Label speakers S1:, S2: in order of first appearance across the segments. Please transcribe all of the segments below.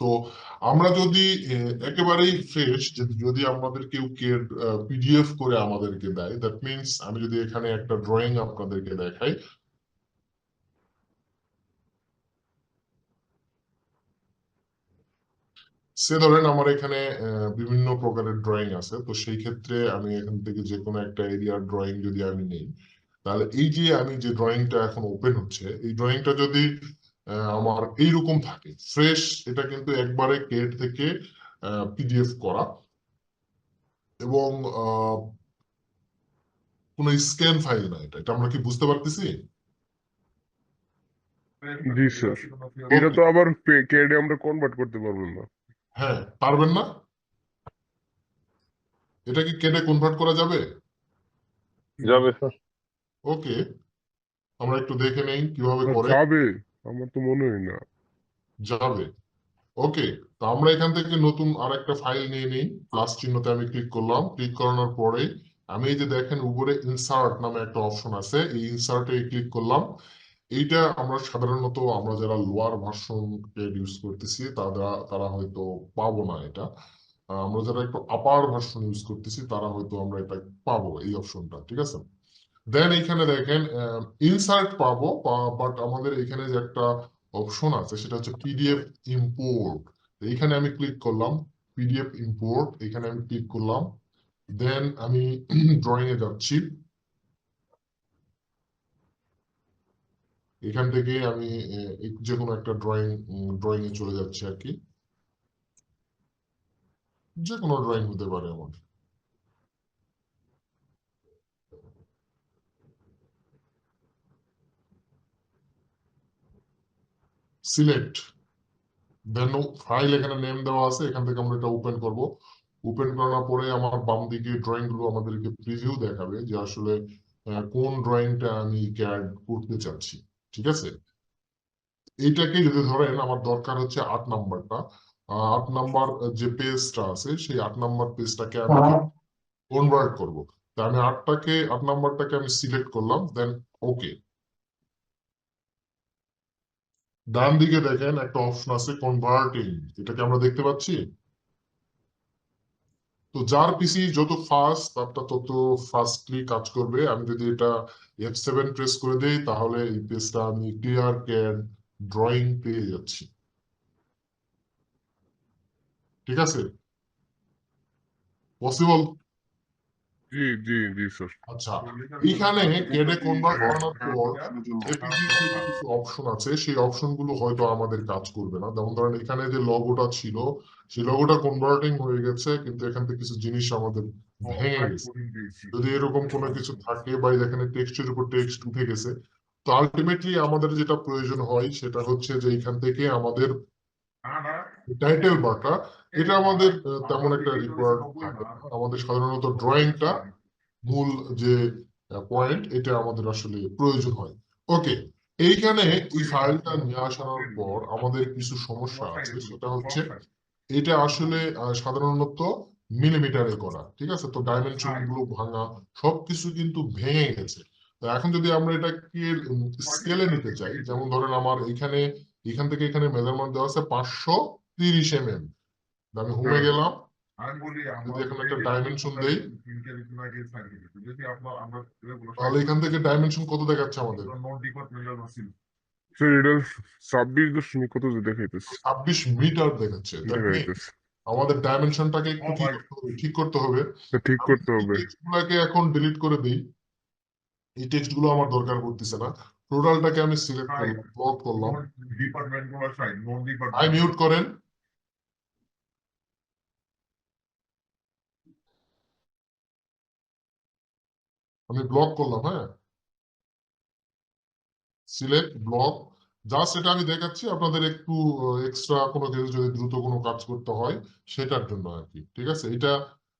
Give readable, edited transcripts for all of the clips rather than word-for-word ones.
S1: তো আমরা যদি একেবারেই ফ্রেশ যদি আমাদের কেউ পিডিএফ করে আমাদেরকে দেয়, দ্যাট মিনস আমি যদি এখানে একটা ড্রয়িং আপনাদেরকে দেখাই, সে ধরেন আমার এখানে বিভিন্ন প্রকারের ড্রয়িং আছে, তো সেই ক্ষেত্রে আমি এখান থেকে যে কোনো একটা এরিয়ার ড্রয়িং যদি আমি নিই, তাহলে এই যে আমি যে ড্রয়িংটা এখন ওপেন হচ্ছে, এই ড্রয়িংটা যদি আমার এইরকম থাকে ফ্রেশ, এটা কিন্তু একবারে কেড থেকে পিডিএফ করা, এবং কোনো স্ক্যান ফাইল না। এটা এটা আমরা কি বুঝতে পারতেছি?
S2: জি স্যার, এটা তো আবার কেডে আমরা কনভার্ট করতে পারবো না।
S1: হ্যাঁ, পারবেন না? এটা কি কেডে কনভার্ট করা যাবে?
S2: যাবে স্যার।
S1: ওকে, আমরা একটু দেখে নেই কিভাবে করে।
S2: যাবে, আমার তো মনে হয় না
S1: যাবে। ওকে, তো আমরা এখান থেকে নতুন আরেকটা ফাইল নিয়ে নিই। প্লাস চিহ্নতে আমি ক্লিক করলাম, ক্লিক করানোর পরে আমি এই যে দেখেন উপরে ইনসার্ট নামে একটা অপশন আছে, এই ইনসার্টে ক্লিক করলাম। এইটা আমরা সাধারণত আমরা যারা লোয়ার ভার্সন ইউজ করতেছি তারা তারা হয়তো পাবো না এটা। আমরা যারা একটু আপার ভার্সন ইউজ করতেছি তারা হয়তো আমরা এটা পাবো, এই অপশনটা। ঠিক আছে, দেন এইখানে দেখেন ইনসার্ট পাবো, বাট আমাদের এখানে যে একটা অপশন আছে সেটা হচ্ছে পিডিএফ ইম্পোর্ট। এইখানে আমি ক্লিক করলাম, পিডিএফ ইম্পোর্ট, এখানে আমি ক্লিক করলাম। দেন আমি ড্রয়িং এ যাচ্ছি, এখান থেকে আমি যে কোনো একটা ড্রয়িং এ চলে যাচ্ছি আর কি। যে কোনো ড্রয়িং হতে পারে আমার। সিলেক্ট, দেন ফাইল, এখানে নেম দেওয়া আছে, এখান থেকে আমরা এটা ওপেন করব। ওপেন করার পরে আমার বাম দিকে ড্রয়িং গুলো আমাদেরকে প্রিভিউ দেখাবে যে আসলে কোন ড্রয়িংটা আমি ক্যাড করতে চাচ্ছি। ঠিক আছে, এইটাকে যদি ধরেন আমার দরকার হচ্ছে 8 নাম্বারটা, 8 নাম্বার যে পেজটা আছে সেই 8 নাম্বার পেজটাকে আমি কনভার্ট করব। তা আমি 8 নাম্বারটাকে আমি সিলেক্ট করলাম, দেন ওকে। ডান দিকে দেখেন একটা অপশন আছে কনভার্টিং, এটাকে আমরা দেখতে পাচ্ছি। তো যার পিসি যত ফাস্ট তারটা তত ফাস্টলি কাজ করবে। আমি যদি এটা F7 প্রেস করে দেই তাহলে এই পেজটা আমি ক্লিয়ার ক্যাড ড্রয়িং পেয়ে যাচ্ছি। ঠিক আছে, পসিবল?
S2: জি জি জি স্যার।
S1: আচ্ছা, এইখানে ক্যাডে কনভার্ট করানোর পর এপিজি থেকে কিছু অপশন আছে, সেই অপশন গুলো হয়তো আমাদের কাজ করবে না। যেমন ধরেন এখানে যে লগোটা ছিল সেই লগোটা কনভার্টিং হয়ে গেছে, কিন্তু এখান থেকে কিছু জিনিস আমাদের ভেঙে গেছে। যদি এরকম কোনো কিছু থাকে বা এখানে টেক্সটের উপর টেক্সট উঠে গেছে, তো আলটিমেটলি আমাদের যেটা প্রয়োজন হয় সেটা হচ্ছে যে এখান থেকে আমাদের টাইটেল বারটা, এটা আমাদের তেমন একটা রিকোয়ার্ড থাকে না। আমাদের সাধারণত ড্রয়িংটা মূল যে পয়েন্ট, এটা আমাদের আসলে প্রয়োজন হয়। ওকে, এইখানে এই ফাইলটা নিয়ে আসার পর আমাদের কিছু সমস্যা আছে, সেটা হচ্ছে এটা আসলে সাধারণত মিলিমিটারে করা। ঠিক আছে, তো ডাইমেনশন গুলো ভাঙা, সবকিছু কিন্তু ভেঙে গেছে। তো এখন যদি আমরা এটাকে স্কেলে নিতে চাই, যেমন ধরেন আমার এখান থেকে এখানে মেজারমেন্ট দেওয়া আছে 530 mm। আমি হোমে গেলাম, যদি এখানে একটা ডাইমেনশন দেই তাহলে এখান থেকে ডাইমেনশন কত দেখাচ্ছে আমাদের?
S2: স্যার এটা 26 দশমিক কত যে দেখাইতেছে।
S1: 26 মিটার দেখাচ্ছে। দ্যাট মিনস
S2: দেখাইতেছে,
S1: আমাদের ডাইমেনশনটাকে একটু ঠিক করতে হবে।
S2: ঠিক
S1: আমি
S2: করতে হবে।
S1: টেক্সট গুলাকে এখন ডিলিট করে দিই, এই টেক্সট গুলো আমার দরকার পড়তেছে না। টোটালটাকে আমি সিলেক্ট করলাম, ব্লক করলাম। আই মিউট করেন। আমি ব্লক করলাম, হ্যাঁ, সিলেক্ট, ব্লক। জাস্ট এটা আমি দেখাচ্ছি আপনাদের একটু এক্সট্রা কোনো কিছু যদি দ্রুত কোনো কাজ করতে হয় সেটার জন্য আর কি। ঠিক আছে, এটা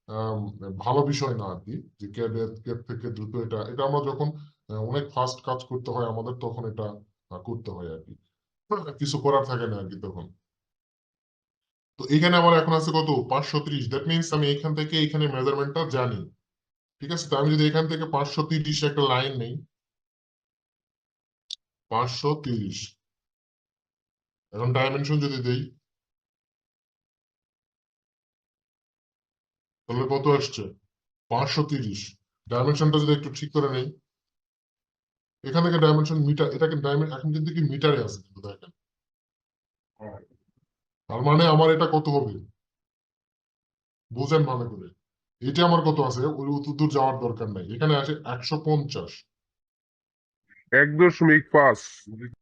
S1: আম, ভালো বিষয় না আর কি, যে ক্যাড থেকে দ্রুত এটা এটা আমরা যখন অনেক ফাস্ট কাজ করতে হয় আমাদের, তখন এটা করতে হয় আর কি। কিছু করার থাকে না আর কি তখন। তো এখানে আমার এখন আছে কত? 530। দ্যাট মিনস আমি এখান থেকে এখানে মেজারমেন্টটা জানি। ঠিক আছে, তো আমি যদি এখান থেকে 530 একটা লাইন নেই, 530, এখন ডাইমেনশন যদি দেই তাহলে কত আসছে? 530। ডাইমেনশনটা যদি একটু ঠিক করে নেই, এখান থেকে ডাইমেনশন মিটার, এটাকে এখন কিন্তু কি মিটারে আছে কিন্তু দেখেন। তার মানে আমার এটা কত হবে বুঝেন ভালো করে। এটা আমার কত আছে, ওই অত দূর যাওয়ার দরকার নাই, এখানে আছে 150।
S2: 1.5।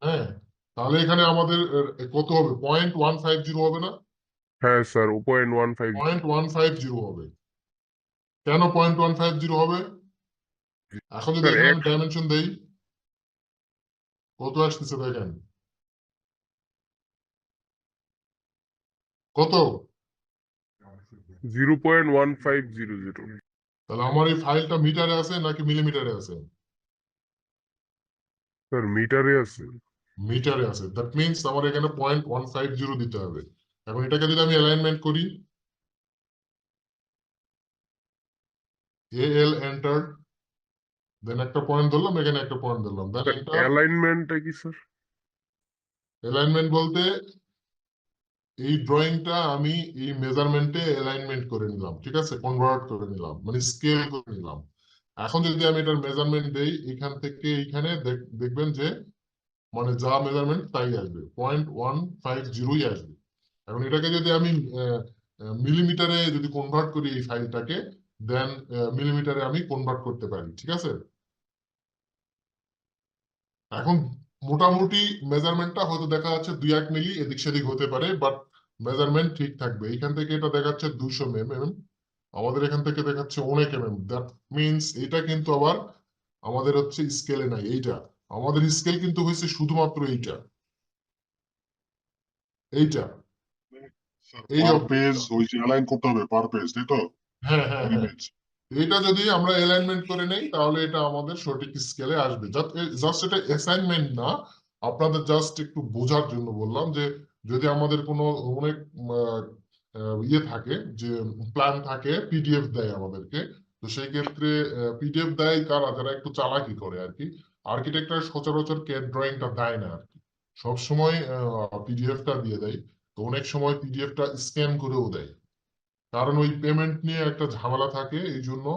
S1: হ্যাঁ, তাহলে এখানে আমাদের কত হবে, 0.150 হবে না?
S2: হ্যাঁ স্যার, 0.15।
S1: 0.150 হবে। কেন 0.150 হবে? এখন যদি
S2: স্যার
S1: এখানে আমি ডাইমেনশন দেই, কত আসতেছে দেখেন, কত?
S2: 0.1500।
S1: তাহলে আমার এই ফাইলটা মিটারে আছে নাকি মিলিমিটারে আছে?
S2: স্যার মিটারে আছে।
S1: মিটারে আছে, দ্যাট মিনস আমার এখানে 0.150 দিতে হবে। এখন এটাকে যদি আমি অ্যালাইনমেন্ট করি, এল এন্টার, দেন একটা পয়েন্ট ধরলাম, এখানে একটা পয়েন্ট ধরলাম, দেন এন্টার।
S2: অ্যালাইনমেন্টটা কি স্যার?
S1: অ্যালাইনমেন্ট বলতে এই ড্রয়িংটা আমি এই মেজারমেন্টে অ্যালাইনমেন্ট করে নিলাম, ঠিক আছে, কনভার্ট করে নিলাম, মানে স্কেল করে নিলাম। এখন যদি আমি এটার মেজারমেন্ট দেই এখান থেকে এইখানে, দেখবেন যে মানে যা মেজারমেন্ট তাই আসবে, 0.150ই আসবে। এখন এটাকে যদি আমি মিলিমিটারে যদি কনভার্ট করি এই ফাইলটাকে, দেন মিলিমিটারে আমি কনভার্ট করতে পারি, ঠিক আছে। এখন মোটামুটি মেজারমেন্টটা হয়তো দেখা যাচ্ছে 2-1 মিলি এদিক সেদিক হতে পারে, বাট মেজারমেন্ট ঠিক থাকবে। এখান থেকে এটা দেখাচ্ছে 200 mm, আমাদের এখান থেকে দেখাচ্ছে অনেক দ্যাট মিনস এটা কিন্তু আবার আমাদের হচ্ছে স্কেলে নাই এইটা। আমাদের স্কেল কিন্তু হয়েছে শুধুমাত্র এইটা, এইটা, এই
S3: পার পেজ
S1: অবজেক্টটা।
S3: ওই যে অ্যালাইন করতে হবে পার পেজ, তাই তো?
S1: হ্যাঁ হ্যাঁ
S3: পার
S1: হ্যাঁ,
S3: ইমেজ।
S1: এটা যদি আমরা অ্যালাইনমেন্ট করে নেই তাহলে এটা আমাদের সঠিক স্কেলে আসবে। জাস্ট এটা অ্যাসাইনমেন্ট না, আপনাদের জাস্ট একটু বোঝার জন্য বললাম যে যদি আমাদের কোনো অনেক ইয়ে থাকে, যে প্ল্যান থাকে, পিডিএফ দেয় আমাদেরকে, তো সেই ক্ষেত্রে পিডিএফ দেয় কারা, যারা একটু চালাকি করে আর কি। আর্কিটেক্টরা সচরাচর ক্যাড ড্রয়িংটা দেয় না আর কি, সবসময় পিডিএফটা দিয়ে দেয়। তো অনেক সময় পিডিএফটা স্ক্যান করেও দেয়, কারণ ওই পেমেন্ট নিয়ে একটা ঝামেলা থাকে, এই জন্য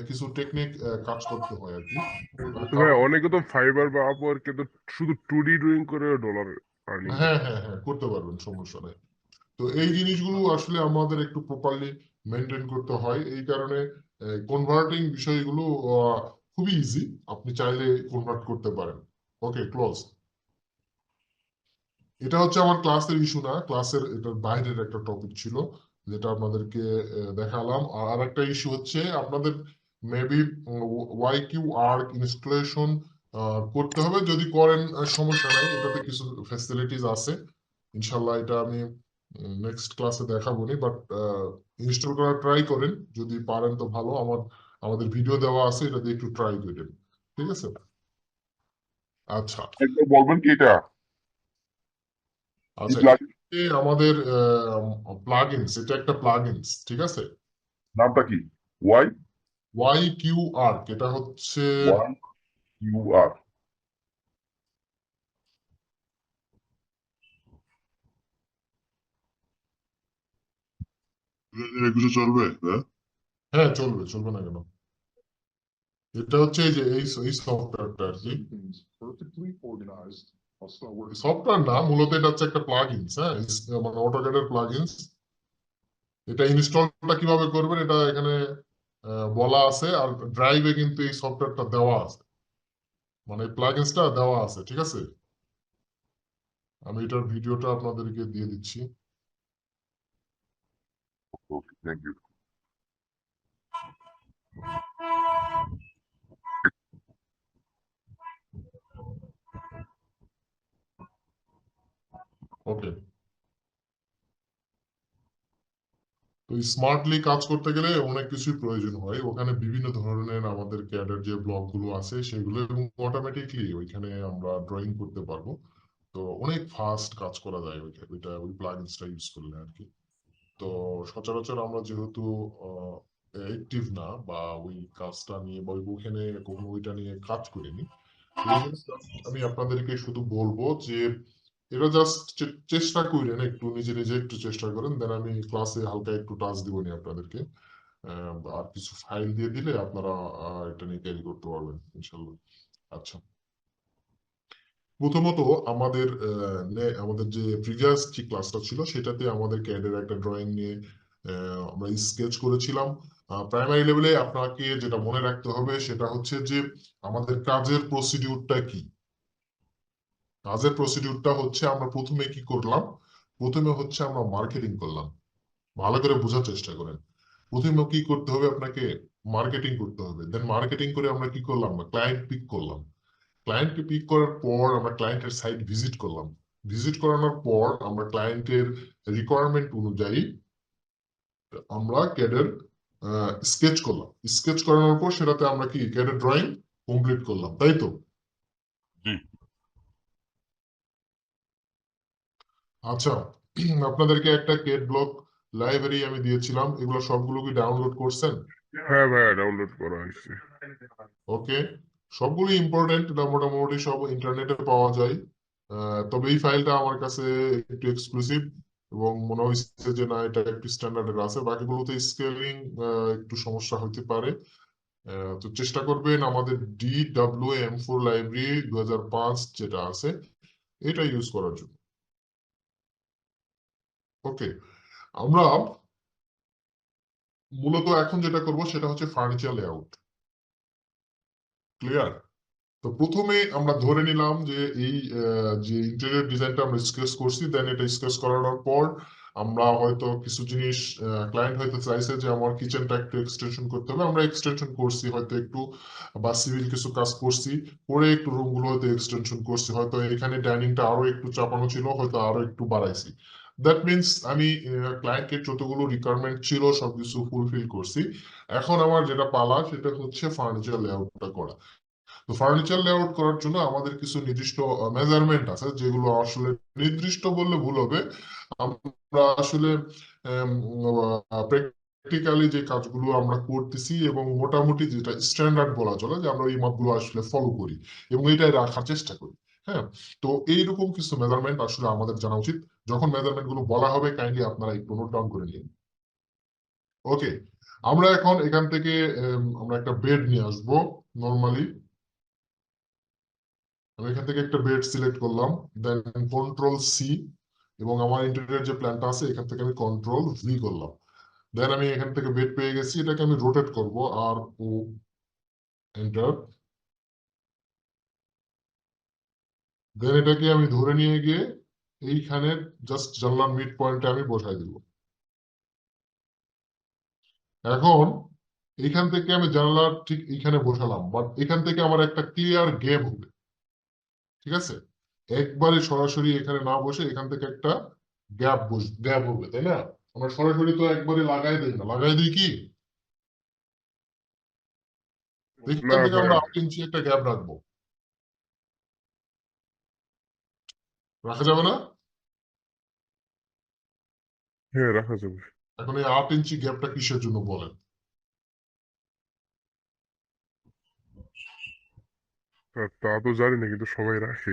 S1: কিছু টেকনিক কাজ করতে হয় আর কি।
S2: তো ভাই
S1: কারণ
S2: অনেকে তো ফাইবার বা আপওয়ার্কে তো শুধু 2D ড্রয়িং করে ডলার আর্নিং
S1: হ্যাঁ
S2: করছে।
S1: হ্যাঁ হ্যাঁ, করতে পারবেন, সমস্যা নেই। তো এই জিনিসগুলো আসলে আমাদের একটু প্রপারলি মেনটেন করতে হয়, এই কারণে কনভার্টিং বিষয়গুলো খুবই ইজি, আপনি চাইলে কনভার্ট করতে পারেন। ওকে, ক্লোজ। এটা হচ্ছে আমার ক্লাসের ইস্যু না, ক্লাসের এটার বাইরের একটা টপিক ছিল যেটা আপনাদেরকে দেখালাম। আর একটা ইস্যু হচ্ছে আপনাদের maybe Y Q arc installation করতে হবে, যদি করেন সমস্যা নাই, এটাতে কিছু ফ্যাসিলিটিস আছে। ইনশাল্লাহ এটা আমি নেক্সট ক্লাসে দেখাবো নি, বাট ইনস্টল করার ট্রাই করেন, যদি পারেন তো ভালো। আমাদের ভিডিও দেওয়া আছে, এটা দিয়ে একটু ট্রাই করেন, ঠিক আছে। আচ্ছা
S3: একবার বলবেন কি এটা কি
S1: আচ্ছা,
S3: প্লাগইন?
S1: আমাদের প্লাগইনস, এটা একটা প্লাগইনস, ঠিক আছে।
S3: নামটা কি? ওয়াই
S1: ওয়াই কিউ আর্ক, এটা হচ্ছে
S3: ওয়ান ইউ আর। কিছু চলবে? হ্যাঁ,
S1: হ্যাঁ চলবে, চলবে না কেন। এটা হচ্ছে এই যে এই সফটওয়্যারটা আর কি, সফটওয়্যার না মূলত, এটা হচ্ছে একটা প্লাগইনস, হ্যাঁ, মানে অটোক্যাডের প্লাগইনস। এটা ইনস্টলটা কিভাবে করবেন এটা এখানে বলা আছে, আর ড্রাইভে কিন্তু এই সফটওয়্যারটা দেওয়া আছে, মানে প্লাগইনসটা দেওয়া আছে, ঠিক আছে। আমি এটার ভিডিওটা আপনাদেরকে দিয়ে দিচ্ছি।
S3: ওকে, থ্যাংক ইউ।
S1: ওকে, তো স্মার্টলি কাজ করতে গেলে অনেক কিছুই প্রয়োজন হয়, ওখানে বিভিন্ন ধরনের আমাদের ক্যাডের যে ব্লক গুলো আছে সেগুলো, এবং অটোমেটিকলি ওইখানে আমরা ড্রয়িং করতে পারবো। তো অনেক ফাস্ট কাজ করা যায় ওই প্লাগইনসটা ইউজ করলে আর কি। তো সচরাচর আমরা যেহেতু অ্যাক্টিভ না, বা ওই কাজটা নিয়ে বা ওইখানে কখনো ওইটা নিয়ে কাজ করিনি, এই জন্য just আমি আপনাদেরকে শুধু বলবো যে এটা জাস্ট চেষ্টা করেন, একটু নিজে নিজে একটু চেষ্টা করেন, দেন আমি ক্লাসে হালকা একটু টাচ দিবনি আপনাদেরকে। আর কিছু ফাইল দিয়ে দিলে আপনারা এটা নিয়ে ক্যারি করতে পারবেন ইনশাল্লাহ। আচ্ছা, প্রথমত আমাদের আমাদের যে প্রিভিয়াস যে ক্লাসটা ছিল সেটাতে আমাদের ক্যাডের একটা ড্রয়িং নিয়ে আমরা স্কেচ করেছিলাম। প্রাইমারি লেভেলে আপনাকে যেটা মনে রাখতে হবে সেটা হচ্ছে যে আমাদের কাজের প্রসিডিউরটা কি। কাজের প্রসিডিউরটা হচ্ছে আমরা প্রথমে কি করলাম, প্রথমে হচ্ছে আমরা মার্কেটিং করলাম। ভালো করে বোঝার চেষ্টা করেন। প্রথমে কি করতে হবে, আপনাকে মার্কেটিং করতে হবে। দেন মার্কেটিং করে আমরা কি করলাম, ক্লায়েন্ট পিক করলাম। ক্লায়েন্টকে পিক করার পর আমরা ক্লায়েন্টের সাইট ভিজিট করলাম। ভিজিট করানোর পর আমরা ক্লায়েন্টের রিকোয়ারমেন্ট অনুযায়ী আমরা ক্যাডের স্কেচ করলাম। স্কেচ করানোর পর সেটাতে আমরা কি ক্যাডের ড্রয়িং কমপ্লিট করলাম, তাই তো?
S3: জি।
S1: আচ্ছা, আপনাদেরকে একটা ক্যাড ব্লক লাইব্রেরি আমি দিয়েছিলাম, এগুলো সবগুলো কি ডাউনলোড করছেন?
S2: হ্যাঁ ভাইয়া, ডাউনলোড করা হয়েছে।
S1: ওকে, সবগুলো ইম্পর্টেন্ট, এটা মোটামুটি সব ইন্টারনেটে পাওয়া যায়। তবে এই ফাইলটা আমার কাছে একটু এক্সক্লুসিভ এবং মনে হয়েছে যে না, এটা একটু স্ট্যান্ডার্ডের আছে। বাকিগুলোতে স্কেলিং একটু সমস্যা হতে পারে। তো চেষ্টা করবেন আমাদের DWM4 লাইব্রেরি 2005 যেটা আছে এটা ইউজ করার জন্য। ওকে, আমরা মূলত এখন যেটা করব সেটা হচ্ছে ফার্নিচার লেআউট। ক্লিয়ার? তো প্রথমে আমরা ধরে নিলাম যে এই যে ইন্টেরিয়র ডিজাইনটা আমরা স্কেচ করছি, দেন এটা স্কেচ করানোর পর আমরা হয়তো কিছু জিনিস, ক্লায়েন্ট হয়তো চাইছে যে আমার কিচেনটা একটু এক্সটেনশন করতে হবে, আমরা এক্সটেনশন করছি হয়তো একটু, বা সিভিল কিছু কাজ করছি, করে একটু রুমগুলো হয়তো এক্সটেনশন করছি, হয়তো এখানে ডাইনিংটা আরো একটু চাপানো ছিল, হয়তো আরো একটু বাড়াইছি। দ্যাট মিনস আমি ক্লায়েন্টের যতগুলো রিকোয়ারমেন্ট ছিল সবকিছু ফুলফিল করছি। এখন আমার যেটা পালা সেটা হচ্ছে ফার্নিচার লেআউটটা করা। তো ফার্নিচার লেআউট করার জন্য আমাদের কিছু নির্দিষ্ট মেজারমেন্ট আছে, যেগুলো আসলে নির্দিষ্ট বললে ভুল হবে। আমরা আসলে প্র্যাকটিক্যালি যে কাজগুলো আমরা করতেছি এবং মোটামুটি যেটা স্ট্যান্ডার্ড বলা চলে যে আমরা এই মাপগুলো আসলে ফলো করি এবং এটাই রাখার চেষ্টা করি। হ্যাঁ, তো এইরকম কিছু মেজারমেন্ট আসলে আমাদের জানা উচিত। যখন মেজারমেন্ট গুলো বলা হবে কাইন্ডলি আপনারা একটু নোট ডাউন করে নিন। ওকে, আমরা এখন এখান থেকে আমরা একটা বেড নিয়ে আসবো। নর্মালি আমি এখান থেকে একটা বেড সিলেক্ট করলাম, দেন কন্ট্রোল C, এবং আমার ইন্টেরিয়র যে প্ল্যানটা আছে এখান থেকে আমি কন্ট্রোল V করলাম। দেন আমি এখান থেকে বেড পেয়ে গেছি, এটাকে আমি রোটেট করব, RO, এন্টার। দেন এটাকে আমি ধরে নিয়ে গিয়ে এইখানে জাস্ট জানলার মিড পয়েন্টে আমি বসাই দিব। এখন এখান থেকে আমি জানলার ঠিক এইখানে বসালাম, বাট এখান থেকে আমার একটা ক্লিয়ার গ্যাপ হবে। ঠিক আছে, একবারে সরাসরি এখানে না বসে এখান থেকে একটা গ্যাপ হবে, তাই না? আমরা সরাসরি তো একবারে লাগাই দিই না, লাগাই দিই কি
S2: না
S1: এখান থেকে আমরা
S2: ভাইয়া।
S1: 8 ইঞ্চি একটা গ্যাপ রাখবো। রাখা যাবে না?
S2: হ্যাঁ, রাখা যাবে।
S1: এখন এই 8 ইঞ্চি গ্যাপটা কিসের জন্য বলেন?
S2: তা তো জানি না, কিন্তু সবাই রাখে।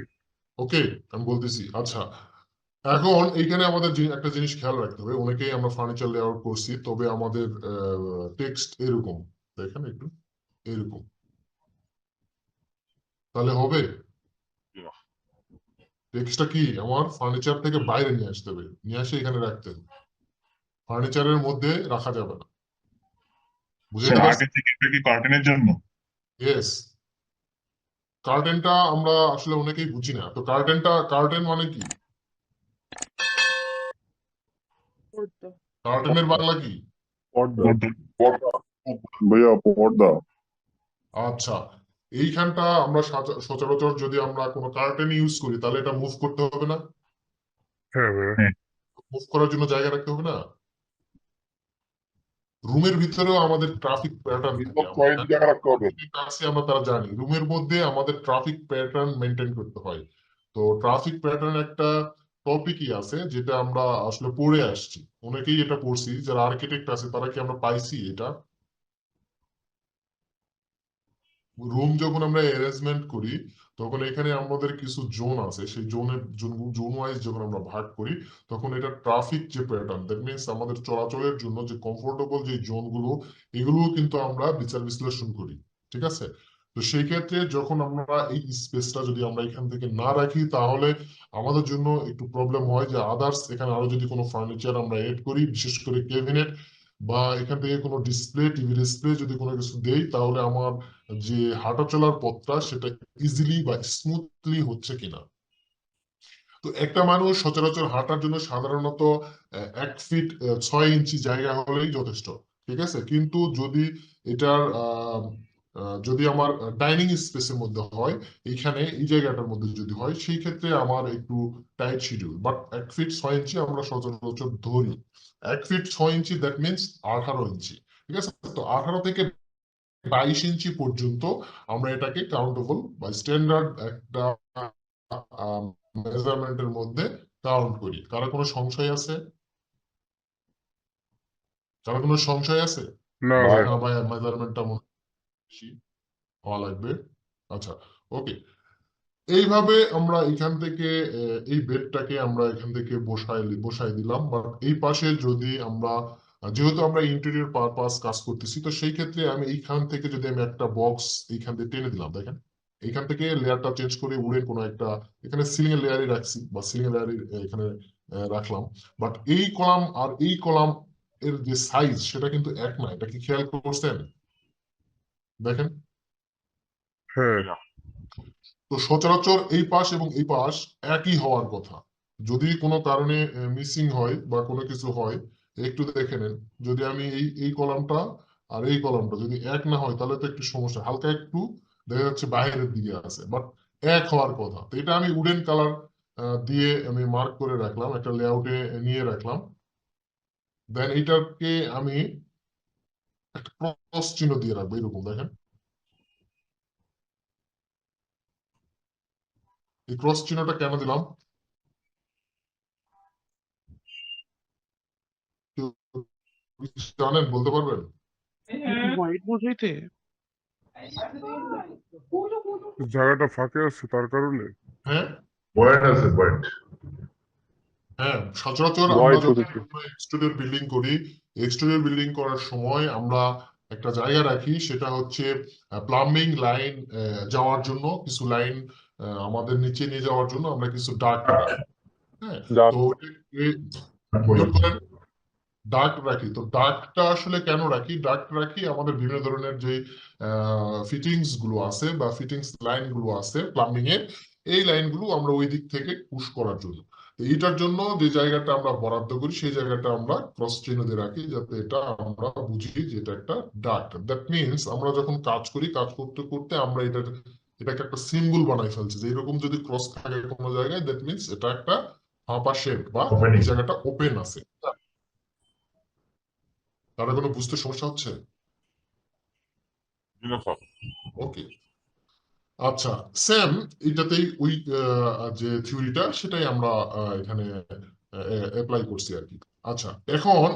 S1: ওকে, আমি বলতেছি। আচ্ছা, এখন এইখানে আমাদের একটা জিনিস খেয়াল রাখতে হবে। অনেকেই আমরা ফার্নিচার লেআউট করছি, তবে আমাদের টেক্সট এরকম, দেখেন একটু এরকম, তাহলে হবে? টেক্সটটা কি আমার ফার্নিচার থেকে বাইরে নিয়ে আসতে হবে, নিয়ে আসে এখানে রাখতে হবে, ফার্নিচারের মধ্যে রাখা যাবে না। বুঝতে পারছি?
S3: কি কার্টেনের জন্য?
S1: ইয়েস, কার্টেনটা আমরা আসলে অনেকেই বুঝি না। তো কার্টেন মানে কি? কার্টেনের বাংলা কি?
S3: পর্দা। পর্দা। ভাইয়া পর্দা।
S1: আচ্ছা, এইখানটা আমরা সচরাচর যদি আমরা কোনো কার্টেন ইউজ করি তাহলে এটা মুভ করতে হবে না?
S2: হ্যাঁ ভাইয়া।
S1: মুভ করার জন্য জায়গা রাখতে হবে না? রুমের ভিতরেও আমাদের ট্রাফিক প্যাটার্ন থাকে, আমরা জানি,
S3: জায়গা রাখতে হবে।
S1: কাছে আমরা তারা জানি রুমের মধ্যে আমাদের ট্রাফিক প্যাটার্ন মেনটেন করতে হয়। তো ট্রাফিক প্যাটার্ন একটা টপিকই আছে যেটা আমরা আসলে পড়ে আসছি, অনেকেই এটা পড়ছি, যারা আর্কিটেক্ট আছে তারা কি আমরা পাইছি এটা? রুম যখন আমরা অ্যারেঞ্জমেন্ট করি তখন এখানে আমাদের কিছু জোন আছে, সেই জোন ওয়াইজ যখন আমরা ভাগ করি তখন এটা ট্রাফিক যে প্যাটার্ন, দ্যাট মিনস আমাদের চলাচলের জন্য যে কমফোর্টেবল যে জোন গুলো, এগুলোও কিন্তু আমরা বিচার বিশ্লেষণ করি। ঠিক আছে? তো সেই ক্ষেত্রে যখন আমরা এই স্পেসটা যদি আমরা এখান থেকে না রাখি তাহলে আমাদের জন্য একটু প্রবলেম হয় যে আদার্স এখানে আরো যদি কোনো ফার্নিচার আমরা এড করি, বিশেষ করে ক্যাবিনেট বা এখান থেকে কোনো ডিসপ্লে, টিভি ডিসপ্লে যদি কোনো কিছু দেই, তাহলে আমার যে হাঁটা চলার পথটা সেটা ইজিলি বা স্মুথলি হচ্ছে কিনা। তো একটা মানুষ সচরাচর হাঁটার জন্য সাধারণত 1 ফিট 6 ইঞ্চি জায়গা হলেই যথেষ্ট। ঠিক আছে? কিন্তু যদি এটার যদি আমার ডাইনিং স্পেসের মধ্যে হয়, এইখানে এই জায়গাটার মধ্যে যদি হয়, সেই ক্ষেত্রে আমার একটু টাইট শিডিউল। বাট 1 ফিট 6 ইঞ্চি আমরা সচরাচর ধরি। 1 ফিট 6 ইঞ্চি দ্যাট মিনস 18 ইঞ্চি। ঠিক আছে? তো 18 থেকে 22 ইঞ্চি পর্যন্ত আমরা এটাকে কাউন্টেবল বা স্ট্যান্ডার্ড একটা মেজারমেন্টের মধ্যে কাউন্ট করি। কারো কোনো সংশয় আছে? কারো কোনো সংশয় আছে?
S2: না
S1: বা
S2: ভাই।
S1: না ভাই, মেজারমেন্টটা মনে হয় বেশি হওয়া লাগবে। আচ্ছা, ওকে। এইভাবে আমরা এখান থেকে এই বেডটাকে আমরা এখান থেকে বসাই দিলাম। বাট এই পাশে যদি আমরা যেহেতু আমরা ইন্টেরিয়র পারপাস কাজ করতেছি, তো সেই ক্ষেত্রে আমি এইখান থেকে যদি আমি একটা বক্স এইখান থেকে টেনে দিলাম, দেখেন এইখান থেকে লেয়ারটা চেঞ্জ করে উড়ে কোনো একটা এখানে সিলিং এর লেয়ারই রাখছি বা সিলিং এর লেয়ারই এখানে রাখলাম। বাট এই কলাম আর এই কলাম এর যে সাইজ সেটা কিন্তু এক না, এটা কি খেয়াল করছেন? দেখেন,
S2: হ্যাঁ।
S1: তো সচরাচর এই পাশ এবং এই পাশ একই হওয়ার কথা। যদি কোনো কারণে মিসিং হয় বা কোনো কিছু হয়, একটু দেখে নেন। যদি আমি এই কলামটা আর এই কলামটা যদি এক না হয় তাহলে তো একটু সমস্যা, হালকা একটু দেখা যাচ্ছে বাইরের দিকে আছে, বাট এক হওয়ার কথা। তো এটা আমি উডেন কালার দিয়ে আমি মার্ক করে রাখলাম, একটা লেআউটে নিয়ে রাখলাম। দেন এইটাকে আমি একটা ক্রস চিহ্ন দিয়ে রাখবো, এরকম দেখেন। এই ক্রস চিহ্নটা কেন দিলাম কেউ জানেন, বলতে পারবেন?
S4: হোয়াইট বোর্ড হইতে
S2: জায়গাটা ফাঁকা আছে তার কারণে।
S1: হ্যাঁ,
S3: পয়েন্ট আছে পয়েন্ট।
S1: হ্যাঁ, সচরাচর আমরা
S2: হোয়াইট
S1: যখন
S2: হতে
S1: এক্সটেরিয়র বিল্ডিং করি, এক্সটেরিয়র বিল্ডিং করার সময় আমরা একটা জায়গা রাখি, সেটা হচ্ছে প্লাম্বিং লাইন যাওয়ার জন্য কিছু লাইন আমাদের নিচে নিয়ে যাওয়ার জন্য আমরা কিছু ডাক্ট রাখি। হ্যাঁ, তো মিউট করেন। ডাক্ট রাখি। তো ডাক্টটা আসলে কেন রাখি? ডাক্ট রাখি আমাদের বিভিন্ন ধরনের যে ফিটিংস গুলো আছে বা ফিটিংস লাইন গুলো আছে প্লাম্বিং এর, এই লাইনগুলো আমরা ওই দিক থেকে পুশ করার জন্য। তো এইটার জন্য যে জায়গাটা আমরা বরাদ্দ করি সেই জায়গাটা আমরা ক্রস চিহ্ন দিয়ে রাখি, যাতে এটা আমরা বুঝি যে এটা একটা ডাক্ট। দ্যাট মিনস আমরা যখন কাজ করি, কাজ করতে করতে আমরা এটাকে একটা সিম্বল বানাই ফেলছি যে এরকম যদি ক্রস থাকে কোনো জায়গায়, দ্যাট মিনস এটা একটা ফাঁপা শেপ বা এই জায়গাটা ওপেন আছে। তারা কোনো বুঝতে সমস্যা হচ্ছে? ওকে, আচ্ছা। সেম এটাতেই ওই যে থিওরিটা সেটাই আমরা এখানে অ্যাপ্লাই করছি আর কি। আচ্ছা, এখন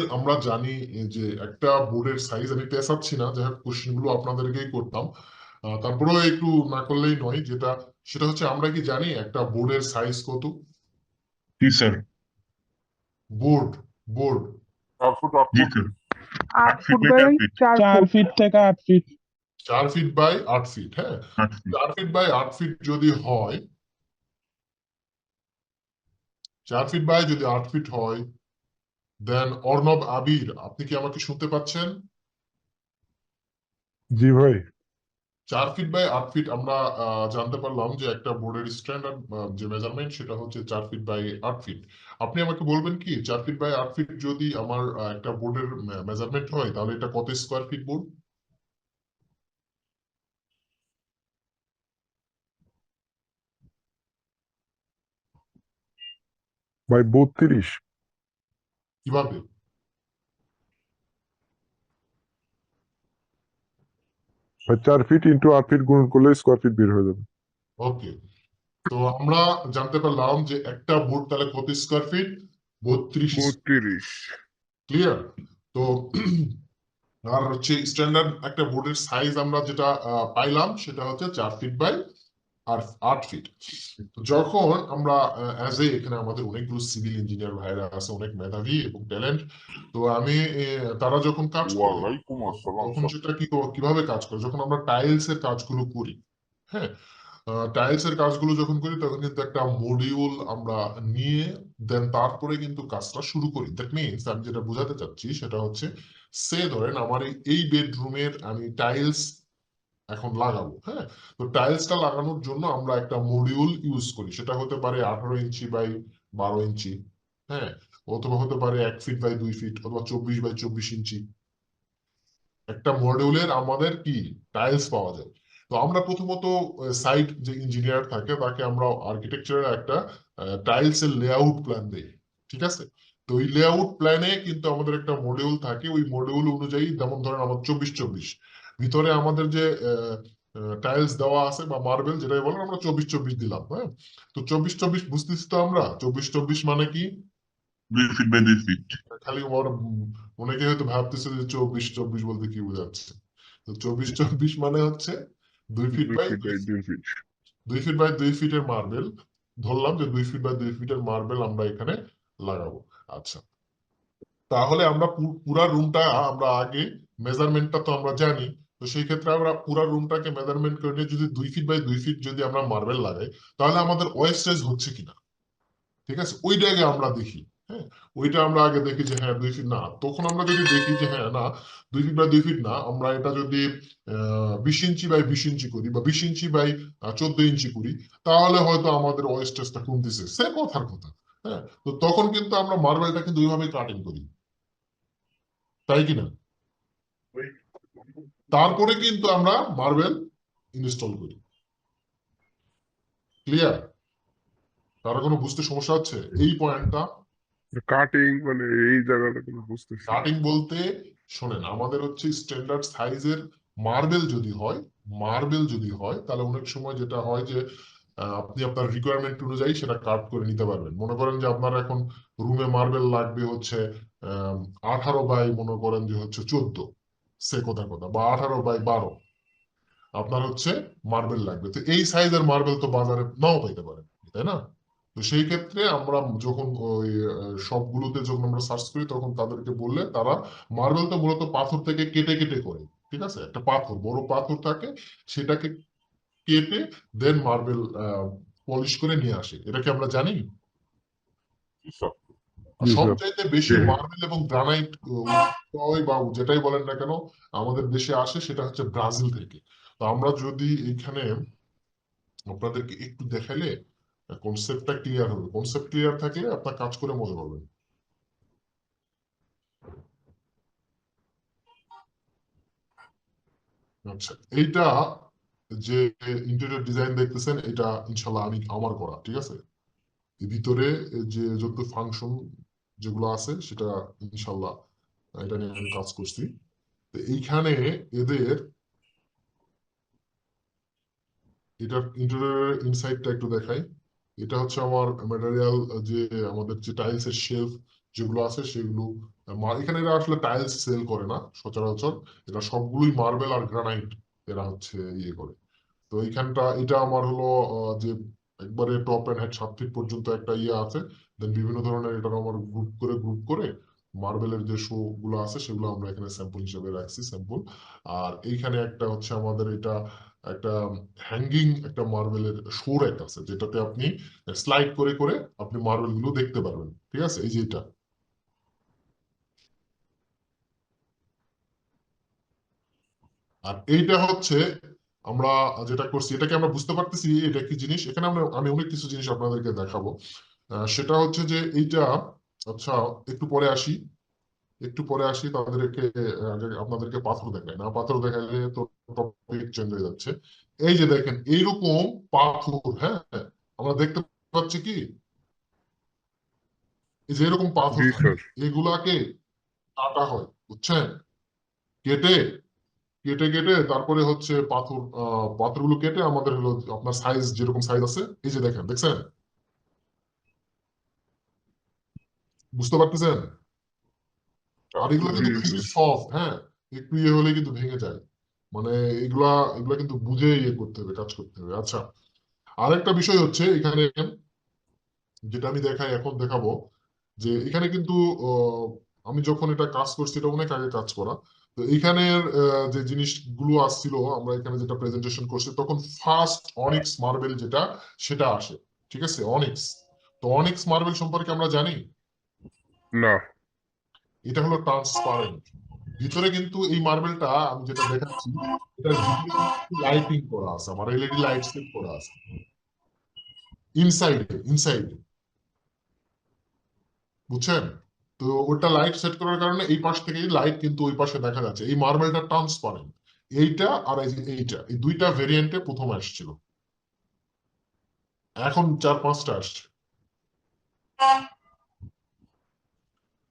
S1: আমরা জানি যে একটা বোর্ডের সাইজ, আমি পেঁচাচ্ছি না, যাই হোক কোশ্চেন গুলো আপনাদেরকেই করতাম, তারপরেও একটু না করলেই নয়, সেটা হচ্ছে আমরা কি জানি একটা বোর্ডের সাইজ কত?
S3: জি স্যার।
S1: বোর্ড বোর্ড
S3: জি sir.
S4: 8
S3: feet
S4: foot
S3: by
S4: by
S3: 4 feet.
S4: 4 feet থেকে 8 ফিট।
S1: 4 feet by 8 fit. হ্যাঁ,
S3: 8 ফিট।
S1: 4 ফিট বাই 8 ফিট যদি হয়, 4 ফিট বাই যদি 8 ফিট হয়, দেন অর্ণব আবির, আপনি কি আমাকে শুনতে পাচ্ছেন?
S2: জি ভাই।
S1: 4 ফিট বাই 8 ফিট আমরা জানতে পারলাম যে একটা বোর্ডের স্ট্যান্ডার্ড যে মেজারমেন্ট সেটা হচ্ছে 4 ফিট বাই 8 ফিট। আপনি আমাকে বলবেন কি 4 ফিট বাই 8 ফিট যদি আমার একটা বোর্ডের মেজারমেন্ট হয়, তাহলে এটা কত স্কোয়ার ফিট বোর্ড?
S2: ভাই 32।
S1: কিভাবে?
S2: ভাই 4 ফিট ইন্টু 8 ফিট গুণ করলে স্কোয়ার ফিট বের হয়ে যাবে।
S1: ওকে, তো আমরা জানতে পারলাম যে একটা বোর্ড তাহলে কত স্কোয়ার ফিট? 32।
S2: 32।
S1: ক্লিয়ার? তো আর হচ্ছে স্ট্যান্ডার্ড একটা বোর্ডের সাইজ আমরা যেটা পাইলাম সেটা হচ্ছে 4 ফিট বাই আর 8 ফিট। যখন আমরা অ্যাজ এ এখানে আমাদের অনেকগুলো সিভিল ইঞ্জিনিয়ার ভাইরা আছে, অনেক মেধাবী এবং ট্যালেন্ট। তো আমি তারা যখন কাজ করে
S3: ওয়ালাইকুম আসসালাম
S1: তখন
S3: স্যার।
S1: সেটা কিভাবে কাজ করে, যখন আমরা টাইলস এর কাজগুলো করি, হ্যাঁ, টাইলস এর কাজগুলো যখন করি তখন কিন্তু একটা মডিউল আমরা নিয়ে দেন তারপরে কিন্তু কাজটা শুরু করি। দ্যাট মিনস আমি যেটা বোঝাতে চাচ্ছি সেটা হচ্ছে, সে ধরেন আমার এই বেডরুমের আমি টাইলস এখন লাগাবো, হ্যাঁ। তো টাইলসটা লাগানোর জন্য আমরা একটা মডিউল ইউজ করি, সেটা হতে পারে 18 ইঞ্চি বাই 12 ইঞ্চি, হ্যাঁ, অথবা হতে পারে 1 ফিট বাই 2 ফিট, অথবা 24 বাই 24 ইঞ্চি। একটা মডিউলের আমাদের কি টাইলস পাওয়া যায়। তো আমরা প্রথমত সাইট যে ইঞ্জিনিয়ার থাকে তাকে আমরা আর্কিটেকচারের একটা টাইলস এর লেআউট প্ল্যান দেই, ঠিক আছে। তো ওই লেআউট প্ল্যানে কিন্তু আমাদের একটা মডিউল থাকে, ওই মডিউল অনুযায়ী যেমন ধরেন আমাদের 24 24 ভিতরে আমাদের যে টাইলস দেওয়া আছে বা মার্বেল যেটাই বলেন, আমরা 24 24 দিলাম, হ্যাঁ। তো 24 24 বুঝতেছি তো আমরা 24 24 মানে কি,
S3: 2 ফিট বাই 2 ফিট।
S1: খালি অনেকে হয়তো ভাবতেছে যে 24 24 বলতে কি বোঝাচ্ছে। তো 24 24 মানে হচ্ছে 2 feet
S2: 2
S1: by
S2: feet by 2 feet.
S1: 2 feet by 2 ফিটের মার্বেল ধরলাম, যে 2 ফিট বাই 2 ফিটের মার্বেল আমরা এখানে লাগাবো। আচ্ছা, তাহলে আমরা পুরা রুমটা আমরা আগে মেজারমেন্টটা তো আমরা জানি। তো সেই ক্ষেত্রে আমরা পুরা রুমটাকে মেজারমেন্ট করে নিয়ে যদি 2 ফিট বাই 2 ফিট যদি আমরা মার্বেল লাগাই, তাহলে আমাদের ওয়েস্টেজ হচ্ছে কিনা, ঠিক আছে, ওইটা আগে আমরা দেখি, হ্যাঁ। ওইটা আমরা আগে দেখি যে হ্যাঁ 2 ফিট না, তখন আমরা যদি দেখি যে হ্যাঁ না 2 ফিট বাই 2 ফিট না, আমরা এটা যদি 20 ইঞ্চি বাই 20 ইঞ্চি করি বা 20 ইঞ্চি বাই 14 ইঞ্চি করি, তাহলে হয়তো আমাদের ওয়েস্টেজটা কমতেছে, সে কথার কথা, হ্যাঁ। তো তখন কিন্তু আমরা মার্বেলটা কিন্তু ওইভাবে কাটিং করি, তাই কিনা। তারপরে কিন্তু আমরা মার্বেল ইনস্টল করি। ক্লিয়ার? কারো কোনো বুঝতে সমস্যা হচ্ছে এই পয়েন্টটা?
S2: কাটিং মানে এই জায়গাটা কোনো বুঝতেছি না।
S1: কাটিং বলতে শোনেন, আমাদের হচ্ছে স্ট্যান্ডার্ড সাইজের মার্বেল যদি হয় তাহলে অনেক সময় যেটা হয় যে আপনি আপনার রিকোয়ারমেন্ট অনুযায়ী সেটা কাট করে নিতে পারবেন। মনে করেন যে আপনার এখন রুমে মার্বেল লাগবে হচ্ছে 18 বাই মনে করেন যে হচ্ছে 14, সে কথা বা 18 বাই 12 আপনার হচ্ছে মার্বেল লাগবে। তো এই সাইজের মার্বেল তো বাজারে নাও পাইতে পারেন, তাই না। তো সেই ক্ষেত্রে আমরা যখন ওই সবগুলোতে যখন আমরা সার্চ করি তখন তাদেরকে বললে তারা মার্বেল তো মূলত পাথর থেকে কেটে কেটে করে, ঠিক আছে, একটা পাথর বড় পাথর থাকে, সেটাকে কেটে দেন মার্বেল পলিশ করে নিয়ে আসে, এটা কি আমরা জানি। আর
S2: জি স্যার।
S1: সবচাইতে বেশি মার্বেল এবং গ্রানাইট বা যেটাই বলেন না কেন আমাদের দেশে আসে সেটা হচ্ছে ব্রাজিল থেকে। তো আমরা যদি এখানে আপনাদেরকে একটু দেখাইলে কনসেপ্টটা ক্লিয়ার হবে, কনসেপ্ট ক্লিয়ার থাকলে আপনার কাজ করে মজা পাবেন। আচ্ছা, এইটা যে ইন্টেরিয়র ডিজাইন দেখতেছেন এটা ইনশাল্লাহ আমার করা, ঠিক আছে। এর ভিতরে যে যত ফাংশন যেগুলো আছে সেটা ইনশাল্লাহ এটা নিয়ে আমি কাজ করছি। তো এইখানে এদের এটার ইন্টেরিয়র ইনসাইডটা একটু দেখাই। এটা হচ্ছে আমার ম্যাটেরিয়াল, যে আমাদের যে টাইলস এর শেলফ যেগুলো আছে সেগুলো এখানে এরা আসলে টাইলস সেল করে না সচরাচর, এরা সবগুলোই মার্বেল আর গ্রানাইট এরা হচ্ছে ইয়ে করে। তো এইখানটা এটা আমার হলো যে একবারে টপ এন্ড হেড 7 ফিট পর্যন্ত একটা ইয়ে আছে, দেন বিভিন্ন ধরনের এটা আমার গ্রুপ করে মার্বেলের যে শো গুলো আছে সেগুলো আমরা এখানে স্যাম্পল হিসেবে রাখছি, স্যাম্পল। আর এইখানে একটা হচ্ছে আমাদের এটা একটা হ্যাঙ্গিং একটা মার্বেলের শো র্যাক আছে, যেটাতে আপনি স্লাইড করে করে আপনি মার্বেল গুলো দেখতে পারবেন, ঠিক আছে, এই যে এটা। আর এইটা হচ্ছে আমরা যেটা করছি, এটাকে আমরা বুঝতে পারতেছি এটা কি জিনিস, এখানে আমি অনেক কিছু জিনিস আপনাদেরকে দেখাবো। সেটা হচ্ছে যে এইটা, আচ্ছা, একটু পরে আসি একটু পরে আসি তাদেরকে আপনাদেরকে পাথর দেখায় না, পাথর দেখাইলে তো টপিক চেঞ্জ হয়ে যাচ্ছে। এই যে দেখেন এইরকম পাথর, হ্যাঁ, আমরা দেখতে পাচ্ছি কি, এই যে এরকম পাথর
S2: জি
S1: থাকে,
S2: স্যার।
S1: এগুলাকে কাটা হয়, বুঝছেন, কেটে কেটে কেটে তারপরে হচ্ছে পাথরগুলো কেটে আমাদের হলো আপনার সাইজ যেরকম সাইজ আছে, এই যে দেখছেন, বুঝতে পারতেছেন। আর এগুলো
S2: জি
S1: কিন্তু খুবই
S2: স্যার।
S1: সফট, হ্যাঁ, একটু ইয়ে হলে কিন্তু ভেঙে যায়। মানে এগুলা এগুলা কিন্তু বুঝে ইয়ে করতে হবে, কাজ করতে হবে। আচ্ছা, আরেকটা বিষয় হচ্ছে এখানে, যেটা আমি এখন দেখাবো, যে এখানে কিন্তু আহ, আমি যখন এটা কাজ করছি, এটা অনেক আগে কাজ করা। তো এখানের যে জিনিসগুলো আসছিল, আমরা এখানে যেটা প্রেজেন্টেশন করছি, তখন ফার্স্ট অনিক্স মার্বেল যেটা, সেটা আসে। ঠিক আছে, অনিক্স। তো অনিক্স মার্বেল সম্পর্কে আমরা জানি,
S2: না।
S1: এটা হলো ট্রান্সপারেন্ট। ভিতরে কিন্তু এই মার্বেলটা আমি যেটা দেখাচ্ছি, এটার ভিতরে কিন্তু লাইটিং করা আছে, আমার এলইডি লাইট সেট করা আছে ইনসাইডে, ইনসাইডে, বুঝছেন? তো ওটা লাইট সেট করার কারণে এই পাশ থেকে লাইট কিন্তু ওই পাশে দেখা যাচ্ছে। এই মার্বেলটা ট্রান্সপারেন্ট। এইটা আর এই যে এইটা, এই দুইটা ভেরিয়েন্টে প্রথম আসছিল, এখন 4-5টা আসছে।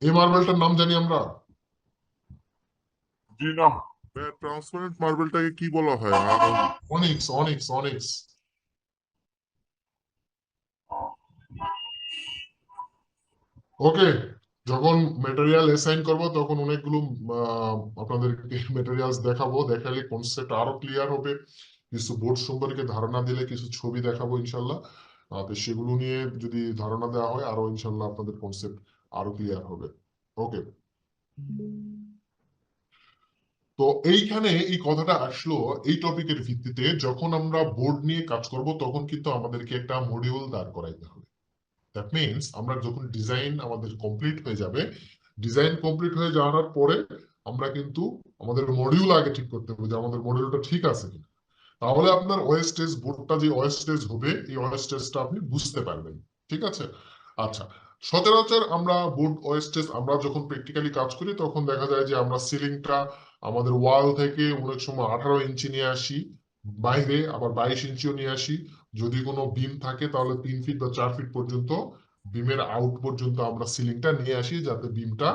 S1: এই মার্বেলটার নাম জানি আমরা।
S3: জি না, ট্রান্সপারেন্ট মার্বেলটাকে কি বলা হয়?
S1: Onyx, onyx, onyx. ওকে, যখন মেটেরিয়াল অ্যাসাইন করব তখন অনেকগুলো আপনাদেরকে মেটেরিয়ালস দেখাবো, দেখালে কনসেপ্ট আরো ক্লিয়ার হবে। কিছু বোর্ড সম্পর্কে ধারণা দিলে কিছু ছবি দেখাবো ইনশাল্লাহ। তো সেগুলো নিয়ে যদি ধারণা দেওয়া হয়, আরো ইনশাল্লাহ আপনাদের কনসেপ্ট আরো ক্লিয়ার হবে। ওকে, তো এইখানে এই কথাটা আসলো এই টপিকের ভিত্তিতে, যখন আমরা বোর্ড নিয়ে কাজ করব তখন কিন্তু আমাদেরকে একটা মডিউল দাঁড় করাইতে হবে। দ্যাট মিনস আমরা যখন ডিজাইন আমাদের কমপ্লিট হয়ে যাবে, ডিজাইন কমপ্লিট হয়ে যাওয়ার পরে আমরা কিন্তু আমাদের মডিউল আগে ঠিক করতে হবে যে আমাদের মডিউলটা ঠিক আছে কিনা। তাহলে আপনার ওয়েস্টেজ বোর্ডটা যে ওয়েস্টেজ হবে, এই ওয়েস্টেজটা আপনি বুঝতে পারবেন। ঠিক আছে, আচ্ছা। সচরাচর আমরা বোর্ড ওয়েস্টেজ আমরা যখন প্র্যাকটিক্যালি কাজ করি তখন দেখা যায় যে আমরা সিলিংটা আমাদের ওয়াল থেকে অনেক সময় 18 ইঞ্চি নিয়ে আসি, বাইরে আবার 22 ইঞ্চিও নিয়ে আসি। যদি কোনো বিম থাকে তাহলে 3 ফিট বা 4 ফিট পর্যন্ত বিমের আউট পর্যন্ত আমরা সিলিংটা নিয়ে আসি, যাতে বিমটা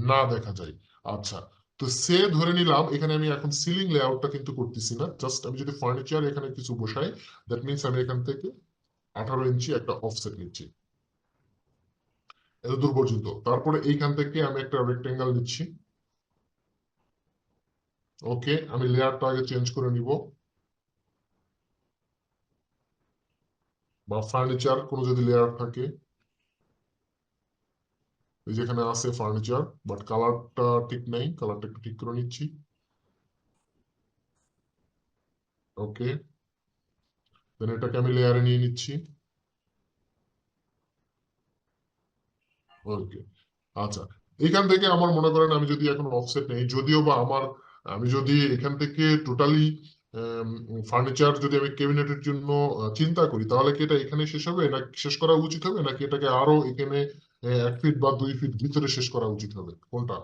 S1: না দেখা যায়। আচ্ছা, তো সে ধরে নিলাম এখানে আমি এখন সিলিং লেআউটটা কিন্তু করতেছি না, জাস্ট আমি যদি ফার্নিচার এখানে কিছু বসাই, দ্যাট মিনস আমি এখান থেকে 18 ইঞ্চি একটা অফসেট নিচ্ছি এত দূর পর্যন্ত। তারপরে এইখান থেকে আমি একটা রেক্টেঙ্গেল নিচ্ছি। ওকে, আমি লেয়ারটা আগে চেঞ্জ করে নিব, বা ফার্নিচার কোনো যদি লেয়ার থাকে, এই যেখানে আছে ফার্নিচার, বাট কালারটা ঠিক নাই, কালারটা একটু ঠিক করে নিচ্ছি। ওকে, দেন এটাকে আমি লেয়ারে নিয়ে নিচ্ছি। ওকে, আচ্ছা। এখান থেকে আমার মনে করেন আমি যদি এখন অফসেট নেই, যদিও বা আমার, আমি যদি এখান থেকে টোটালি ফার্নিচার যদি আমি ক্যাবিনেটের জন্য চিন্তা করি, তাহলে কি এটা এখানে শেষ হবে, না শেষ করা উচিত হবে, নাকি এটাকে আরো এখানে 1 ফিট বা 2 ফিট ভিতরে শেষ করা উচিত হবে, কোনটা?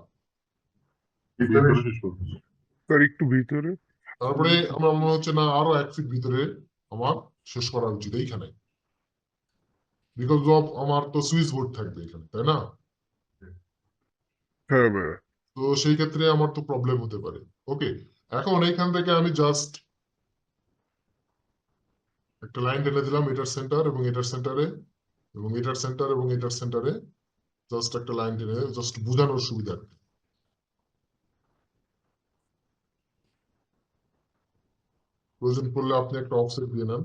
S3: ভিতরে শেষ করতে।
S2: তার একটু ভিতরে।
S1: তারপরে আমার মনে হচ্ছে না, আরো 1 ফিট ভিতরে আমার শেষ করা উচিত এইখানে, বিকজ অফ আমার তো সুইচ বোর্ড থাকবে এখানে, তাই না?
S2: হ্যাঁ ভাইয়া।
S1: তো সেই ক্ষেত্রে আমার তো প্রবলেম হতে পারে। ওকে, এখন এইখান থেকে আমি জাস্ট একটা লাইন টেনে দিলাম, এটার সেন্টার এবং এটার সেন্টারে, এবং এটার সেন্টার এবং এটার সেন্টারে জাস্ট একটা লাইন টেনে, জাস্ট বোঝানোর সুবিধা। প্রয়োজন পড়লে আপনি একটা অফসেট দিয়ে নেন।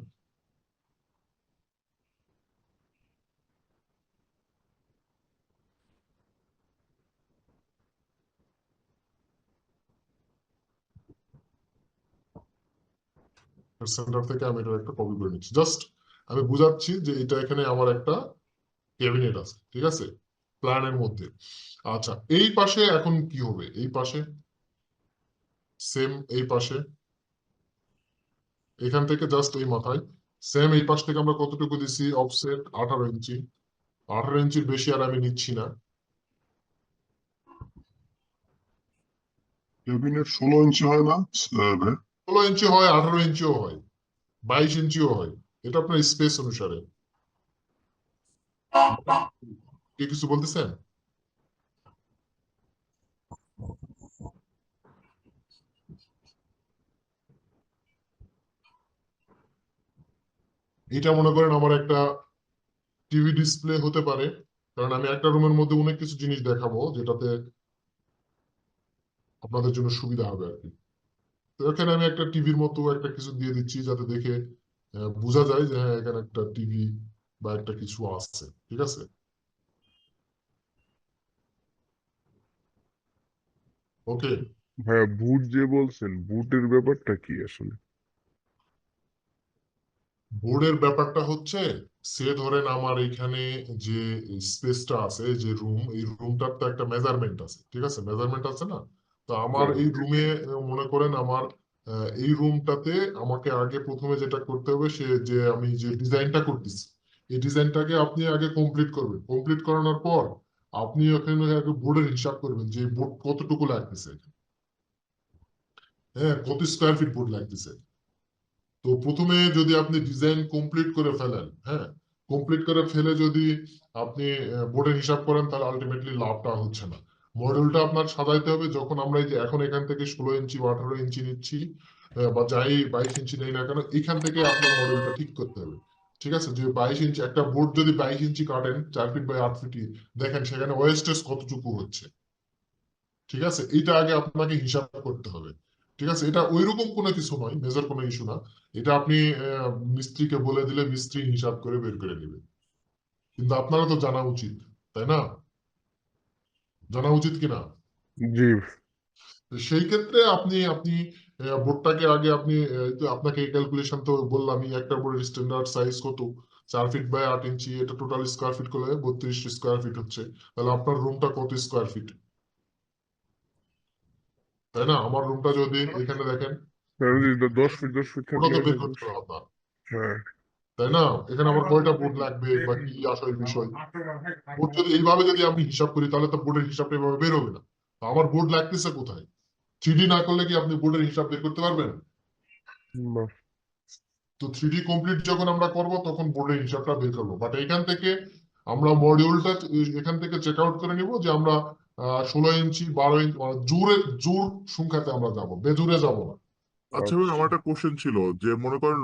S1: সেন্টার থেকে আমি এটা একটা কপি করে নিচ্ছি, জাস্ট আমি বুঝাচ্ছি যে এটা এখানে আমার একটা ক্যাবিনেট আছে, ঠিক আছে, প্ল্যানের মধ্যে। আচ্ছা, এই পাশে এখন কি হবে, এই পাশে সেম, এই পাশে এখান থেকে জাস্ট এই মাথায় সেম, এই পাশ থেকে আমরা কতটুকু দিছি অফসেট, 18 ইঞ্চি। 18 ইঞ্চির বেশি আর আমি নিচ্ছি না।
S3: ক্যাবিনেট 16 ইঞ্চি হয় না?
S1: 16 ইঞ্চি হয়, 18 ইঞ্চিও হয়, 22 ইঞ্চিও হয়, এটা আপনার স্পেস অনুসারে। কে কিছু বলতেছেন? এটা মনে করেন আমার একটা টিভি ডিসপ্লে হতে পারে, কারণ আমি একটা রুমের মধ্যে অনেক কিছু জিনিস দেখাবো যেটাতে আপনাদের জন্য সুবিধা হবে আর কি। তো এখানে আমি একটা টিভির মতো একটা কিছু দিয়ে দিচ্ছি যাতে দেখে বোঝা যায় যে হ্যাঁ এখানে একটা টিভি বা একটা কিছু আছে, ঠিক আছে। ওকে,
S2: ভাইয়া বুট যে বলছেন, বুটের ব্যাপারটা কি আসলে?
S1: বোর্ডের ব্যাপারটা হচ্ছে, সে ধরেন আমার এখানে যে স্পেসটা আছে, যে রুম, এই রুমটার তো একটা মেজারমেন্ট আছে, ঠিক আছে, মেজারমেন্ট আছে না। তো আমার এই রুমে মনে করেন আমার এই রুমটাতে আমাকে আগে প্রথমে যেটা করতে হবে, সে যে আমি যে ডিজাইনটা করতেছি, এই ডিজাইনটাকে আপনি আগে কমপ্লিট করবেন। কমপ্লিট করানোর পর আপনি ওখানে আগে বোর্ডের হিসাব করবেন যে বোর্ড কতটুকু লাগতেছে, হ্যাঁ কত স্কোয়ার ফিট বোর্ড লাগতেছে। তো প্রথমে যদি আপনি ডিজাইন কমপ্লিট করে ফেলেন, হ্যাঁ কমপ্লিট করে ফেলে যদি আপনি বোর্ডের হিসাব করেন, তাহলে আলটিমেটলি লাভটা হচ্ছে না। মডিউলটা আপনার সাজাইতে হবে, যখন আমরা এই যে এখন এখান থেকে 16 ইঞ্চি বা 18 ইঞ্চি নিচ্ছি, বা যাই 22 ইঞ্চি নেই না কেন, এখান থেকে আপনার মডিউলটা ঠিক করতে হবে। ঠিক আছে, যে 22 ইঞ্চি একটা বোর্ড যদি 22 ইঞ্চি কাটেন 4 ফিট বাই 8 ফিট, দেখেন সেখানে ওয়েস্টেজ কতটুকু হচ্ছে। ঠিক আছে, এটা আগে আপনাকে হিসাব করতে হবে। ঠিক আছে, এটা ওইরকম কোনো কিছু নয়, মেজর কোনো ইস্যু না। এটা আপনি মিস্ত্রিকে বলে দিলে মিস্ত্রি হিসাব করে বের করে নেবে। কিন্তু আপনারা তো জানা উচিত, তাই না? জানা উচিত কিনা?
S2: জি।
S1: তো সেই ক্ষেত্রে আপনি আপনি বোর্ডটাকে আগে আপনি তো আপনাকে ক্যালকুলেশন তো বললামই, একটা বোর্ডের স্ট্যান্ডার্ড সাইজ কত, 4 ফিট বাই 8 ইঞ্চি, এটা টোটাল স্কোয়ার ফিট করলে 32 স্কোয়ার ফিট হচ্ছে। তাহলে আপনার রুমটা কত স্কোয়ার ফিট, তাই না? আমার রুমটা যদি এখানে দেখেন,
S2: তাহলে যদি 10 ফিট 10 ফিট
S1: ওটা
S2: থাকলে
S1: তো বের
S2: এটা
S1: করতে হবে আপনার,
S2: হ্যাঁ।
S1: তাই না? এখানে আবার কয়টা বোর্ড লাগবে বা কি আসল বিষয়, বোর্ড যদি এইভাবে যদি আমি হিসাব করি, তাহলে তো বোর্ডের হিসাবটা এভাবে বের হবে না। তো আমার বোর্ড লাগতেছে কোথায়? 3D না করলে কি আপনি বোর্ডের হিসাব বের করতে পারবেন?
S2: না।
S1: তো 3D কমপ্লিট যখন আমরা করব, তখন বোর্ডের হিসাবটা বের করবো। বাট এখান থেকে আমরা মডিউলটা এখান থেকে চেক আউট করে নিব যে আমরা 16 ইঞ্চি 12 ইঞ্চি, মানে জোরে জোর সংখ্যাতে আমরা যাব, বেজোরে যাব না।
S3: আচ্ছা ভাই, আমার একটা কোশ্চেন ছিল যে মনে করেন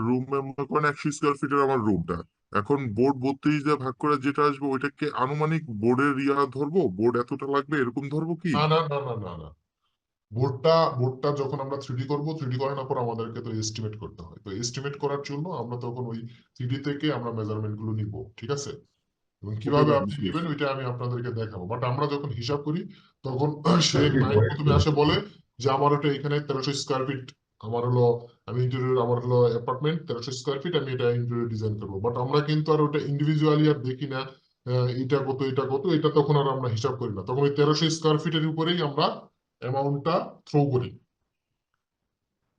S3: রুমে মনে করেন 100 স্কোয়ার ফিটের আমার রুমটা, এখন বোর্ড 32 দিয়ে ভাগ করে যেটা আসবে ওইটাকে আনুমানিক বোর্ডের ধরবো, বোর্ড এতটা লাগবে এরকম ধরবো কি?
S1: না না না না না না, বোর্ডটা যখন আমরা 3D করব, 3D করানোর পর আমাদেরকে তো এস্টিমেট করতে হয়। তো এস্টিমেট করার জন্য আমরা তখন ওই 3D থেকে আমরা মেজারমেন্ট গুলো নিব, ঠিক আছে। এবং
S3: ওকে
S1: কিভাবে
S3: ভাই,
S1: আপনি
S3: বুঝতে
S1: নেবেন
S3: পারছি।
S1: ওইটা আমি আপনাদেরকে দেখাবো। বাট আমরা যখন হিসাব করি, তখন সে ক্লায়েন্ট প্রথমে আসে বলে যে আমার ওটা এখানে 1300 স্কোয়ার ফিট, আমার হলো, আমি ইন্টেরিয়র, আমার হলো অ্যাপার্টমেন্ট 1300 স্কোয়ার ফিট, আমি এটা ইন্টেরিয়র ডিজাইন করবো। বাট আমরা কিন্তু আর ওটা ইন্ডিভিজুয়ালি আর দেখি না, এটা কত এটা কত, এটা তখন আর আমরা হিসাব করি না। তখন ওই 1300 স্কোয়ার ফিটের উপরেই আমরা অ্যামাউন্টটা থ্রো করি।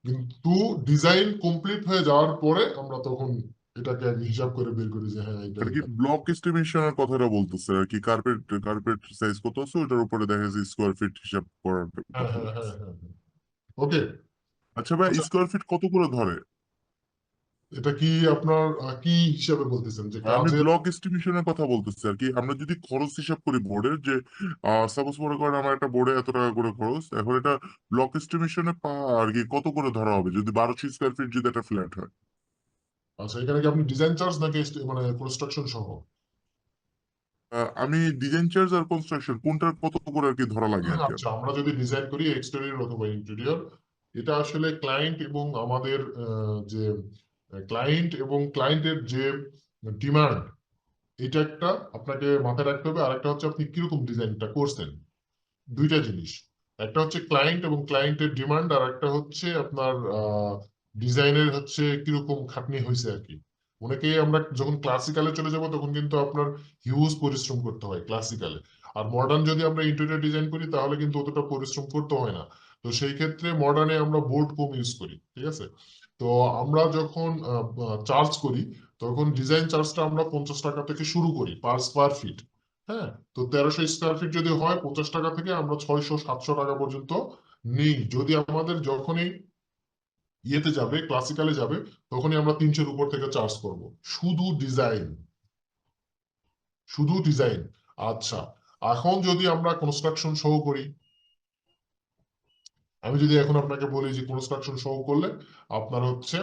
S1: কিন্তু ডিজাইন কমপ্লিট হয়ে যাওয়ার পরে আমরা তখন এটাকে আগে হিসাব করে বের করি যে হ্যাঁ এটা
S3: আর কি
S1: এটা।
S3: ব্লক এস্টিমেশনের কথাটা বলতেছে আর কি, কার্পেট সাইজ কত আছে ওটার উপরে দেখা যাচ্ছে স্কোয়ার ফিট হিসাব করার
S1: হ্যাঁ
S3: কথা
S1: হ্যাঁ হ্যাঁ
S3: বলতেছে।
S1: হ্যাঁ হ্যাঁ। ওকে।
S3: আচ্ছা ভাই,
S1: আচ্ছা,
S3: স্কোয়ার ফিট কত করে ধরে?
S1: এটা কি আপনার কি হিসাবে বলতেছেন, যে
S3: আমি
S1: কাজের?
S3: ব্লক এস্টিমেশনের কথা বলতেছি আর কি। আমরা যদি খরচ হিসাব করি বোর্ডের, যে সাপোজ মনে করেন আমার একটা বোর্ডে এত টাকা করে খরচ, এখন এটা ব্লক এস্টিমেশনে আর কি কত করে ধরা হবে যদি 1200 স্কোয়ার ফিট যদি একটা ফ্ল্যাট হয়?
S1: আচ্ছা, এখানে কি আপনি ডিজাইন চার্জ নাকি মানে কনস্ট্রাকশন সহ?
S3: আমি ডিজাইন চার্জ আর কনস্ট্রাকশন কোনটার কত করে আর কি ধরা লাগে আর কি
S1: আচ্ছা,
S3: আমার?
S1: আমরা যদি ডিজাইন করি এক্সটেরিয়র অথবা ইন্টেরিয়র, এটা আসলে ক্লায়েন্ট এবং আমাদের যে ক্লায়েন্টের যে ডিমান্ড, এটা একটা আপনাকে মাথায় রাখতে হবে। আরেকটা হচ্ছে আপনি কিরকম ডিজাইনটা করছেন, দুইটা জিনিস। একটা হচ্ছে ক্লায়েন্ট এবং ক্লায়েন্টের ডিমান্ড, আর একটা হচ্ছে আপনার ডিজাইনের হচ্ছে কিরকম খাটনি হয়েছে আর কি। অনেকে আমরা যখন ক্লাসিক্যালে চলে যাব, তখন কিন্তু আপনার হিউজ পরিশ্রম করতে হয় ক্লাসিক্যালে। আর মডার্ন যদি আমরা ইন্টেরিয়র ডিজাইন করি, তাহলে কিন্তু অতটা পরিশ্রম করতে হয় না। তো সেই ক্ষেত্রে মডার্নে আমরা বোর্ড কম ইউজ করি, ঠিক আছে। তো আমরা যখন চার্জ করি, তখন ডিজাইন চার্জটা আমরা 50 টাকা থেকে শুরু করি পার স্কোয়ার ফিট। হ্যাঁ, তো 1300 স্কোয়ার ফিট যদি হয়, 50 টাকা থেকে আমরা 600-700 টাকা পর্যন্ত নিই। যদি আমাদের যখনই ইয়েতে যাবে, ক্লাসিক্যালে যাবে, তখনই আমরা 300-র উপর থেকে চার্জ করব, শুধু ডিজাইন, শুধু ডিজাইন। আচ্ছা, এখন যদি আমরা কনস্ট্রাকশন সহ করি, আমি যদি এখন আপনাকে বলি যে কনস্ট্রাকশন সহ করলে আপনার হচ্ছে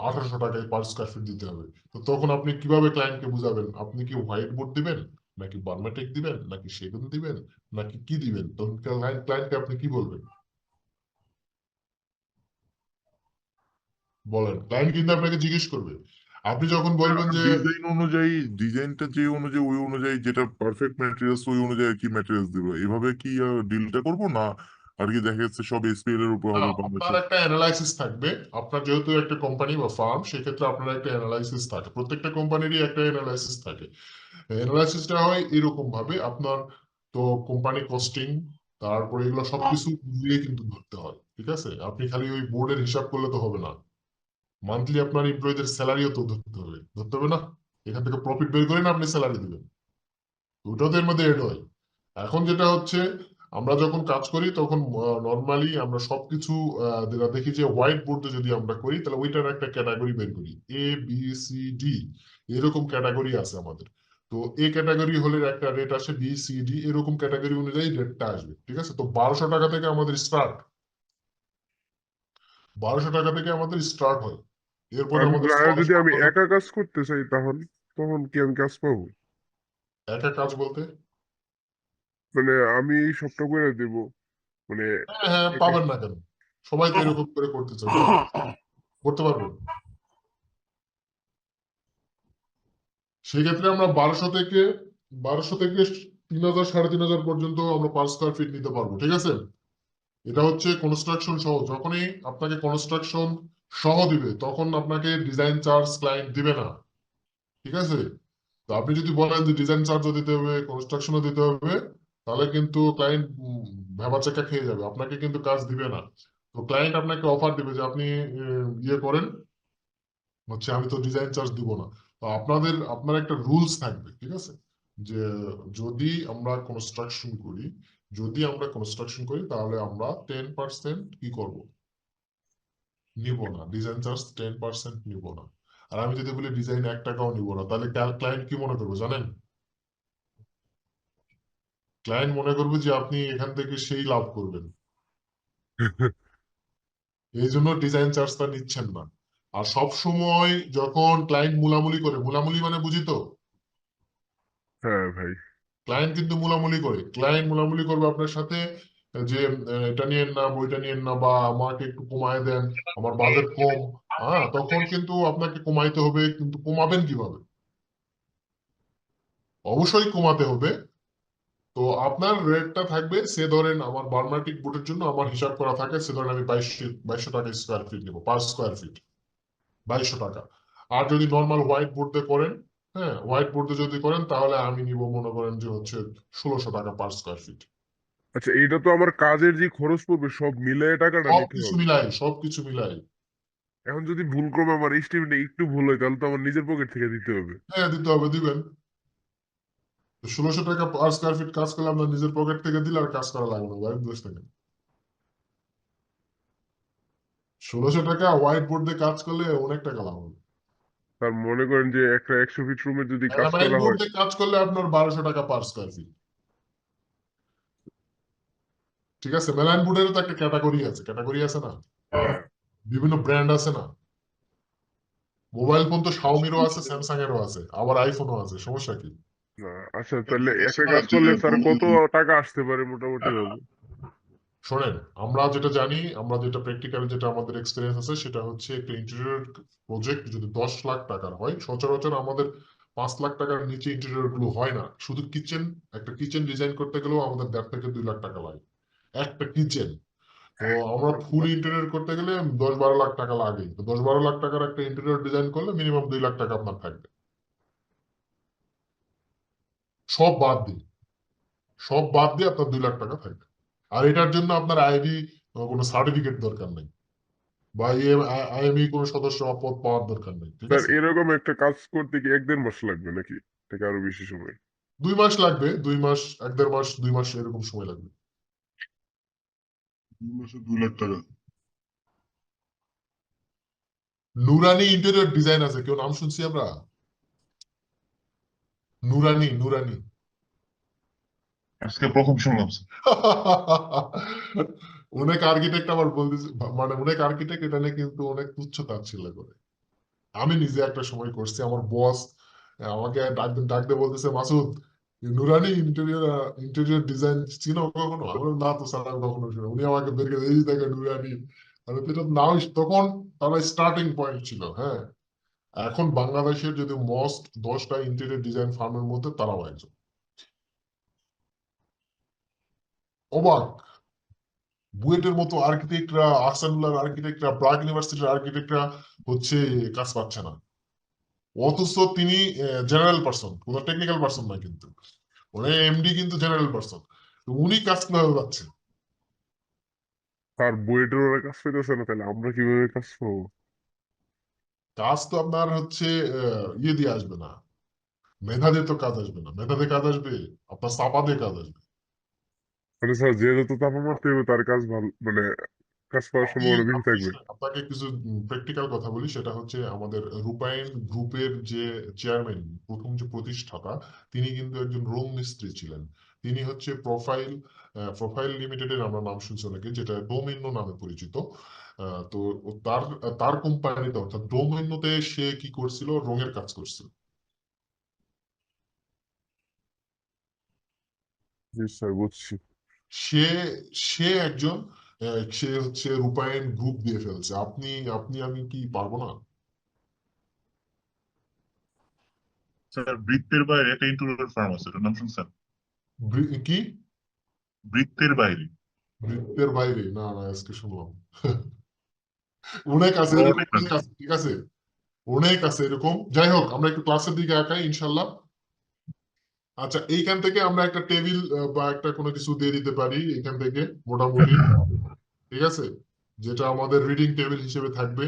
S1: 1800 টাকায় পার স্কোয়ার ফিট দিতে হবে। তো তখন আপনি কিভাবে ক্লায়েন্টকে বুঝাবেন? আপনি কি হোয়াইট বোর্ড দিবেন নাকি বার্মাটেক দিবেন, নাকি সেগুন দিবেন, নাকি কি দিবেন? তখন ক্লায়েন্টকে আপনি কি বলবেন বলেন? ক্লায়েন্ট কিন্তু আপনাকে জিজ্ঞেস করবে। আপনি যখন বলবেন যে
S3: ডিজাইন অনুযায়ী, ডিজাইনটা যে অনুযায়ী ওই অনুযায়ী যেটা পারফেক্ট ম্যাটেরিয়ালস ওই অনুযায়ী কি ম্যাটেরিয়ালস দিব, এভাবে কি ডিলটা করব না? আর কি দেখা যাচ্ছে সব এসপিএল এর উপর হবে
S1: আপনার
S3: বাংলাদেশের?
S1: একটা অ্যানালাইসিস থাকবে। আপনার যেহেতু একটা কোম্পানি বা ফার্ম, সেক্ষেত্রে আপনার একটা অ্যানালাইসিস থাকে, প্রত্যেকটা কোম্পানিরই একটা অ্যানালাইসিস থাকে। অ্যানালাইসিসটা হয় এরকম ভাবে, আপনার তো কোম্পানি কস্টিং, তারপরে এগুলো সবকিছু মিলিয়ে কিন্তু ধরতে হয়, ঠিক আছে? আপনি খালি ওই বোর্ডের হিসাব করলে তো হবে না, মান্থলি আপনার এমপ্লয়ীদের স্যালারিও তো ধরতে হবে না? এখান থেকে প্রফিট বের করে না আপনি স্যালারি দিবেন, ওটাও তো এর মধ্যে এড হয়। এখন যেটা হচ্ছে, আমরা যখন কাজ করি তখন নর্মালি আমরা সবকিছু যেটা দেখি যে হোয়াইট বোর্ডে যদি আমরা করি তাহলে ওইটার একটা ক্যাটাগরি বের করি, A B C D, এরকম ক্যাটাগরি আছে আমাদের। তো এ ক্যাটাগরি হলে একটা রেট আসে, B C D এরকম ক্যাটাগরি অনুযায়ী রেটটা আসবে, ঠিক আছে? তো 1200 টাকা থেকে আমাদের স্টার্ট, 1200 টাকা থেকে আমাদের স্টার্ট হয়। এরপরে আমাদের
S2: যদি আমি
S1: 6,000
S2: একা কাজ করতে চাই তখন তখন কি আমি কাজ পাবো?
S1: একা কাজ বলতে?
S2: মানে আমি এই সবটা করে দেব, মানে
S1: হ্যাঁ হ্যাঁ,
S2: একা।
S1: পাবেন না কেন? সবাই তো এরকম করে করতে চায়, করতে পারবেন। সেক্ষেত্রে আমরা 1200 থেকে 3,000 3,500 পর্যন্ত আমরা পার স্কোয়ার ফিট নিতে পারবো, ঠিক আছে? এটা হচ্ছে কনস্ট্রাকশন সহ। যখনই আপনাকে কনস্ট্রাকশন সহ দিবে তখন আপনাকে ডিজাইন চার্জ ক্লায়েন্ট দিবে না, ঠিক আছে? তো আপনি যদি বলেন যে ডিজাইন চার্জও দিতে হবে, কনস্ট্রাকশনও দিতে হবে, তাহলে কিন্তু ক্লায়েন্ট ভেবাচাকা খেয়ে যাবে, আপনাকে কিন্তু কাজ দিবে না। তো ক্লায়েন্ট আপনাকে অফার দিবে যে আপনি ইয়ে করেন, হচ্ছে আমি তো ডিজাইন চার্জ দিব না। তো আপনার একটা রুলস থাকবে, ঠিক আছে? যে যদি আমরা কনস্ট্রাকশন করি তাহলে আমরা 10% কি করব, নিব না, ডিজাইন চার্জ 10% নিব না। আর আমি যদি বলি ডিজাইন 1 টাকাও নিব না, তাহলে ক্লায়েন্ট কি মনে করবে জানেন? ক্লায়েন্ট মনে করবে যে আপনি এখান থেকে সেই লাভ করবেন, এই জন্য ডিজাইন চার্জটা নিচ্ছেন না। আর সব সময় যখন ক্লায়েন্ট মুলামুলি করে, মুলামুলি মানে বুঝি তো,
S2: হ্যাঁ ভাই।
S1: ক্লায়েন্ট কিন্তু মুলামুলি করে, ক্লায়েন্ট মুলামুলি করবে আপনার সাথে যে এটা নিয়েন না, বইটা নিয়েন না, বা আমাকে একটু কমায় দেন, আমার বাজেট কম। হ্যাঁ, তখন কিন্তু আপনাকে কমাইতে হবে, কিন্তু কমাবেন কিভাবে? অবশ্যই কমাতে হবে। তো আপনার রেটটা থাকবে, সে ধরেন আমার বার্মাটিক বোর্ডের জন্য আমার হিসাব করা থাকে, সে ধরেন আমি 2200 টাকা স্কোয়ার ফিট নেবো, পার স্কোয়ার ফিট 2200 টাকা। আর যদি নর্মাল হোয়াইট বোর্ডে করেন, হ্যাঁ হোয়াইট বোর্ডে যদি করেন তাহলে আমি নিব মনে করেন যে হচ্ছে 1,600 টাকা পার স্কোয়ার ফিট।
S2: আচ্ছা, এটা তো আমার কাজের যে খরচ পড়বে সব মিলিয়ে টাকাটা নিতে হবে।
S1: সবকিছু মিলাই।
S2: এখন যদি ভুল ক্রমে আমার এস্টিমেটে একটু ভুল হয় তাহলে তো আমার নিজের পকেট থেকে দিতে হবে।
S1: হ্যাঁ দিতে হবে, দিবেন। 1,600 টাকা পার স্কোয়ার ফিট কাজ করলে আপনার নিজের পকেট থেকে দিলে আর কাজ করা লাগবে না, বাইরে বসে থাকেন। 1,600 টাকা হোয়াইট বোর্ড দিয়ে কাজ করলে অনেক টাকা লাভ হবে।
S2: তার মনে করেন যে একটা 100 ফিট রুমে যদি কাজ
S1: মেলামাইন
S2: করা
S1: বোর্ড
S2: হয়।
S1: দিয়ে কাজ করলে আপনার 1,200 টাকা পার স্কোয়ার ফিট, ঠিক আছে? মেলামাইন বোর্ডেরও তো একটা ক্যাটাগরি আছে না, বিভিন্ন ব্র্যান্ড আছে না? মোবাইল ফোন তো শাওমিরও আছে, স্যামসাং এরও আছে, আবার আইফোনও আছে, সমস্যা কি?
S2: না, আচ্ছা তাহলে একা কাজ করলে স্যার কত টাকা আসতে পারে মোটামুটি ভাবে?
S1: শোনেন, আমরা যেটা প্র্যাকটিক্যাল, যেটা আমাদের এক্সপিরিয়েন্স আছে সেটা হচ্ছে একটা ইন্টেরিয়র প্রজেক্ট যদি 10 লাখ টাকার হয়, সচরাচর আমাদের 5 লাখ টাকার নিচে ইন্টেরিয়র গুলো হয় না। শুধু একটা কিচেন ডিজাইন করতে গেলেও আমাদের 1.5 থেকে 2 লাখ টাকা লাগে, একটা কিচেন। তো আমরা ফুল ইন্টেরিয়র করতে গেলে 10-12 লাখ টাকা লাগে। তো 10-12 লাখ টাকার একটা ইন্টেরিয়র ডিজাইন করলে মিনিমাম 2 লাখ টাকা আপনার থাকবে, সব বাদ দিয়ে, আপনার 2 লাখ টাকা থাকবে। আর এটার জন্য আপনার আইবি কোনো সার্টিফিকেট দরকার নেই, বা আইএমই কোনো সদস্য পদ পাওয়ার দরকার নেই, ঠিক
S2: স্যার
S1: আছে?
S2: এরকম একটা কাজ করতে কি 1-1.5 মাস লাগবে নাকি থেকে আরো বেশি সময়?
S1: 2 মাস লাগবে, 2 মাস, 1-1.5 মাস, 2 মাস এরকম সময় লাগবে।
S3: 2 মাসে 2 লাখ টাকা?
S1: নুরানি ইন্টেরিয়র ডিজাইন আছে, কেউ নাম শুনছি আমরা? নুরানি
S3: আজকে প্রথম শুনলাম।
S1: অনেক আর্কিটেক্ট আবার বলতেছে, মানে অনেক আর্কিটেক্ট এটা নিয়ে কিন্তু অনেক তুচ্ছ তাচ্ছিল্য করে। আমি নিজে একটা সময় করছি, আমার বস আমাকে ডাক দিয়ে বলতেছে, মাসুদ নুরানি ইন্টেরিয়র ডিজাইন চিনো কখনো? আমি বললাম, না তো স্যার আমি কখনো শুনি। উনি আমাকে বের করে এই দেখে নুরানি। আমি তো এটা নাও তখন তারা স্টার্টিং পয়েন্ট ছিল, হ্যাঁ। এখন বাংলাদেশের যদি মোস্ট 10টা ইন্টেরিয়র ডিজাইন ফার্মের মধ্যে তারাও একজন। অবাক! বুয়েটের মতো আর্কিটেক্টরা, আহসানুল্লাহর আর্কিটেক্টরা, প্রাগ ইউনিভার্সিটির আর্কিটেক্টরা হচ্ছে কাজ পাচ্ছে না। অথচ তিনি জেনারেল পার্সন, কোনো টেকনিক্যাল পার্সন নয় কিন্তু। উনি এমডি কিন্তু জেনারেল পার্সন। উনি কাজ কিভাবে পাচ্ছেন?
S2: আর বুয়েটের ওরা কাজ পেতেছে না, তাহলে আমরা কিভাবে কাজ পাবো?
S1: কাজ তো আপনার হচ্ছে ইয়ে দিয়ে আসবে না, মেধা দিয়ে তো কাজ আসবে না। মেধা দিয়ে কাজ আসবে, আপনার চাপা দিয়ে কাজ আসবে।
S2: মানে স্যার যে যত চাপা মারতে হবে তার কাজ ভালো, মানে কাজ পাওয়ার
S1: আপনি
S2: সম্ভাবনা বেশি
S1: আপনি
S2: থাকবে।
S1: আপনাকে কিছু প্র্যাকটিক্যাল কথা বলি। সেটা হচ্ছে আমাদের রূপায়ণ গ্রুপের যে চেয়ারম্যান, প্রথম যে প্রতিষ্ঠাতা, তিনি কিন্তু একজন রোম মিস্ত্রি ছিলেন। তিনি হচ্ছে প্রোফাইল লিমিটেডের, আমরা নাম শুনছি অনেকে, যেটা ডোমেইনো নামে পরিচিত। তো তার তার কোম্পানিতে অর্থাৎ ডোমেইনোতে সে কি করছিল, রঙের কাজ করছিল।
S2: জি স্যার, বুঝছি।
S1: সে সে একজন সে হচ্ছে রূপায়ণ গ্রুপ দিয়ে ফেলছে। আপনি আপনি আমি কি পারবো না?
S3: স্যার বৃত্তের বাইরে একটা ইন্টেরিয়র ফার্ম আছে, এটার নাম শুনছেন?
S1: কি?
S3: বৃত্তের বাইরে।
S1: বৃত্তের বাইরে? না না, আজকে শুনলাম। অনেক আছে এরকম,
S3: অনেক না।
S1: অনেক আছে, ঠিক আছে, অনেক আছে এরকম। যাই হোক, আমরা একটু ক্লাসের দিকে আঁকাই ইনশাল্লাহ। আচ্ছা, এইখান থেকে আমরা একটা টেবিল বা একটা কোনো কিছু দিয়ে দিতে পারি এখান থেকে, মোটামুটি, ঠিক আছে, যেটা আমাদের রিডিং টেবিল হিসেবে থাকবে।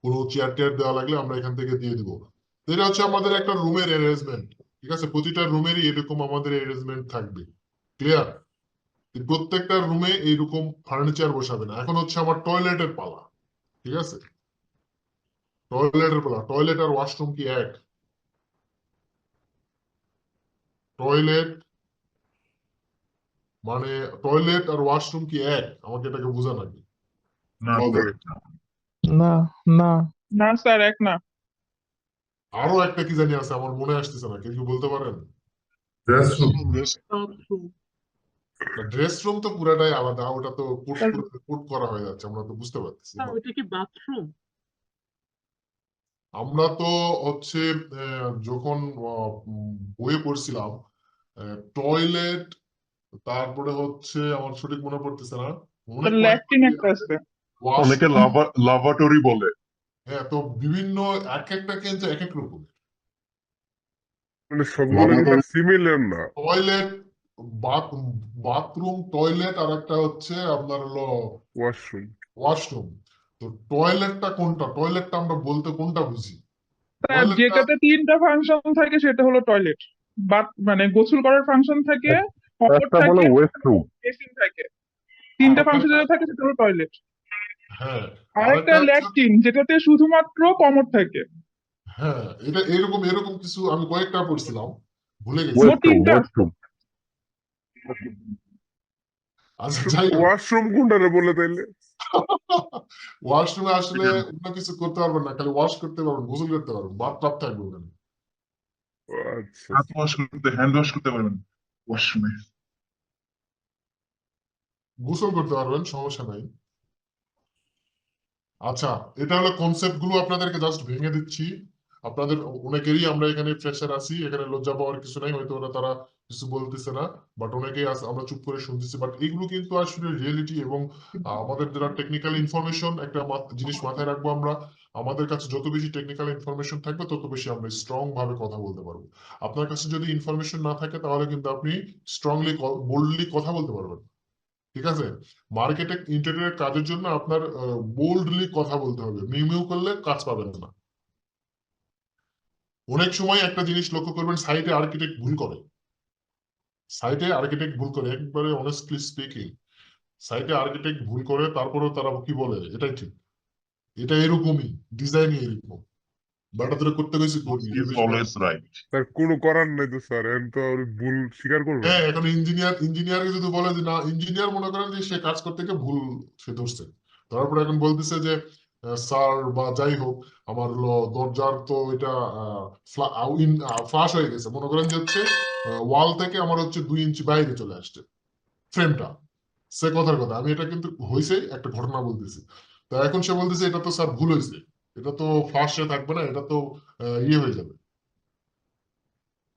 S1: কোনো চেয়ার টেয়ার দেওয়া লাগলে আমরা এখান থেকে দিয়ে দিব। এটা হচ্ছে আমাদের একটা রুমের অ্যারেঞ্জমেন্ট, ঠিক আছে। প্রতিটা রুমেরই এরকম আমাদের অ্যারেঞ্জমেন্ট থাকবে। ক্লিয়ার? প্রত্যেকটা রুমে এইরকম ফার্নিচার বসাবেন। এখন হচ্ছে আমার টয়লেটের পালা, ঠিক আছে। টয়লেটের পালা। টয়লেট আর ওয়াশরুম কি এক? টয়লেট মানে টয়লেট আর ওয়াশরুম কি এক? আমাকে এটাকে বোঝান আগে।
S3: না
S2: হবে।
S3: স্যার।
S4: না, না, না স্যার, এক না।
S1: আরো একটা কি জানি আছে, আমার মনে আসতেছে না, কেউ কি বলতে পারেন? ড্রেস রুম তো পুরাটাই আলাদা, ওটা তো কোট করা হয়ে যাচ্ছে, আমরা তো বুঝতে পারতেছি।
S4: ওইটা কি বাথরুম?
S1: আমরা তো হচ্ছে যখন বইয়ে পড়ছিলাম, টয়লেট, তারপরে হচ্ছে আমার সঠিক মনে পড়তেছে না, অনেক কয়েকটা
S4: ল্যাট্রিন
S1: কি
S4: একটা
S1: আছে,
S4: আছে।
S3: অনেকে
S1: ওয়াশরুম।
S3: লাভাটরি বলে।
S1: হ্যাঁ, তো বিভিন্ন এক একটা কিন্তু এক এক রকম।
S2: মানে সবগুলো কিন্তু সিমিলার না।
S1: টয়লেট, বাথরুম, টয়লেট, আর একটা হচ্ছে আপনার হলো
S2: ওয়াশরুম।
S1: ওয়াশরুম। তো টয়লেটটা কোনটা? টয়লেটটা আমরা বলতে কোনটা বুঝি?
S4: স্যার,
S1: টয়লেটটা
S4: যেটাতে তিনটা ফাংশন থাকে সেটা হলো টয়লেট। বাথ মানে গোসল করার ফাংশন থাকে, কমোড
S2: একটা বলে
S4: থাকে,
S2: ওয়েস্টরুম।
S4: বেসিন থাকে। তিনটা ফাংশন
S1: আরেকটা,
S4: যেটা থাকে সেটা হলো টয়লেট।
S1: হ্যাঁ,
S4: আর একটা
S1: আরেকটা হচ্ছে,
S4: ল্যাট্রিন, যেটাতে শুধুমাত্র কমোড থাকে।
S1: হ্যাঁ, এটা এরকম এরকম কিছু আমি কয়েকটা পড়ছিলাম, ভুলে গেছি।
S4: মোট তিনটা।
S1: আচ্ছা, যাই হোক।
S2: ওয়াশরুম কোনটা বলে তাইলে?
S1: ওয়াশরুমে আসলে অন্য কিছু করতে পারবেন না, খালি ওয়াশ করতে পারবেন, গোসল করতে পারবেন, বাথ টাব থাকবে ওখানে।
S2: ও আচ্ছা
S3: হাত
S2: আচ্ছা।
S3: ওয়াশ করতে, হ্যান্ড ওয়াশ করতে পারবেন ওয়াশরুমে।
S1: গোসল করতে পারবেন, সমস্যা নাই। আচ্ছা, এটা হলো কনসেপ্ট গুলো আপনাদেরকে জাস্ট ভেঙে দিচ্ছি। আপনাদের অনেকেরই, আমরা এখানে ফ্রেশার আছি, এখানে লজ্জা পাওয়ার কিছু নাই, হয়তো ওরা তারা কিছু বলতেছে না, বাট অনেকেই আছে, আমরা চুপ করে শুনতেছি। বাট এগুলো কিন্তু আসলে রিয়েলিটি। এবং আমাদের যারা টেকনিক্যাল ইনফরমেশন, একটা জিনিস মাথায় রাখবো আমরা, আমাদের কাছে যত বেশি টেকনিক্যাল ইনফরমেশন থাকবে তত বেশি আমরা স্ট্রং ভাবে কথা বলতে পারবো। আপনার কাছে যদি ইনফরমেশন না থাকে তাহলে কিন্তু আপনি স্ট্রংলি বোল্ডলি কথা বলতে পারবেন, ঠিক আছে। মার্কেটে ইন্টারনেট কাজের জন্য আপনার বোল্ডলি কথা বলতে হবে, মিউ মিউ করলে কাজ পাবেন না। অনেক সময় একটা জিনিস লক্ষ্য করবেন, সাইটে আর্কিটেক্ট ভুল করে, একবারে অনেস্টলি স্পিকিং, সাইটে আর্কিটেক্ট ভুল করে, তারপরেও তারা কি বলে এটাই ঠিক, এটা এরকমই, ডিজাইনই এরকম, বাট তোরা করতে গেছি করবি,
S3: ইজ অলওয়েজ রাইট।
S2: তার কোনো করার নাই তো স্যার, এখন তো আর ভুল স্বীকার করবেন।
S1: হ্যাঁ, এখন ইঞ্জিনিয়ারকে যদি বলে যে না, ইঞ্জিনিয়ার মনে করেন যে সে কাজ করতে গিয়ে ভুল সে ধরছে, তারপরে এখন বলতেছে যে স্যার বা যাই হোক, আমার হলো দরজার তো এটা ফ্লাশ হয়ে গেছে, মনে করেন যে হচ্ছে ওয়াল থেকে আমার হচ্ছে 2 ইঞ্চি বাইরে চলে আসছে ফ্রেমটা। সে কথার কথা, আমি এটা কিন্তু হয়েছে একটা ঘটনা বলতেছি। তো এখন সে বলতেছে এটা তো স্যার ভুল হয়েছে, এটা তো ফ্লাশে থাকবে না, এটা তো ইয়ে হয়ে যাবে,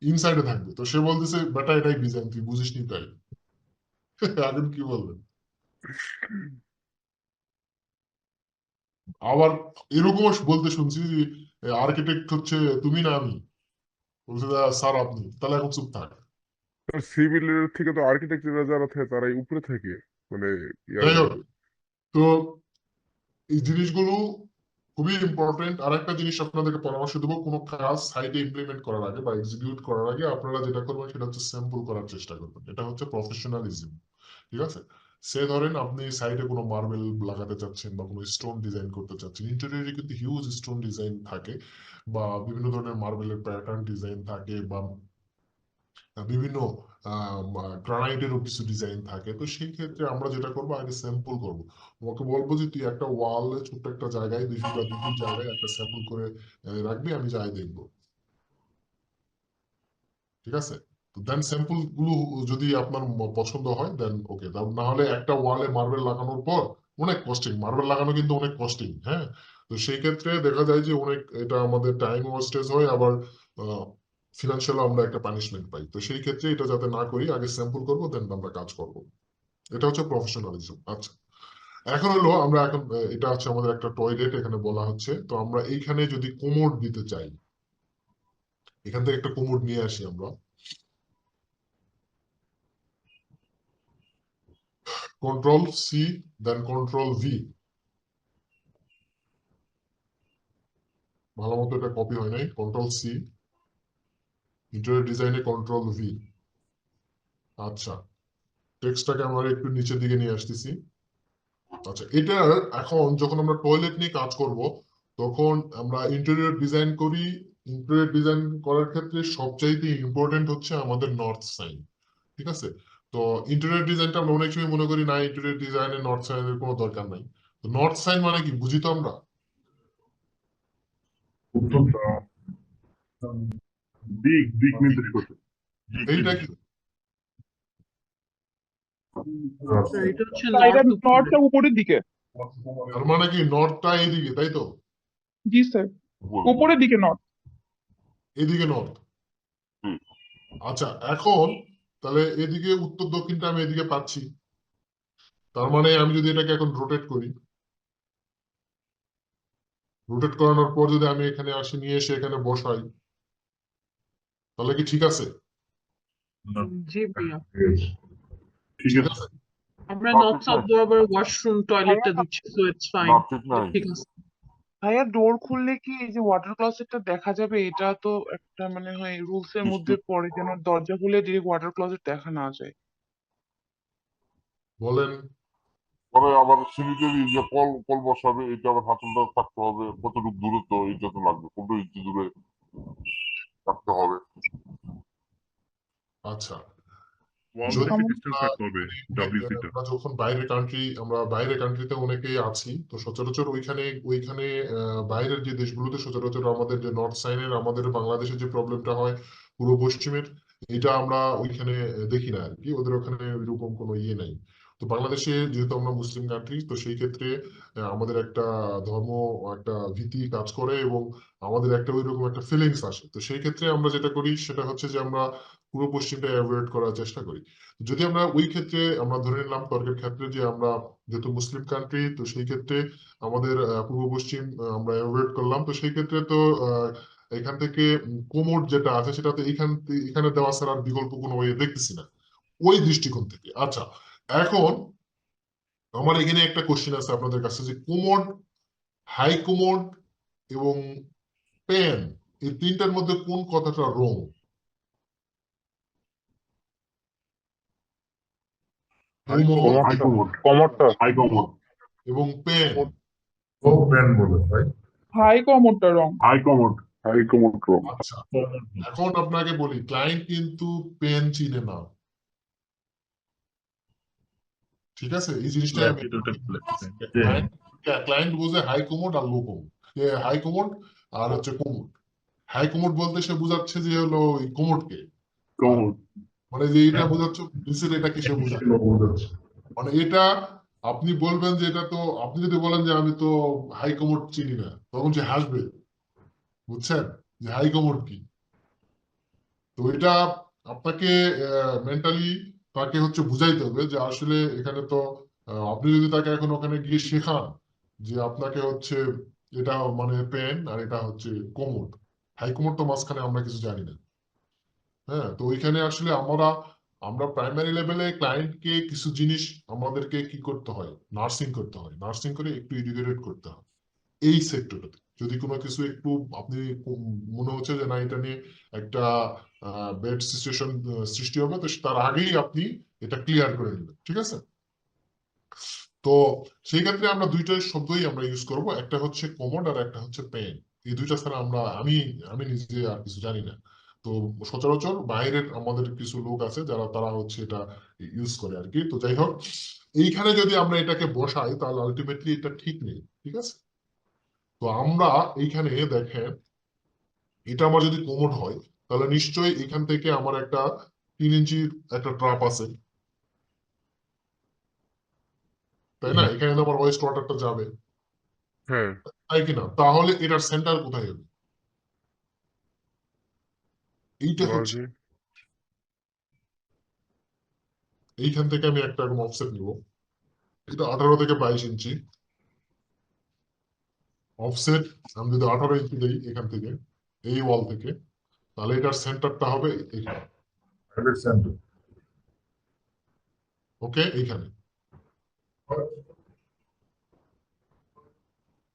S1: ইনসাইডে থাকবে। তো সে বলতেছে বেটা এটাই ডিজাইন, তুই বুঝিসনি তাই। এখন কি বলবেন? আবার এরকমও বলতে শুনছি যে আর্কিটেক্ট হচ্ছে তুমি না আমি, বলছে স্যার আপনি, তাহলে এখন চুপ থাক।
S2: সিভিলের থেকে তো আর্কিটেকচার যারা থাকে তারাই উপরে থাকে, মানে ইয়ার
S1: যাই হোক,
S2: মধ্যে।
S1: তো এই জিনিসগুলো খুবই ইম্পর্টেন্ট। আর একটা জিনিস আপনাদেরকে পরামর্শ দেবো, কোনো কাজ সাইটে ইমপ্লিমেন্ট করার আগে বা এক্সিকিউট করার আগে আপনারা যেটা করবেন সেটা হচ্ছে স্যাম্পল করার চেষ্টা করবেন। এটা হচ্ছে প্রফেশনালিজম, ঠিক আছে? সে ধরেন আপনি সাইটে কোনো মার্বেল লাগাতে চাচ্ছেন বা কোনো স্টোন ডিজাইন করতে চাচ্ছেন, ইন্টেরিয়রে কিন্তু হিউজ স্টোন ডিজাইন থাকে বা বিভিন্ন ধরনের মার্বেলের প্যাটার্ন ডিজাইন থাকে বা বিভিন্ন গ্রানাইটেরও কিছু ডিজাইন থাকে। তো সেই ক্ষেত্রে আমরা যেটা করবো, আগে স্যাম্পল করবো। তোমাকে বলবো যে তুই একটা ওয়ালে ছোট্ট একটা জায়গায় 2 ফিট বা 2 ফিট জায়গায় একটা স্যাম্পল করে রাখবি, আমি যাই দেখবো, ঠিক আছে? তো দেন স্যাম্পল গুলো যদি আপনার পছন্দ হয় দেন ওকে, না হলে একটা ওয়ালে মার্বেল লাগানোর পর অনেক কস্টিং, মার্বেল লাগানো কিন্তু অনেক কস্টিং, হ্যাঁ। তো সেই ক্ষেত্রে দেখা যায় যে অনেক এটা আমাদের টাইম ওয়েস্টেজ হয়, আবার ফিনান্সিয়াল আমরা একটা পানিশমেন্ট পাই। তো সেই ক্ষেত্রে এটা যাতে না করি, আগে স্যাম্পল করবো দেন আমরা কাজ করব। এটা হচ্ছে প্রফেশনালিজম। আচ্ছা, এখন হলো আমরা এখন এটা হচ্ছে আমাদের একটা টয়লেট এখানে বলা হচ্ছে। তো আমরা এইখানে যদি কোমোড দিতে চাই, এখান থেকে একটা কোমোড নিয়ে আসি আমরা, কন্ট্রোল সি দেন কন্ট্রোল ভি। ভালো মতো এটা কপি হয় নাই, কন্ট্রোল সি, ইন্টেরিয়র ডিজাইনে কন্ট্রোল ভি। আচ্ছা, টেক্সটটাকে আমরা একটু নিচের দিকে নিয়ে আসতেছি। আচ্ছা, এটার এখন যখন আমরা টয়লেট নিয়ে কাজ করব, তখন আমরা ইন্টেরিয়র ডিজাইন করি। ইন্টেরিয়র ডিজাইন করার ক্ষেত্রে সবচাইতে ইম্পর্টেন্ট হচ্ছে আমাদের নর্থ সাইন, ঠিক আছে? তো ইন্টেরিয়র ডিজাইনটা আমরা অনেক সময় মনে করি না, ইন্টেরিয়র ডিজাইনে নর্থ সাইনের কোনো দরকার নাই। তো নর্থ সাইন মানে কি বুঝি তো আমরা?
S3: দিক দিক নির্দেশ করতে, দিক
S1: এইটা
S3: নির্দেশ
S1: কি?
S3: করতে।
S5: স্যার এটা হচ্ছে
S4: এটা
S5: নর্থ উপরে।
S4: নর্থটা উপরের দিকে।
S1: তার মানে কি নর্থটা এইদিকে, তাই তো?
S4: জি স্যার, উপরের দিকে নর্থ।
S1: এদিকে নর্থ।
S3: হুম।
S1: আচ্ছা, এখন তাহলে এদিকে উত্তর দক্ষিণটা আমি এদিকে পাচ্ছি। তার মানে আমি যদি এটাকে এখন রোটেট করি, রোটেট করানোর পর যদি আমি এখানে আসি, নিয়ে এসে এখানে বসাই, তাহলে কি ঠিক আছে?
S5: জি ভাইয়া,
S3: ঠিক
S1: ঠিক
S3: আছে।
S1: আছে।
S5: আমরা
S3: না,
S5: নর্থ
S3: ঠিক
S5: সাউথ
S3: নাই।
S5: বরাবর ওয়াশরুম টয়লেটটা দিচ্ছি, সো ইটস ফাইন।
S3: না, ঠিক নাই।
S5: ঠিক আছে।
S6: ভাইয়া ডোর খুললে কি এই যে ওয়াটার ক্লোজেটটা দেখা যাবে? এটা তো একটা মানে হয় রুলস এর মধ্যে পড়ে, যেন দরজা খুলে ডিরেক্ট ওয়াটার ক্লোজেট দেখা না যায়।
S1: বলেন।
S3: পরে আবার সিঁড়িতে যে কল কল বসাবে, এটা আবার হাতলটা থাকতে হবে, কতটুকু দূরত্ব এটা তো লাগবে, কত ইঞ্চি দূরে থাকতে হবে।
S1: আচ্ছা,
S3: ওয়াল
S1: যদি
S3: থেকে
S4: আমার
S3: ডিসটেন্স থাকতে হবে ডব্লিউসিটা।
S1: আমরা যখন বাইরের কান্ট্রি, আমরা বাইরের কান্ট্রিতে অনেকেই আছি, তো সচরাচর ওইখানে ওইখানে বাইরের যে দেশগুলোতে সচরাচর আমাদের যে নর্থ সাইনের, আমাদের বাংলাদেশে যে প্রবলেমটা হয় পূর্ব পশ্চিমের, এটা আমরা ওইখানে দেখি না আর কি, ওদের ওখানে ওইরকম কোনো ইয়ে নাই। তো বাংলাদেশে যেহেতু আমরা মুসলিম কান্ট্রি, তো সেই ক্ষেত্রে আমাদের একটা ধর্ম, একটা ভীতি কাজ করে এবং আমাদের একটা ওইরকম একটা ফিলিংস আসে। তো সেই ক্ষেত্রে আমরা যেটা করি সেটা হচ্ছে যে আমরা পূর্ব পশ্চিমটা অ্যাভয়েড করার চেষ্টা করি। যদি আমরা ওই ক্ষেত্রে আমরা ধরে নিলাম তর্কের ক্ষেত্রে যে আমরা যেহেতু মুসলিম কান্ট্রি, তো সেই ক্ষেত্রে আমাদের পূর্ব পশ্চিম আমরা অ্যাভয়েড করলাম, তো সেই ক্ষেত্রে তো এখান থেকে কোমোড যেটা আছে সেটা তো এখানে দেওয়া ছাড়া আর বিকল্প কোনো ওয়ে দেখতেছি না ওই দৃষ্টিকোণ থেকে। আচ্ছা, এখন আমার এখানে একটা কোশ্চেন আছে আপনাদের কাছে, যে কোমোড, হাই কোমোড এবং পেন, এই তিনটার মধ্যে কোন কথাটা রং? কোমোড
S3: হাই কমোড,
S2: কমরটা
S3: হাই কমোড,
S1: এবং পেন।
S4: হাই কমোডটা wrong.
S3: High commode, high commode রো।
S1: আচ্ছা, এখন আপনাকে বলি, ক্লায়েন্ট কিন্তু পেন চিনে না, ঠিক আছে? এই জিনিসটাই আমি, ক্লায়েন্ট ক্লায়েন্ট বোঝে হাই কমোড আর লো কমোড, হাই কমোড আর হচ্ছে কমোড। হাই কমোড বলতে সে বোঝাচ্ছে যে হলো ওই কমোডকে, মানে যে এটা বোঝাচ্ছে নিচের এটা কিসে বোঝাচ্ছে, মানে এটা আপনি বলবেন যে এটা তো, আপনি যদি বলেন যে আমি তো হাই কমোড চিনি না, তখন সে হাসবে, বুঝছেন যে হাই কমোড কি। তো এটা আপনাকে মেন্টালি তাকে হচ্ছে বুঝাইতে হবে যে আসলে এখানে তো আপনি যদি তাকে এখন ওখানে গিয়ে শেখান যে আপনাকে হচ্ছে এটা মানে পেন আর এটা হচ্ছে কোমোড, হাই কোমোড তো মাঝখানে আমরা কিছু জানি না। হ্যাঁ, তো ওইখানে আসলে আমরা আমরা প্রাইমারি লেভেলে ক্লায়েন্টকে কিছু জিনিস আমাদেরকে কি করতে হয়, নার্সিং করতে হয়, নার্সিং করে একটু এডুকেটেড করতে হয় এই সেক্টরটাতে। যদি কোনো কিছু একটু আপনি মনে হচ্ছে যে না এটা নিয়ে একটা বেড সিচুয়েশন সৃষ্টি হবে, তো তার আগেই আপনি এটা ক্লিয়ার করে নেবেন, ঠিক আছে। তো সেই ক্ষেত্রে আমরা দুইটা শব্দই আমরা ইউজ করব, একটা হচ্ছে কমোড আর একটা হচ্ছে পেন। এই দুইটা ছাড়া আমি আমি নিজে আর কিছু জানি না। তো সচরাচর বাইরের আমাদের কিছু লোক আছে যারা তারা হচ্ছে এটা ইউজ করে আর কি। তো যাই হোক, এইখানে যদি আমরা এটাকে বসাই তাহলে আলটিমেটলি এটা ঠিক নেই, ঠিক আছে। তো আমরা এইখানে দেখেন, এটা আমার যদি কোমোড হয় তাহলে নিশ্চয়ই এখান থেকে আমার একটা 3 ইঞ্চির একটা ট্রাপ আছে, তাই না? এখানে তো আমার ওয়েস্ট ওয়াটারটা যাবে,
S2: হ্যাঁ,
S1: তাই কিনা? তাহলে এটার সেন্টার কোথায় হবে? এইটা হচ্ছে,
S2: মাঝে।
S1: এইখান থেকে আমি একটা এরকম অফসেট নিব, এটা 18 থেকে 22 ইঞ্চি অফসেট। আমি যদি 18 ইঞ্চি দিই এখান থেকে, এই ওয়াল থেকে, তাহলে এটার সেন্টারটা হবে এখানে, ওকে, এইখানে।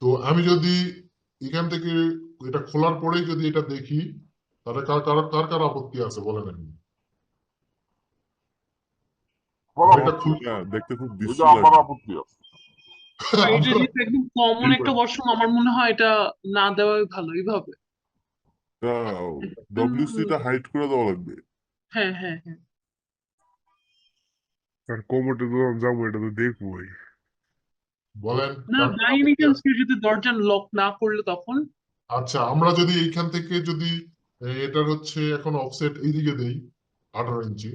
S1: তো আমি যদি এখান থেকে এটা খোলার পরেই যদি এটা দেখি, তাহলে কার কার কার কার আপত্তি আছে বলেন আপনি? এটা খুল
S3: হ্যাঁ, দেখতে খুব বিশ্রী
S7: আমার
S3: লাগে।
S7: আপত্তি আছে।
S5: এটা যেহেতু একদম কমন একটা ওয়াশরুম, আমার মনে হয় এটা না দেওয়াই ভালো এইভাবে।
S3: ডব্লিউসি টা হাইড করে দেওয়া লাগবে।
S5: হ্যাঁ হ্যাঁ হ্যাঁ।
S2: আর কোমোডে তো যাবো, এটা তো দেখবোই।
S1: বলেন
S5: না,
S1: কার কার
S5: বাই এনি
S1: আপত্তি
S5: চান্স
S1: আছে?
S5: কেউ যদি দরজা লক না করলে তখন?
S1: আচ্ছা, আমরা যদি এইখান থেকে যদি এটার হচ্ছে এখন অফসেট এইদিকে দেই 18 ইঞ্চি,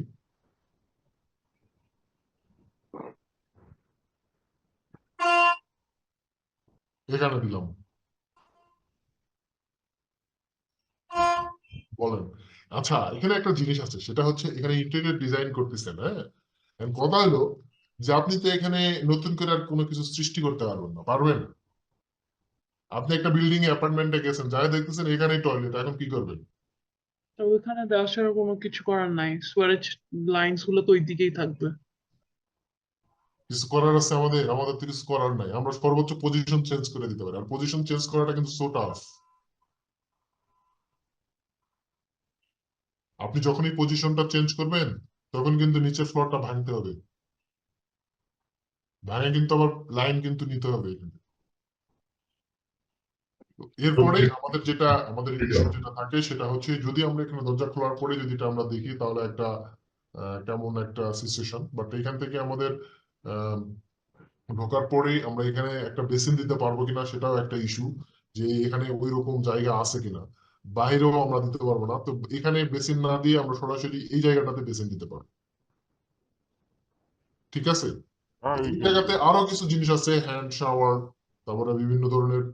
S1: এখানে দিলাম, বলেন। আচ্ছা, এখানে একটা জিনিস আছে, সেটা হচ্ছে এখানে ইন্টেরিয়র ডিজাইন করতেছেন, হ্যাঁ। এখন কথা হলো যে আপনি তো এখানে নতুন করে আর কোনো কিছু সৃষ্টি করতে পারবেন না, পারবেন? আপনি একটা বিল্ডিং এ অ্যাপার্টমেন্টে গেছেন, যাই দেখতেছেন এখানেই টয়লেট, এখন কি করবেন?
S5: তো ওইখানে দেওয়া ছাড়া কোনো কিছু করার নাই, সুয়ারেজ লাইনস গুলো তো ওই দিকেই থাকবে।
S1: কিছু করার আছে আমাদের? আমাদের তো কিছু করার নাই, আমরা সর্বোচ্চ পজিশন চেঞ্জ করে দিতে পারি, আর পজিশন চেঞ্জ করাটা কিন্তু সো টাফ। আপনি যখনই পজিশনটা চেঞ্জ করবেন তখন কিন্তু নিচের ফ্লোরটা ভাঙতে হবে, ভাঙে কিন্তু আবার লাইন কিন্তু নিতে হবে এখানে। তো এরপরে আমাদের ইস্যু যেটা থাকে সেটা হচ্ছে, যদি আমরা এখানে দরজা খোলার পরে যদি এটা আমরা দেখি তাহলে একটা কেমন একটা সিচুয়েশন, বাট এখান থেকে আমাদের আহ, ঢোকার পরেই আমরা এখানে একটা বেসিন দিতে পারবো কিনা সেটাও একটা ইস্যু, যে এখানে ওই রকম জায়গা আছে কিনা। বাইরেও আমরা দিতে পারবো না, তো এখানে বেসিন না দিয়ে আমরা সরাসরি এই জায়গাটাতে বেসিন দিতে পারবো, ঠিক আছে।
S7: হ্যাঁ,
S1: এই
S7: এইটাই।
S1: জায়গাতে আরো কিছু জিনিস আছে, হ্যান্ড শাওয়ার, তারপরে বিভিন্ন ধরনের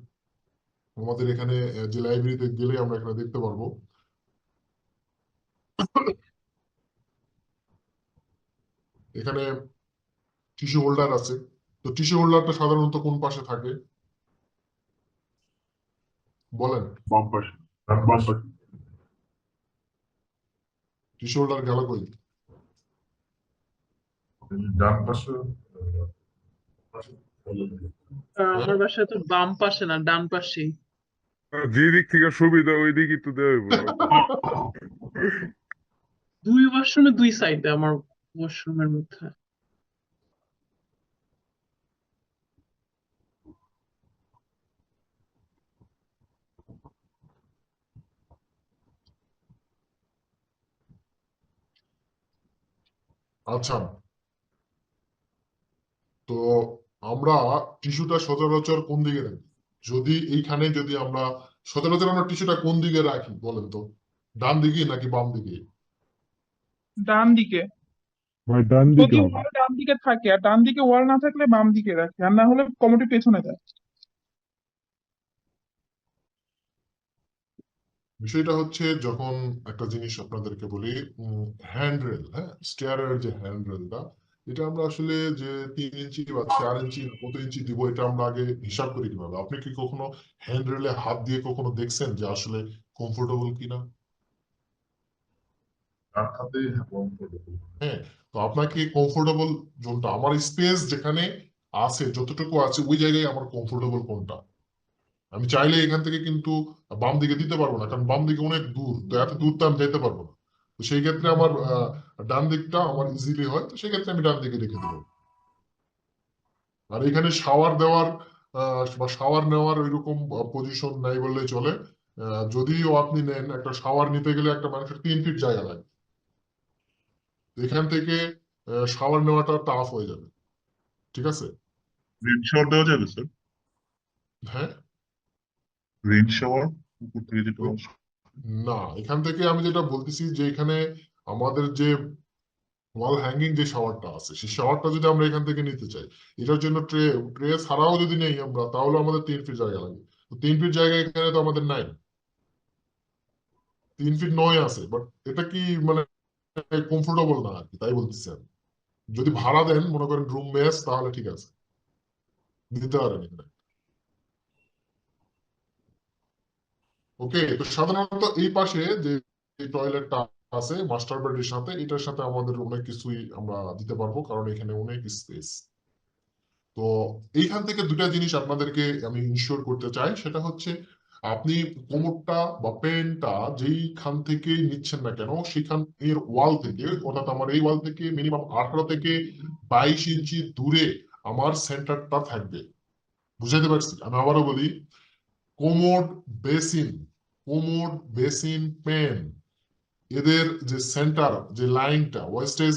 S1: আমাদের এখানে যে লাইব্রেরিতে গেলে আমরা এখানে দেখতে পারবো, এখানে টিস্যু হোল্ডার আছে। তো টিস্যু হোল্ডারটা সাধারণত কোন পাশে থাকে বলেন?
S7: বাম পাশে। বাম পাশে।
S1: টিস্যু হোল্ডার গেল কই?
S7: ডান পাশে।
S1: হ্যাঁ,
S5: আমার বাসায় তো বাম পাশে না, ডান পাশেই।
S2: যে দিক থেকে সুবিধা ওই দিকই তো দেওয়া হইবো না।
S5: দুই ওয়াশরুমে দুই সাইডে আমার ওয়াশরুমের মধ্যে।
S1: আচ্ছা। তো আমরা টিস্যুটা সচরাচর কোন দিকে রাখি? যদি আমরা সচরাচর আমরা টিস্যুটা কোন দিকে রাখি বলেন তো? ডান দিকে নাকি বাম দিকে?
S4: ডান দিকে।
S2: ভাই ডান দিকে
S4: যদি
S2: হবে।
S4: ওয়াল ডান দিকে থাকে, আর ডান দিকে ওয়াল না থাকলে বাম দিকে রাখি, আর না হলে কমোডি পেছনে যায়।
S1: বিষয়টা হচ্ছে যখন একটা জিনিস আপনাদেরকে বলি, হ্যান্ডরেল, হ্যাঁ, স্টেয়ারের যে হ্যান্ডরেলটা, এটা আমরা আসলে যে 3 ইঞ্চি বা 4 ইঞ্চি কত ইঞ্চি দিব এটা আমরা আগে হিসাব করি কিভাবে? আপনি কি কখনো হ্যান্ডরেলে হাত দিয়ে কখনো দেখছেন যে আসলে কমফোর্টেবল কিনা?
S7: ডান হাতে comfortable।
S1: হ্যাঁ, তো আপনাকে কমফোর্টেবল জোনটা, আমার স্পেস যেখানে আছে, যতটুকু আছে ওই জায়গায় আমার কমফোর্টেবল কোনটা? আমি চাইলে এখান থেকে কিন্তু বাম দিকে দিতে পারবো না, কারণ বাম দিকে অনেক দূর, তো এত দূর তো আমি যেতে পারবো না। তো সেই ক্ষেত্রে আমার ডান দিকটা আমার ইজিলি হয়, তো সেই ক্ষেত্রে আমি ডান দিকে রেখে দেবো। আর এখানে শাওয়ার দেওয়ার বা শাওয়ার নেওয়ার ওইরকম পজিশন নাই বললেই চলে। যদিও আপনি নেন, একটা শাওয়ার নিতে গেলে একটা মানুষের 3 ফিট জায়গা লাগে। তো এখান থেকে শাওয়ার নেওয়াটা টাফ হয়ে যাবে, ঠিক আছে?
S7: রেন শাওয়ার দেওয়া যাবে স্যার?
S1: হ্যাঁ,
S7: রেন শাওয়ার উপর থেকে যেটা
S1: ওই-
S7: আসে।
S1: না, এখান থেকে আমি যেটা বলতেছি যে এখানে আমাদের যে ওয়াল হ্যাঙ্গিং যে শাওয়ারটা আছে, সেই শাওয়ারটা যদি আমরা এখান থেকে নিতে চাই, এটার জন্য ট্রে ছাড়াও যদি নেই আমরা, তাহলে আমাদের 3 ফিট জায়গা লাগে। তো 3 ফিট জায়গা এখানে তো আমাদের নাই, 3 ফিট নয় আছে, বাট এটা কি মানে কমফোর্টেবল না আর কি, তাই বলতেছি আমি। যদি ভাড়া দেন, মনে করেন রুম মেস, তাহলে ঠিক আছে, দিতে পারেন এখানে। ওকে, তো সাধারণত এই পাশে যে টয়লেটটা আছে মাস্টার বেডের সাথে, এটার সাথে আমাদের অনেক কিছুই আমরা দিতে পারবো, কারণ এখানে অনেক স্পেস। তো এইখান থেকে দুটা জিনিস আপনাদেরকে আমি ইনশিওর করতে চাই, সেটা হচ্ছে আপনি কোমরটা বা পেনটা যেইখান থেকে নিচ্ছেন না কেন, সেখান এর ওয়াল থেকে, অর্থাৎ আমার এই ওয়াল থেকে মিনিমাম 18 থেকে 22 ইঞ্চি দূরে আমার সেন্টারটা থাকবে। বুঝাইতে পারছি? আমি আবারও বলি, কোমর, বেসিন, কোমর, বেসিন, পেন, এদের যে সেন্টার, যে লাইনটা, ওয়েস্টেজ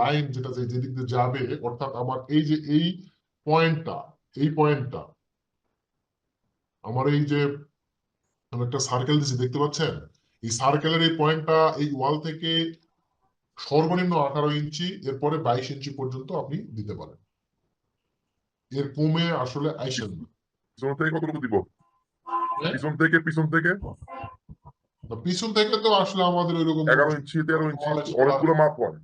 S1: লাইন যেটা যেদিক দিয়ে যাবে, অর্থাৎ আমার এই যে এই পয়েন্টটা আমার এই যে আমি একটা সার্কেল দিচ্ছি, দেখতে পাচ্ছেন? এই সার্কেলের এই পয়েন্টটা এই ওয়াল থেকে সর্বনিম্ন 18 ইঞ্চি, এরপরে 22 ইঞ্চি পর্যন্ত আপনি দিতে পারেন। এর কমে আসলে আইসেন না।
S3: পিছন থেকে কতটুকু দিব?
S1: হ্যাঁ?
S3: পিছন থেকে
S1: তো পিছন থেকে তো আসলে আমাদের ওইরকম
S3: 11 ইঞ্চি 13 ইঞ্চি অনেকগুলো মাপ হয়।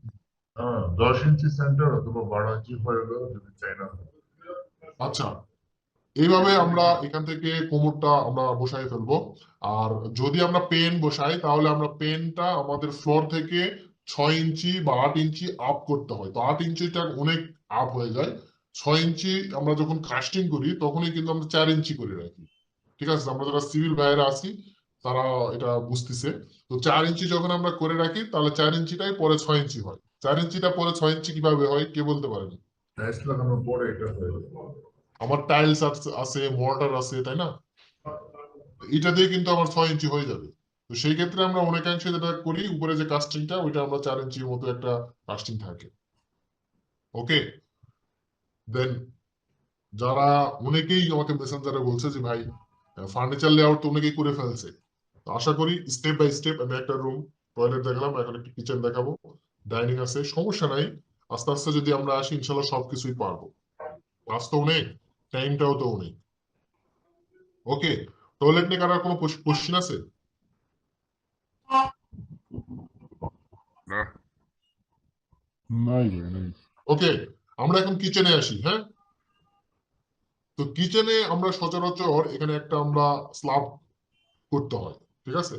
S7: 10 ইঞ্চি সেন্টার অথবা 12 ইঞ্চি হয়ে গেল যদি চাই না।
S1: আচ্ছা, এইভাবে আমরা এখান থেকে কোমরটা আমরা বসাই ফেলবো। আর যদি আমরা পেন বসাই, তাহলে আমরা পেনটা আমাদের ফ্লোর থেকে 6 ইঞ্চি বা 8 ইঞ্চি আপ করতে হয়। তো 8 ইঞ্চিটা অনেক আপ হয়ে যায়। 6 ইঞ্চি আমরা যখন কাস্টিং করি, তখনই কিন্তু আমরা 4 ইঞ্চি করে রাখি। ঠিক আছে, আমরা যারা সিভিল ভাইয়েরা আছি তারা এটা বুঝতেছে। তো 4 ইঞ্চি যখন আমরা করে রাখি, তাহলে 4 ইঞ্চিটাই পরে 6 ইঞ্চি হয়। 4 ইঞ্চিটা পরে 6 ইঞ্চি কিভাবে হয় কে বলতে পারেন?
S7: টাইলস লাগানোর পরে এটা হয়ে গেল।
S1: আমার টাইলস আছে, মর্টার আছে, তাই না? এটা দিয়ে কিন্তু আমার 6 ইঞ্চি হয়ে যাবে। তো সেই ক্ষেত্রে আমরা অনেকাংশে যেটা করি, উপরে যে কাস্টিংটা, ওইটা আমরা 4 ইঞ্চির মতো একটা কাস্টিং থাকে। ওকে, দেন যারা অনেকেই আমাকে মেসেঞ্জারে বলছে যে ভাই ফার্নিচার লেআউট তো অনেকেই করে ফেলছে। তো আশা করি স্টেপ বাই স্টেপ, আমি একটা রুম টয়লেট দেখালাম, এখন একটা কিচেন দেখাবো, ডাইনিং আছে, সমস্যা নাই। আস্তে আস্তে যদি আমরা আসি, ইনশাল্লাহ সবকিছুই পারবো। কাজ তো অনেক, টাইমটাও তো অনেক। ওকে, টয়লেট নিয়ে কারো কোনো কোশ্চিন আছে?
S2: না।
S7: নাই ভাই নাই।
S1: ওকে, আমরা এখন কিচেনে আসি। হ্যাঁ, তো কিচেনে আমরা সচরাচর এখানে একটা আমরা স্ল্যাব করতে হয়, ঠিক আছে?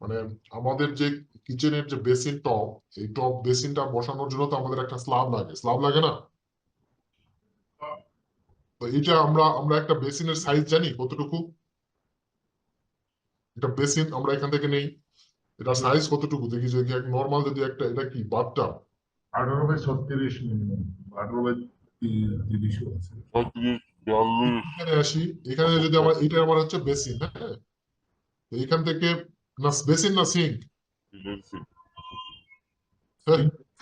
S1: মানে আমাদের যে কিচেনের যে বেসিন টপ, এই টপ বেসিনটা বসানোর জন্য তো আমাদের একটা স্ল্যাব লাগে না? তো এটা আমরা আমরা একটা বেসিনের সাইজ জানি কতটুকু? এটা বেসিন আমরা এখান থেকে নেই, এটা সাইজ কতটুকু দেখি, যে নর্মাল যদি একটা, এটা কি বাথটাব?
S7: 18 বাই 36 মিনিমাম, 18 বাই 30 আছে।
S3: 42
S1: এখানে আসি, এখানে যদি আমার, এটা আমার হচ্ছে বেসিন, হ্যাঁ? তো এখান থেকে, না বেসিন না সিঙ্ক,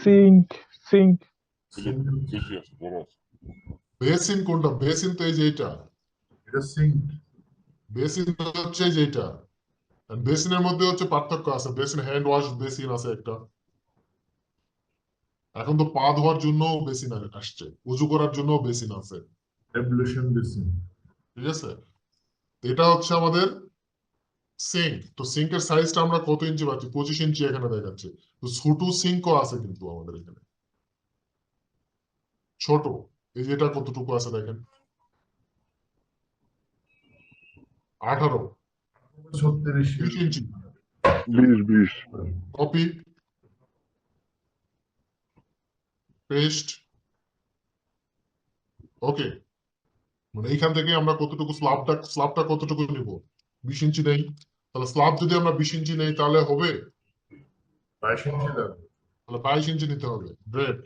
S4: সিঙ্ক সিঙ্ক
S7: সিঙ্ক
S2: বেশি আছে, বড় আছে।
S1: বেসিন কোনটা? বেসিন তো এই যে এইটা।
S7: এটা সিঙ্ক
S1: বেসিন হচ্ছে এই যে এইটা। বেসিনের মধ্যে হচ্ছে পার্থক্য আছে। বেসিন হ্যান্ড ওয়াশ বেসিন আছে একটা। এখন তো পা ধোয়ার জন্য বেসিন আসছে, উজু করার জন্য বেসিন আছে।
S7: Ablation basin.
S1: ঠিক আছে, এটা হচ্ছে আমাদের সিঙ্ক। তো সিঙ্কের সাইজটা আমরা কত ইঞ্চি পাচ্ছি? 25 ইঞ্চি এখানে দেখাচ্ছে। তো ছোট সিঙ্কও আছে কিন্তু আমাদের এখানে, ছোট। এই যে এটা কতটুকু আছে দেখেন, 18,
S7: 36
S1: 20 ইঞ্চি।
S2: 20
S1: কপি পেস্ট। ওকে, মানে এইখান থেকে আমরা কতটুকু স্ল্যাবটা কতটুকু নিব? 20 ইঞ্চি নেই। তাহলে স্ল্যাব যদি আমরা 20 ইঞ্চি নেই তাহলে হবে?
S7: 22 ইঞ্চি লাগবে।
S1: তাহলে 22 ইঞ্চি নিতে হবে। গ্রেট,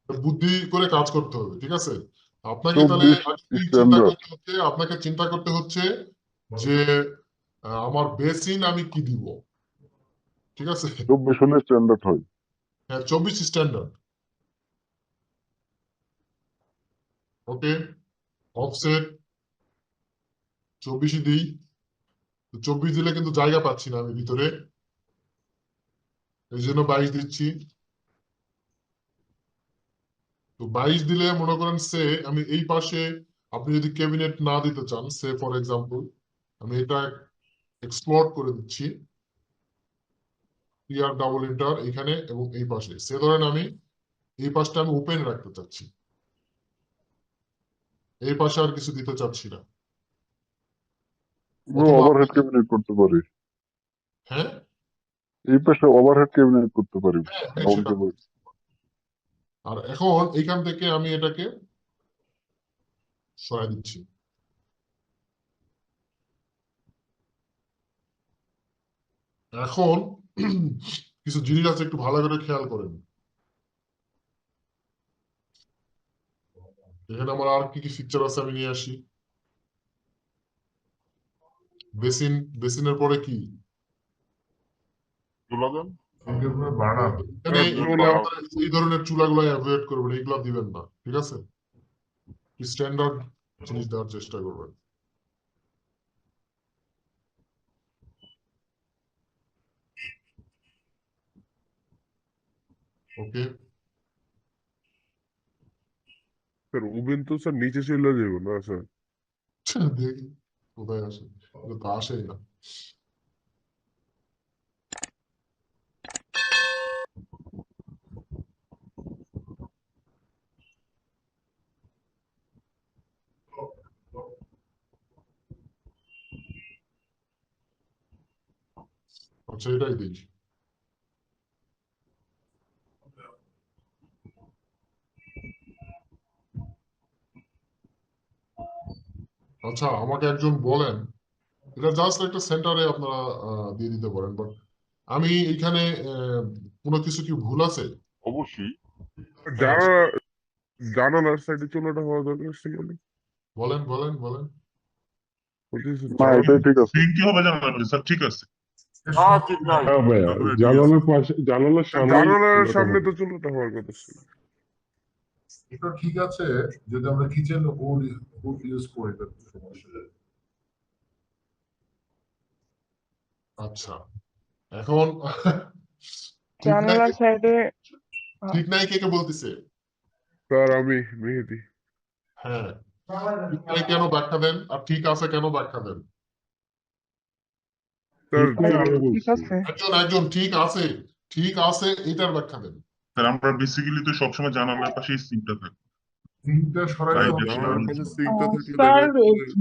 S1: বুদ্ধি করে কাজ করতে হবে। ঠিক আছে, আপনাকে তাহলে
S2: 24 স্ট্যান্ডার্ড।
S1: আপনাকে চিন্তা করতে হচ্ছে যে আমার বেসিন আমি কি দিব। ঠিক আছে,
S2: 24 হলে স্ট্যান্ডার্ড হয়।
S1: হ্যাঁ 24 স্ট্যান্ডার্ড। ওকে, অফসেট 24 দিই। 24 দিলে কিন্তু জায়গা পাচ্ছি না আমি ভিতরে, এই জন্য 22 দিচ্ছি। তো 22 দিলে মনে করেন সে আমি এই পাশে, আপনি যদি ক্যাবিনেট না দিতে চান, সে ফর এক্সাম্পল আমি এটা এক্সপ্লোর করে দিচ্ছি, টিআর ডাবল এন্টার এখানে এবং এই পাশে। সে ধরেন আমি এই পাশটা আমি ওপেন রাখতে চাচ্ছি, এই পাশে আর কিছু দিতে চাচ্ছি না। অথবা
S2: ওভারহেড ক্যাবিনেট করতে পারি,
S1: হ্যাঁ
S2: এই পাশে ওভারহেড ক্যাবিনেট করতে পারি।
S1: হ্যাঁ
S2: ডাবল
S1: সেটা।
S2: ক্যাবিনেট।
S1: আর এখন এইখান থেকে আমি এটাকে সরাই দিচ্ছি। এখন কিছু জিনিস আছে, একটু ভালো করে খেয়াল করেন। এখানে আমার আর কি কি ফিচার আছে আমি নিয়ে আসি। বেসিন, বেসিনের পরে কি?
S2: চুলা দেন।
S7: সিঙ্কের পরে বার্নার।
S1: এখানে এই ধরনের চুলাগুলো অ্যাভয়েড করবেন, এইগুলা দিবেন না। ঠিক আছে, স্ট্যান্ডার্ড জিনিস দেওয়ার চেষ্টা করবেন। ওকে,
S2: স্যার ওভেন তো স্যার নিচে চলে যাবে না স্যার?
S1: দেখি কোথায় আসে, এটা তো আসেই না। আচ্ছা এটাই দিই। আচ্ছা আমাকে একজন বলেন, এটা জাস্ট একটা সেন্টারে আপনারা দিয়ে দিতে পারেন, বাট আমি এখানে কোনো কিছু কি ভুল আছে?
S2: অবশ্যই।
S1: হ্যাঁ,
S2: জানালার সাইডে চুলাটা হওয়া দরকার সেখানে।
S1: বলেন বলেন বলেন।
S2: না এটাই ঠিক আছে।
S8: সিঙ্ক কি হবে জানাবেন স্যার, ঠিক আছে।
S2: ঠিক নাই।
S9: হ্যাঁ ভাইয়া,
S3: তাহলে ঠিক আছে।
S9: জানালার পাশে, জানালার সামনে
S2: জানালার সামনে তো চুলাটা হওয়ার কথা ছিল।
S7: এটা ঠিক আছে যদি আমরা কিচেন হুড ইউজ করি, তাহলে সমস্যা নেই।
S1: আচ্ছা এখন ঠিক নাই
S6: জানালার সাইডে
S1: ঠিক নাই কে কে বলতেছে?
S2: স্যার আমি মেহেদি।
S1: হ্যাঁ, ঠিক নাই কেন ব্যাখ্যা দেন, আর ঠিক আছে কেন ব্যাখ্যা দেন।
S2: স্যার
S9: ঠিক নাই আমি
S6: ঠিক
S9: বলছি।
S6: আছে।
S1: একজন একজন ঠিক আছে, ঠিক আছে এটার ব্যাখ্যা দেন।
S8: স্যার আমরা বেসিক্যালি তো সবসময় জানালার পাশেই সিঙ্কটা থাকে।
S7: সিঙ্কটা সরাইলে
S8: তাই
S7: হবে
S8: জানালার
S7: না।
S8: পাশে
S2: সিঙ্কটা থাকলে
S4: স্যার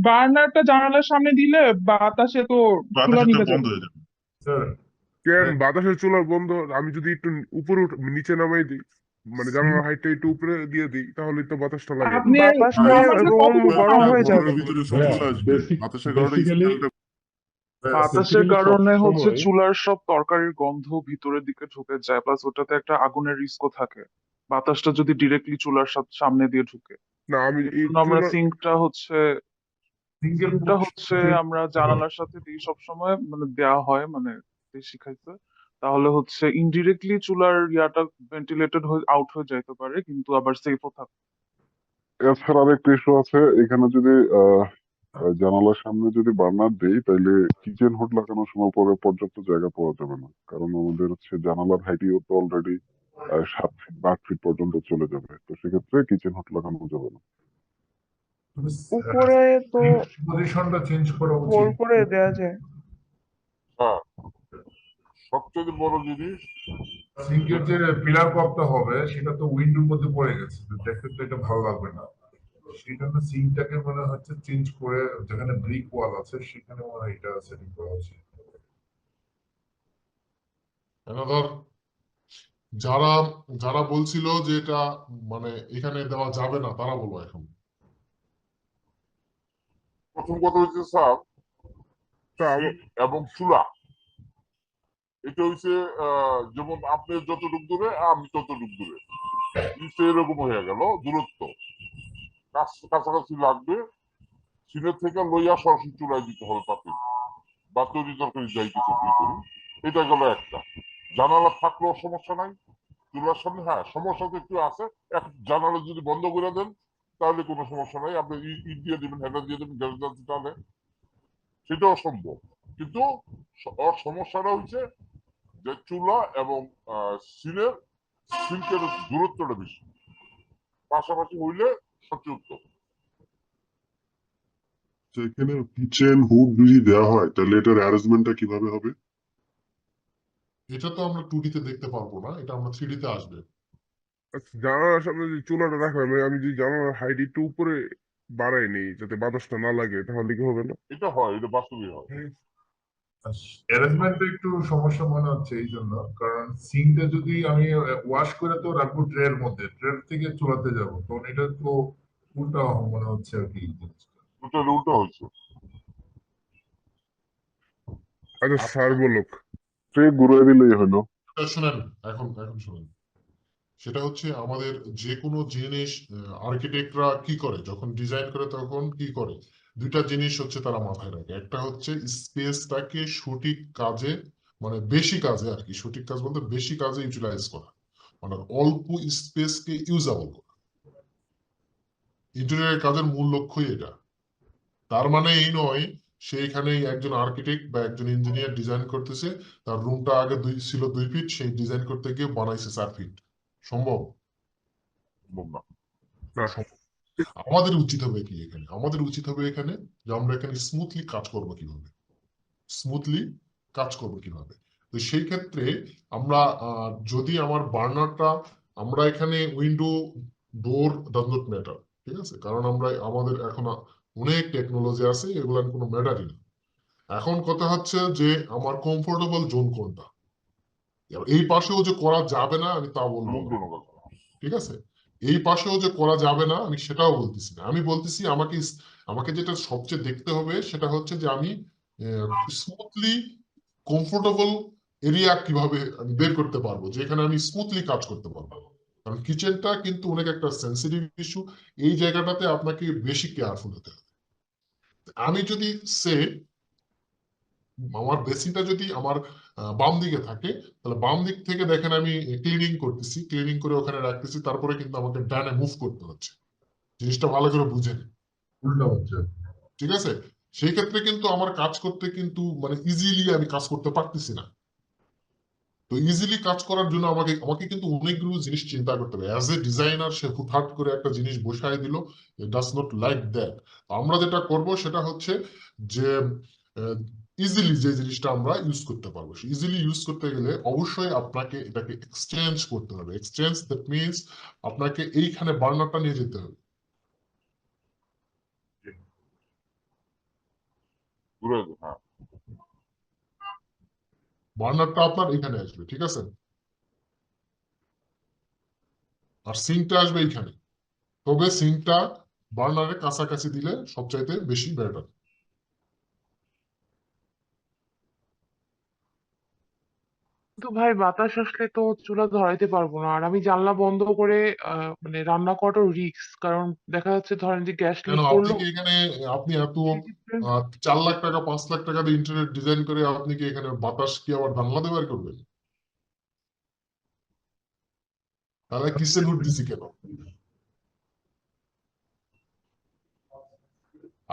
S4: বার্নারটা জানালার সামনে দিলে বাতাসে তো চুলা
S8: বাতাসটা
S4: নিভে
S8: বন্ধ
S4: যাবে।
S8: হয়ে যাবে।
S7: স্যার
S2: কেন বাতাসের চুলা বন্ধ? আমি যদি একটু উপরে নিচে নামাই দিই, মানে জানালার হাইটটা একটু উপরে দিয়ে দিই, তাহলে তো বাতাসটা লাগে।
S4: আপনি
S6: বাতাসটা
S4: আমাকে
S6: রুম
S4: কতটুকু
S6: গরম
S4: সাহায্য
S6: হয়ে
S4: করবেন?
S6: যাবে।
S3: ভিতরে
S9: ভাইয়া,
S3: সমস্যা আসবে, বাতাসের কারণে
S9: বেসিক্যালি
S3: স্মেলটা
S6: বাতাসের
S9: basically
S6: কারণে হচ্ছে
S9: সবসময়-
S6: চুলার সব তরকারির গন্ধ ভিতরের দিকে ঢুকে যায়, প্লাস ওটাতে একটা আগুনের রিস্কও থাকে বাতাসটা যদি ডিরেক্টলি চুলার সামনে দিয়ে ঢুকে।
S2: না আমি
S6: এর
S2: এই
S6: জন্য আমরা সিঙ্কটা হচ্ছে
S7: সিঙ্কের
S6: আমরা জানালার সাথে দিই সবসময়, মানে দেওয়া হয়, মানে শিখাইছে। তাহলে হচ্ছে ইনডিরেক্টলি চুলার ইয়াটা ভেন্টিলেটেড হয়ে আউট হয়ে যাইতে পারে, কিন্তু আবার সেফও থাকবে।
S9: এছাড়া আরেকটা ইস্যু আছে, এখানে যদি জানালার সামনে যদি বার্নার দেই তাহলে কিচেন হুড লাগানোর সময় পরে পর্যাপ্ত জায়গা পাওয়া যাবে না, কারণ আমাদের হচ্ছে জানালার হাইটও তো অলরেডি 7 ফিট বা 8 ফিট পর্যন্ত চলে যাবে। তো সেক্ষেত্রে কিচেন হুড লাগানো যাবে না।
S7: তুমি
S6: উপরে তো
S7: পজিশনটা চেঞ্জ করা
S6: হোল
S7: উচিত।
S6: করে দেয়া যায়।
S3: হ্যাঁ, সবচেয়ে বড় জিনিস
S7: সিঙ্কের যে পিলার কপটা হবে সেটা তো উইন্ডোর মধ্যে পড়ে গেছে, তো দেখতে তো এটা ভালো লাগবে না। সেই জন্য সিঙ্কটাকে মনে হচ্ছে চেঞ্জ করে যেখানে ব্রিক ওয়াল আছে সেখানে মনে হয় এটা সেটিং করা উচিত।
S1: কেন ধর যারা যারা বলছিল যে এটা মানে এখানে দেওয়া যাবে না তারা বলবো এখন।
S3: প্রথম কথা হচ্ছে স্যার,
S2: তা
S3: সিট এবং চুলা এটা হচ্ছে যেমন আপনি যতটুক দূরে আমি ততটুক দূরে, জিনিসটা এরকম হয়ে গেল দূরত্ব কাছাকাছি লাগবে। সিনের থেকে লইয়া সরাসরি চুলায় দিতে হবে পাতে, বা তৈরি তরকারি যাই কিছু কি করি। এটা গেল একটা। জানালা থাকলেও সমস্যা নাই চুলার সামনে, হ্যাঁ সমস্যা তো একটু আছে। এক জানালা যদি বন্ধ করে দেন তাহলে কোনো সমস্যা নাই, আপনি ইট দিয়ে দেবেন, হেডার দিয়ে দেবেন, গ্যাস জানতে তাহলে সেটাও সম্ভব। কিন্তু সমস্যাটা হচ্ছে যে চুলা এবং সিনের সিল্কের দূরত্বটা বেশি, পাশাপাশি হইলে সবচেয়ে উত্তম।
S9: তো এখানে কিচেন হুড যদি দেওয়া হয় তাহলে এটার অ্যারেঞ্জমেন্টটা কিভাবে হবে?
S1: এটা তো আমরা 2D তে দেখতে পারবো না, এটা আমরা 3D তে আসবে।
S2: আচ্ছা, জানালার সামনে যদি চুলাটা রাখা হয়, মানে আমি যদি জানালার হাইট একটু উপরে বাড়াই নিই যাতে বাতাসটা না লাগে, তাহলে কি হবে না?
S3: এটা হয়, এটা বাস্তবে হয়।
S7: অ্যারেঞ্জমেন্টটা একটু সমস্যা মনে হচ্ছে এই জন্য, কারণ সিঙ্কটা যদি আমি ওয়াশ করে তো রাখবো ট্রের মধ্যে, ট্রের থেকে চুলাতে যাবো, তখন এটা তো উল্টা মনে হচ্ছে আর কি জিনিসটা।
S3: দুটো উল্টো হয়েছে।
S2: আচ্ছা স্যার বলুক।
S9: ট্রে ঘুরে দিলেই হলো।
S1: শুনেন, এখন এখন শুনেন, সেটা হচ্ছে আমাদের যে কোনো জিনিস আর্কিটেক্টরা কি করে যখন ডিজাইন করে তখন কি করে, দুইটা জিনিস হচ্ছে তারা মাথায় রাখে। একটা হচ্ছে স্পেসটাকে সঠিক কাজে, মানে বেশি কাজে আর কি, সঠিক কাজ বলতে বেশি কাজে ইউটিলাইজ করা, মানে অল্প স্পেসকে ইউজাবল করা। ইন্টেরিয়র কাজের মূল লক্ষ্যই এটা। তার মানে এই নয় সে এখানে একজন আর্কিটেক্ট বা একজন ইঞ্জিনিয়ার ডিজাইন করতেছে, তার রুমটা আগে ছিল 2 ফিট, সেই ডিজাইন করতে গিয়ে বানাইছে 4 ফিট। সম্ভব?
S3: সম্ভব না।
S2: না,
S1: আমাদের উচিত হবে কি এখানে, আমাদের উচিত হবে এখানে যে আমরা এখানে স্মুথলি কাজ করব কিভাবে, স্মুথলি কাজ করব কিভাবে। তো সেই ক্ষেত্রে আমরা যদি আমার বার্নারটা, আমরা এখানে window door does not matter, ঠিক আছে, কারণ আমরা আমাদের এখন অনেক টেকনোলজি আছে, এগুলো কোনো ম্যাটারই না। এখন কথা হচ্ছে যে আমার কমফোর্টেবল জোন কোনটা। এবার এই পাশেও যে করা যাবে না আমি তা বলবো না,
S3: মুগ্ধ কথা।
S1: ঠিক আছে। এই পাশেও যে করা যাবে না আমি সেটাও বলতেছি না, আমি বলতেছি আমাকে আমাকে যেটা সবচেয়ে দেখতে হবে সেটা হচ্ছে যে আমি স্মুথলি কমফোর্টেবল এরিয়া কিভাবে আমি বের করতে পারবো, যেখানে আমি স্মুথলি কাজ করতে পারবো। কারণ কিচেনটা কিন্তু অনেক একটা সেন্সিটিভ ইস্যু, এই জায়গাটাতে আপনাকে বেশি কেয়ারফুল হতে হবে। আমি যদি সে আমার বেসিনটা যদি আমার বাম দিকে থাকে, তাহলে বাম দিক থেকে দেখেন আমি ক্লিনিং করতেছি, ক্লিনিং করে ওখানে রাখতেছি, তারপরে কিন্তু আমাকে ডানে মুভ করতে হচ্ছে। জিনিসটা ভালো করে বুঝেন,
S7: উল্টা হচ্ছে।
S1: ঠিক আছে। সেই ক্ষেত্রে কিন্তু আমার কাজ করতে কিন্তু মানে ইজিলি আমি কাজ করতে পারতেছি না। তো ইজিলি কাজ করার জন্য আমাকে আমাকে কিন্তু অনেকগুলো জিনিস চিন্তা করতে হবে। অ্যাজ এ ডিজাইনার সে হুটহাট করে একটা জিনিস বসায় দিল, ডাজ নট লাইক দ্যাট। আমরা যেটা করব সেটা হচ্ছে যে ইজিলি যে জিনিসটা আমরা ইউজ করতে পারবো, ইজিলি ইউজ করতে গেলে অবশ্যই আপনাকে এটাকে এক্সচেঞ্জ করতে হবে। এক্সচেঞ্জ দ্যাট মিনস আপনাকে এইখানে বার্নারটা নিয়ে যেতে হবে।
S3: ঘুরে হ্যাঁ।
S1: বার্নারটা আপনার এখানে আসবে, ঠিক আছে, আর সিঙ্কটা আসবে এইখানে। তবে সিঙ্কটা বার্নারের কাছাকাছি দিলে সবচাইতে বেশি বেটার।
S6: কিন্তু ভাই বাতাস আসলে তো চুলা ধরাইতে পারবো না, আর আমি জানলা বন্ধ করে মানে রান্না করাটাও রিস্ক, কারণ দেখা যাচ্ছে ধরেন যে গ্যাস
S1: কেন
S6: লিক
S1: আপনি
S6: করলো।
S1: কি এখানে, আপনি এত
S6: সেক্ষেত্রে
S1: 4 লাখ টাকা 5 লাখ টাকা দিয়ে ইন্টারনেট ডিজাইন করে আপনি কি এখানে বাতাস কি আবার জানলা দিয়ে বের করবেন? তাহলে কিচেন হুড দিছি কেন?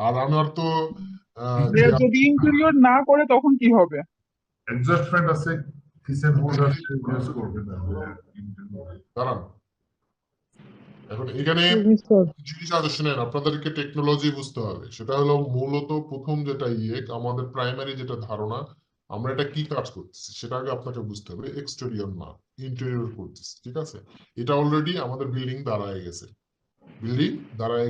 S1: আর আমার তো যে
S4: যদি ইন্টেরিয়র না করে তখন কি হবে?
S7: অ্যাডজাস্টমেন্ট আছে, কিচেন হুড আছে, ইউজ করবে না।
S1: দাঁড়ান, এখন এখানে জিনিস আছে, শুনেন, আপনাদেরকে টেকনোলজি বুঝতে হবে। সেটা হলো মূলত প্রথম যেটা আমাদের প্রাইমারি যেটা ধারণা, আমরা এটা কি কাজ করতেছি সেটা আগে আপনাকে বুঝতে হবে। এক্সটেরিয়র না, ইন্টেরিয়র করতেছি, ঠিক আছে? এটা অলরেডি আমাদের বিল্ডিং দাঁড়ায়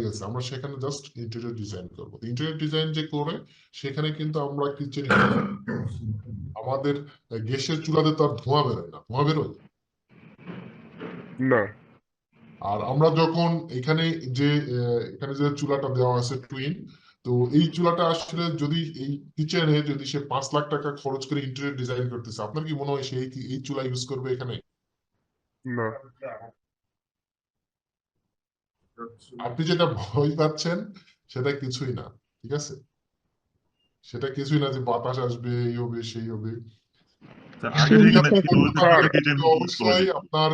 S1: গেছে, আমরা সেখানে জাস্ট ইন্টেরিয়র ডিজাইন করবো। ইন্টেরিয়র ডিজাইন যে করে সেখানে কিন্তু আমরা কিচেন, আমাদের গ্যাসের চুলাতে তো আর ধোঁয়া বেরোয় না, ধোঁয়া বেরোয়।
S2: না,
S1: আর আমরা যখন এখানে যে এখানে যে চুলাটা দেওয়া আছে টুইন, তো এই চুলাটা আসলে যদি এই কিচেনে যদি সে 5 লাখ টাকা খরচ করে ইন্টেরিয়র ডিজাইন করতেছে, আপনার কি মনে হয় সে এই চুলা ইউজ করবে এখানে?
S2: না,
S1: আপনি যেটা ভয় পাচ্ছেন সেটা কিছুই না, ঠিক আছে? সেটা কিছুই না যে বাতাস আসবে, এই হবে সেই হবে।
S8: আগে যেখানে ছিল ওইখানে কিচেন ইউজ করা
S1: অবশ্যই
S8: যেত।
S1: আপনার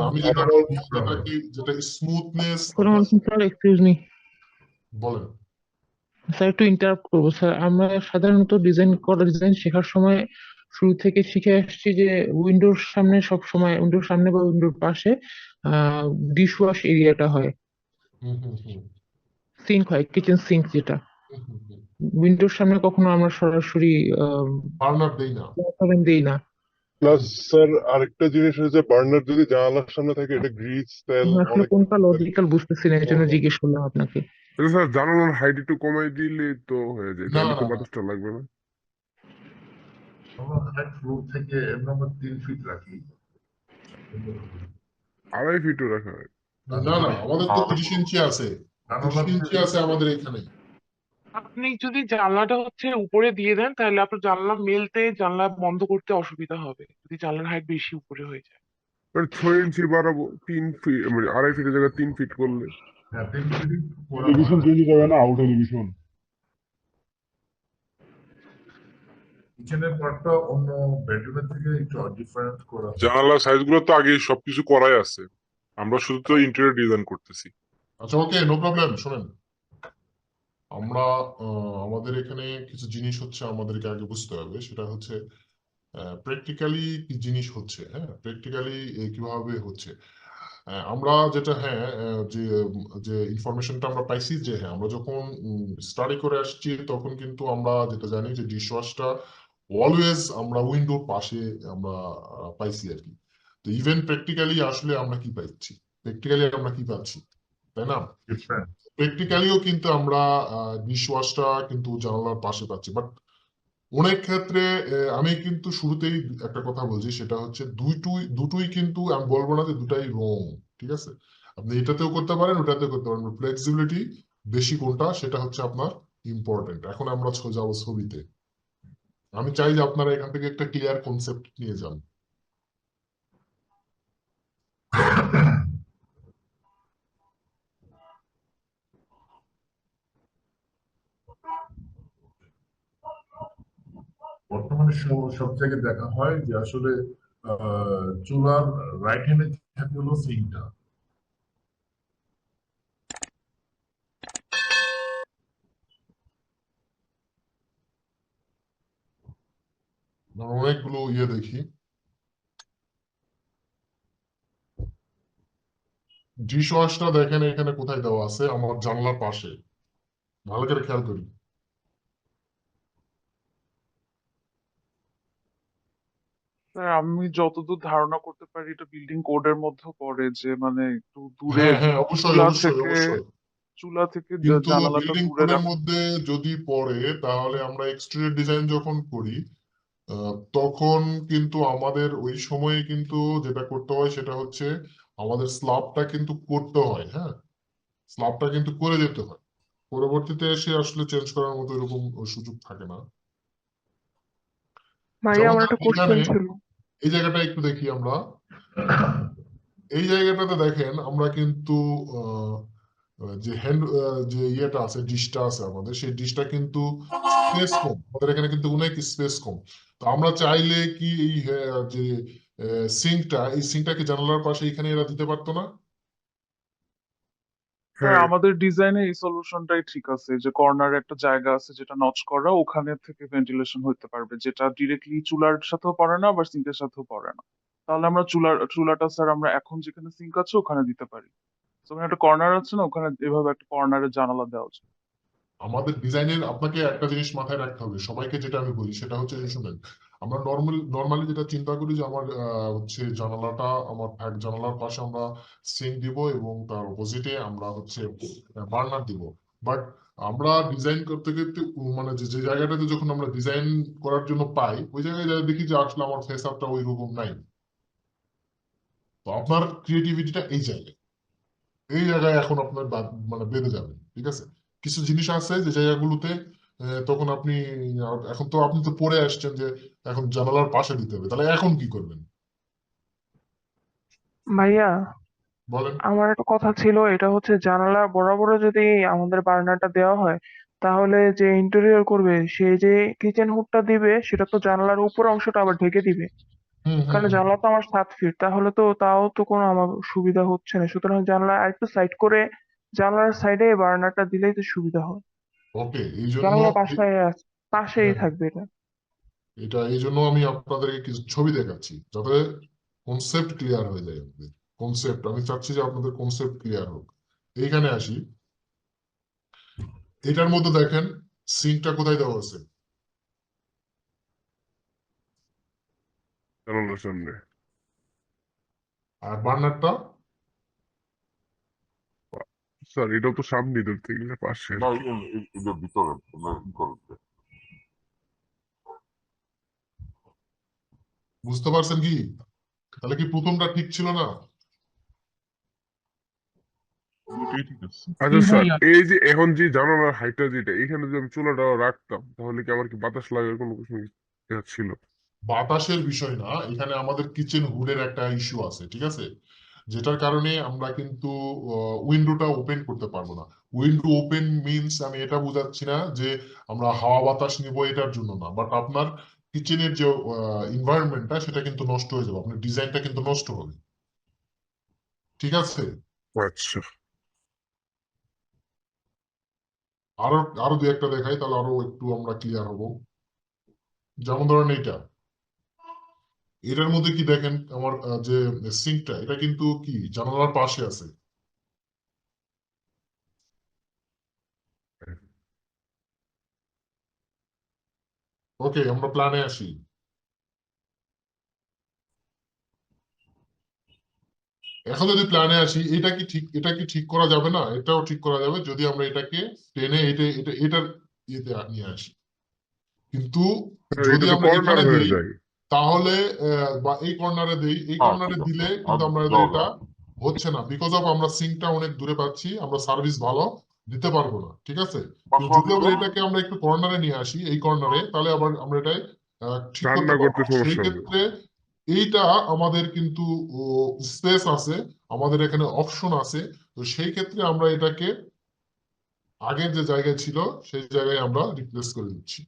S1: আমি যেটা বলবো যেটা কি, যেটা স্মুথনেস।
S6: স্যার এক্সকিউজ মি
S1: বলেন।
S6: স্যার, একটু ইন্টারাপ্ট করবো স্যার। আমরা সাধারণত ডিজাইন শেখার সময় শুরু থেকে শিখে আসছি যে উইন্ডোর সামনে সব সময়, উইন্ডোর সামনে বা উইন্ডোর পাশে ডিশ ওয়াশ এরিয়াটা হয়,
S1: হুম হুম হুম
S6: সিঙ্ক হয়, কিচেন সিঙ্ক যেটা।
S1: হুম হুম হুম।
S6: উইন্ডোর সামনে কখনো আমরা সরাসরি
S1: বার্নার দেই না।
S6: ওভেন দেই না।
S2: প্লাস স্যার আরেকটা জিনিস হচ্ছে বার্নার যদি জানালার সামনে থাকে এটা গ্রিজ তেল
S6: আমি আসলে
S2: অনেক
S6: কোনটা লজিক্যাল বুঝতেছি না, এই জন্য জিজ্ঞেস করলাম আপনাকে।
S2: এটা স্যার জানালার হাইট একটু কমাই দিলে তো হয়ে যায়,
S1: না
S2: তাহলে
S1: না
S2: তো
S1: না,
S2: বাতাসটা লাগবে না।
S7: আমরা হাইট ফ্লোর থেকে এমনি আমরা 3 ফিট রাখি।
S2: 2.5 ফিটও রাখা হয়।
S1: না না, আমাদের তো 30 ইঞ্চি আছে, 30 ইঞ্চি আছে আমাদের এখানে।
S6: আপনি যদি জানলাটা উপরে দিয়ে দেন তাহলে আপনার জানলা মেলতে, জানলা বন্ধ করতে অসুবিধা হবে যদি জানলার হাইট বেশি উপরে হয়ে যায়।
S2: 6 ইঞ্চি বাড়াবো, 3 ফিট মানে 2.5 ফিটের জায়গায় 3 ফিট করলে।
S7: হ্যাঁ, 3 ফিট
S9: এলিভেশন চেঞ্জ যাবে না, আউট এলিভেশন।
S7: কিচেনের পার্টটা অন্য বেডরুমের থেকে একটু ডিফারেন্ট করা।
S2: জানালার সাইজ গুলো তো আগে সবকিছু করাই আছে, আমরা শুধু তো ইন্টেরিয়র ডিজাইন করতেছি।
S1: আচ্ছা, ওকে, নো প্রবলেম। শুনেন, আমরা আমাদের এখানে কিছু জিনিস আমাদেরকে আগে বুঝতে হবে। সেটা হচ্ছে প্র্যাকটিক্যালি কি জিনিস হচ্ছে, হ্যাঁ, প্র্যাকটিক্যালি কিভাবে হচ্ছে। আমরা যেটা, হ্যাঁ, যে যে ইনফরমেশনটা আমরা পাইছি যে, হ্যাঁ, আমরা যখন স্টাডি করে আসছি তখন কিন্তু আমরা যেটা জানি যে ডিশওয়াশটা অলওয়েজ আমরা উইন্ডোর পাশে আমরা পাইছি আর কি। তো ইভেন প্র্যাকটিক্যালি আসলে আমরা কি পাচ্ছি, তাই না?
S7: ডিফারেন্ট।
S1: প্র্যাকটিক্যালিও কিন্তু আমরা ডিশওয়াশটা কিন্তু জানালার পাশে পাচ্ছি, বাট অনেক ক্ষেত্রে আমি কিন্তু শুরুতেই একটা কথা বলছি, সেটা হচ্ছে দুটোই কিন্তু আমি বলবো না যে দুটাই রং, ঠিক আছে? আপনি এটাতেও করতে পারেন, ওটাতেও করতে পারেন। ফ্লেক্সিবিলিটি বেশি কোনটা সেটা হচ্ছে আপনার ইম্পর্টেন্ট। এখন আমরা যাবো ছবিতে। আমি চাই যে আপনারা এখান থেকে একটা ক্লিয়ার কনসেপ্ট নিয়ে যান।
S7: বর্তমানে সব জায়গায় দেখা হয় যে আসলে চুলার রাইট হ্যান্ডে থাকে হলো সিঙ্কটা।
S1: আমরা অনেকগুলো দেখি, ডিশ ওয়াশটা দেখেন এখানে কোথায় দেওয়া আছে, আমার জানলার পাশে। ভালো করে খেয়াল করি।
S6: স্যার, আমি যতদূর ধারণা করতে পারি এটা বিল্ডিং কোডের মধ্যে পড়ে যে মানে একটু দূরে
S1: হ্যাঁ হ্যাঁ, অবশ্যই
S6: চুলা
S1: অবশ্যই
S6: থেকে
S1: অবশ্যই। কিন্তু
S6: জানালাটা
S1: বিল্ডিং
S6: দূরে
S1: কোডের
S6: রাখা।
S1: মধ্যে যদি পড়ে তাহলে আমরা এক্সটেরিয়র ডিজাইন যখন করি তখন কিন্তু আমাদের ওই সময়ে কিন্তু যেটা করতে হয় সেটা হচ্ছে আমাদের স্ল্যাবটা কিন্তু করতে হয়, হ্যাঁ, স্ল্যাবটা কিন্তু করে যেতে হয়। পরবর্তীতে এসে আসলে চেঞ্জ করার মতো এরকম সুযোগ থাকে না।
S6: ভাইয়া,
S1: যেমন
S6: আমার একটা কোশ্চেন ছিল।
S1: এই জায়গাটা একটু দেখি আমরা। এই জায়গাটাতে দেখেন আমরা কিন্তু যে হ্যান্ড যে ইয়েটা আছে, ডিশটা আছে আমাদের, সেই ডিশটা কিন্তু স্পেস কম, আমাদের এখানে কিন্তু অনেক স্পেস কম। তো আমরা চাইলে কি এই যে সিঙ্কটা, এই সিঙ্কটা কি জানালার পাশে এখানে এরা দিতে পারতো না?
S4: স্যার
S2: হ্যাঁ,
S4: আমাদের ডিজাইনে এই সলিউশনটাই ঠিক আছে, যে কর্নারে একটা জায়গা আছে যেটা নচ করা, ওখানে থেকে ভেন্টিলেশন হইতে পারবে, যেটা ডিরেক্টলি চুলার সাথেও পড়ে না আবার সিঙ্কের সাথেও পড়ে না। তাহলে আমরা চুলাটা স্যার আমরা এখন যেখানে সিঙ্ক আছে ওখানে দিতে পারি। তো ওখানে একটা কর্নার আছে না, ওখানে এভাবে একটা কর্নারে জানালা দেওয়া যায়।
S1: আমাদের ডিজাইনের আপনাকে একটা জিনিস মাথায় রাখতে হবে, সবাইকে যেটা আমি বলি সেটা হচ্ছে যে শুনেন, আমরা নর্মালি যেটা চিন্তা করি যে আমার হচ্ছে জানালাটা, আমার এক জানালার পাশে আমরা সিঙ্ক দিব এবং তার অপোজিটে আমরা হচ্ছে বার্নার দিব। বাট আমরা ডিজাইন করতে করতে মানে যে যে জায়গাটাতে যখন আমরা ডিজাইন করার জন্য পাই, ওই জায়গায় দেখি যে আসলে আমার ফেসআপটা ওই রকম নাই। তো আপনার ক্রিয়েটিভিটিটা এই জায়গায় এখন আপনার মানে বেড়ে যাবে, ঠিক আছে? কিছু জিনিস আছে যে জায়গাগুলোতে তখন আপনি এখন তো আপনি তো পড়ে আসছেন যে এখন জানালার পাশে দিতে হবে, তাহলে এখন কি করবেন
S6: ভাইয়া,
S1: বলেন?
S6: আমার একটা কথা ছিল, এটা হচ্ছে জানালা বরাবর যদি আমাদের বার্নারটা দেওয়া হয়, তাহলে যে ইন্টেরিয়র করবে সে যে কিচেন হুডটা দিবে সেটা তো জানালার উপর অংশটা আবার ঢেকে দিবে।
S1: হুম হুম
S6: কারণ
S1: হুম।
S6: জানলা তো আমার 7 ফিট, তাহলে তো তাও তো কোনো আমার সুবিধা হচ্ছে না। সুতরাং জানলা আরেকটু সাইড করে জানলার সাইডে বার্নারটা দিলেই তো সুবিধা হয়।
S1: ওকে, এই জন্য
S6: জানালার পাশেই
S1: হ্যাঁ,
S6: থাকবে এটা।
S1: এই জন্য আমি আপনাদেরকে কিছু ছবি দেখাচ্ছি যাতে কনসেপ্ট ক্লিয়ার হয়ে যায় আপনাদের। কনসেপ্ট আমি চাচ্ছি যে আপনাদের কনসেপ্ট ক্লিয়ার হোক। এইখানে আসি, এটার মধ্যে দেখেন সিঙ্কটা কোথায় দেওয়া আছে,
S2: জানালার সামনে।
S1: আর বার্নারটা
S2: স্যার এটাও তো সামনে ধরতে গেলে পাশে আর
S9: না
S2: কি।
S9: এটা ভিতরে না ই করতে।
S1: বুঝতে পারছেন কি? তাহলে কি প্রথমটা ঠিক ছিল না?
S8: দুটোই ঠিক আছে।
S2: আচ্ছা স্যার,
S5: ভাইয়া।
S2: এই যে এখন যে জানালার হাইটটা যেটা, এখানে যদি আমি চুলাটা রাখতাম তাহলে কি আমার কি বাতাস লাগার কোনো কিছু ছিল?
S1: বাতাসের বিষয় না, এখানে আমাদের কিচেন হুডের একটা ইস্যু আছে, ঠিক আছে? যেটার কারণে আমরা কিন্তু উইন্ডোটা ওপেন করতে পারবো না। উইন্ডো ওপেন মিনস আমি এটা বোঝাচ্ছি না যে আমরা হাওয়া বাতাস নিব, এটার জন্য না, বাট আপনার কিচেনের যে এনভায়রনমেন্টটা সেটা কিন্তু নষ্ট হয়ে যাবে, আপনার ডিজাইনটা কিন্তু নষ্ট হবে, ঠিক আছে?
S2: আচ্ছা।
S1: আরো আরো দু একটা দেখাই, তাহলে আরো একটু আমরা ক্লিয়ার হব। যেমন ধরেন এটার মধ্যে কি দেখেন, আমার যে সিঙ্কটা, এটা কিন্তু কি জানালার পাশে আছে। ওকে, আমরা প্ল্যানে আসি। এখন যদি প্ল্যানে আসি, এটা কি ঠিক করা যাবে না? এটাও ঠিক করা যাবে যদি আমরা এটাকে টেনে এটার ইয়েতে নিয়ে আসি। কিন্তু যদি
S2: এটা তো
S1: আমরা
S2: কর্নার
S1: এখানে
S2: হয়ে
S1: দেই,
S2: যায়।
S1: তাহলে বা এই কর্নারে দেই, এই
S9: হ্যাঁ
S1: কর্নারে
S9: ঠিক আছে,
S1: দিলে
S9: আর
S1: কিন্তু আমাদের
S9: যাওয়া
S1: এটা
S9: যাবে।
S1: হচ্ছে না, বিকজ অফ আমরা সিঙ্কটা অনেক দূরে পাচ্ছি, আমরা সার্ভিস ভালো দিতে পারবো না, ঠিক আছে? কিন্তু যদি
S9: পাশাপাশি
S1: আমরা
S9: দেন।
S1: এটাকে আমরা একটু কর্নারে নিয়ে আসি, এই কর্নারে, তাহলে আবার আমরা এটাই ঠিক করতে
S2: রান্না
S1: পারবো।
S2: করতে
S1: সেই
S2: সমস্যা হবে।
S1: ক্ষেত্রে এইটা আমাদের কিন্তু স্পেস আছে, আমাদের এখানে অপশন আছে। তো সেই ক্ষেত্রে আমরা এটাকে আগের যে জায়গায় ছিল সেই জায়গায় আমরা রিপ্লেস করে দিচ্ছি।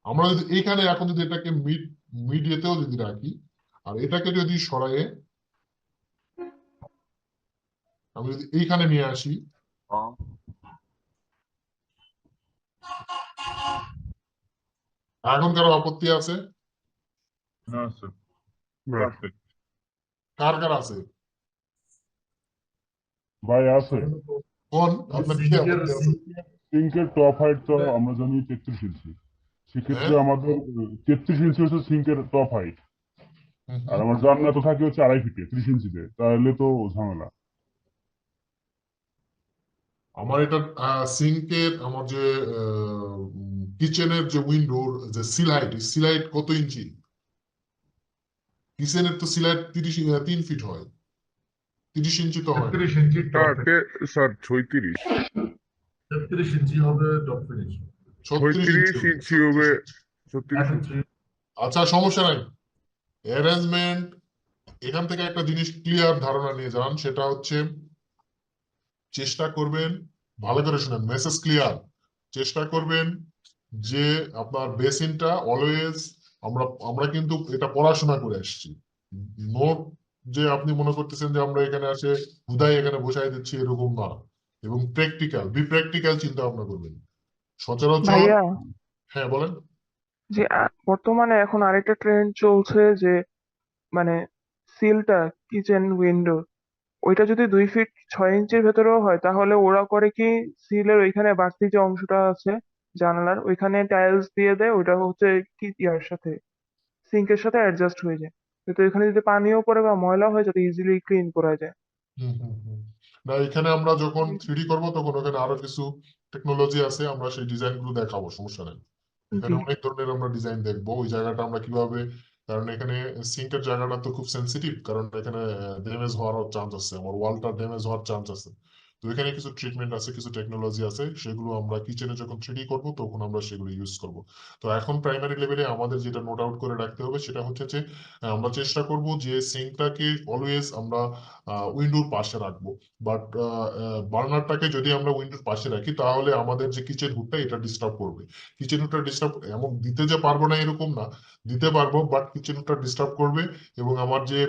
S1: আমরা যদি এইখানে এখন যদি এটাকে মিডিয়েতেও যদি রাখি, আর এটাকে যদি সরায়ে আমি যদি এইখানে নিয়ে আসি,
S9: হ্যাঁ,
S1: এখন কারো আপত্তি আছে?
S8: না স্যার,
S2: না।
S8: পারফেক্ট।
S1: কার কার আছে?
S10: ভাই আছে।
S1: কোন আপনার কি
S7: সিঙ্কের
S1: আপত্তি আছে?
S10: সিঙ্কের টপ হাইট তো আমরা জানি 33 ইঞ্চি। সেক্ষেত্রে
S1: হ্যাঁ,
S10: আমাদের 33 ইঞ্চি হচ্ছে সিঙ্কের টপ হাইট।
S1: হুম,
S10: আর
S1: হুম।
S10: আমার জানলা তো থাকে হচ্ছে 2.5 ফিটে 30 ইঞ্চিতে, তাহলে তো ঝামেলা।
S1: আমার এটা সিঙ্কের, আমার যে কিচেনের যে উইন্ডোর যে সিলাইট কত ইঞ্চি? কিচেনের তো সিলাইট 3 ফিট হয়, 30 ইঞ্চি তো হয় না।
S7: 33 ইঞ্চি টপ
S2: স্যার 36।
S7: 33 ইঞ্চি হবে টপ ফিনিশ।
S1: 36 ইঞ্চি
S2: 36
S1: হবে,
S2: ইঞ্চি
S1: 36
S2: হবে।
S1: ইঞ্চি।
S2: 36 ইঞ্চি।
S1: আচ্ছা, সমস্যা নাই। অ্যারেঞ্জমেন্ট, এখান থেকে একটা জিনিস ক্লিয়ার ধারণা নিয়ে যান, সেটা হচ্ছে চেষ্টা করবেন, ভালো করে শুনেন, মেসেজ ক্লিয়ার। চেষ্টা করবেন যে আপনার বেসিনটা অলওয়েজ আমরা আমরা কিন্তু এটা পড়াশোনা করে আসছি। নোট যে আপনি মনে করতেছেন যে আমরা এখানে আসে হুদাই এখানে বসাই দিচ্ছি, এরকম না। এবং প্র্যাকটিক্যাল চিন্তা ভাবনা করবেন সচরাচর।
S11: ভাইয়া,
S1: হ্যাঁ বলেন।
S11: যে বর্তমানে এখন আরেকটা ট্রেন্ড চলছে যে মানে সিলটা, কিচেন উইন্ডো, ওইটা যদি 2 ফিট 6 ইঞ্চির ভেতরেও হয় তাহলে ওরা করে কি, সিলের ওইখানে বাড়তি যে অংশটা আছে জানালার ওইখানে টাইলস দিয়ে দেয়, ওইটা হচ্ছে কি ইয়ার সাথে, সিঙ্কের সাথে অ্যাডজাস্ট হয়ে যায়, তো এখানে যদি পানিও পড়ে বা ময়লা হয় যাতে ইজিলি ক্লিন করা যায়।
S1: হুম হুম হুম। না, এখানে আমরা যখন 3D করবো তখন ওখানে আরো কিছু টেকনোলজি আছে, আমরা সেই ডিজাইন গুলো দেখাবো, সমস্যা নেই। এখানে
S11: জি।
S1: অনেক ধরনের আমরা ডিজাইন দেখবো ওই জায়গাটা আমরা কিভাবে, কারণ এখানে সিঙ্কের জায়গাটা তো খুব সেন্সিটিভ, কারণ এখানে ড্যামেজ হওয়ার চান্স আছে, আমার ওয়ালটা ড্যামেজ হওয়ার চান্স আছে। তো এখানে কিছু ট্রিটমেন্ট আছে, কিছু টেকনোলজি আছে, সেগুলো আমরা কিচেনে যখন 3D করবো তখন আমরা সেগুলো ইউজ করব। তো এখন প্রাইমারি লেভেলে আমাদের যেটা নোট আউট করে রাখতে হবে সেটা হচ্ছে যে আমরা চেষ্টা করব যে সিঙ্কটাকে অলওয়েজ আমরা উইন্ডোর পাশে রাখবো। বাট বার্নারটাকে যদি আমরা উইন্ডোর পাশে রাখি তাহলে আমাদের যে কিচেন হুডটা এটা ডিস্টার্ব করবে। কিচেন হুডটা ডিস্টার্ব এমন দিতে যে পারবো না এরকম না, দিতে পারবো, বাট কিচেন হুডটা ডিস্টার্ব করবে এবং আমার যে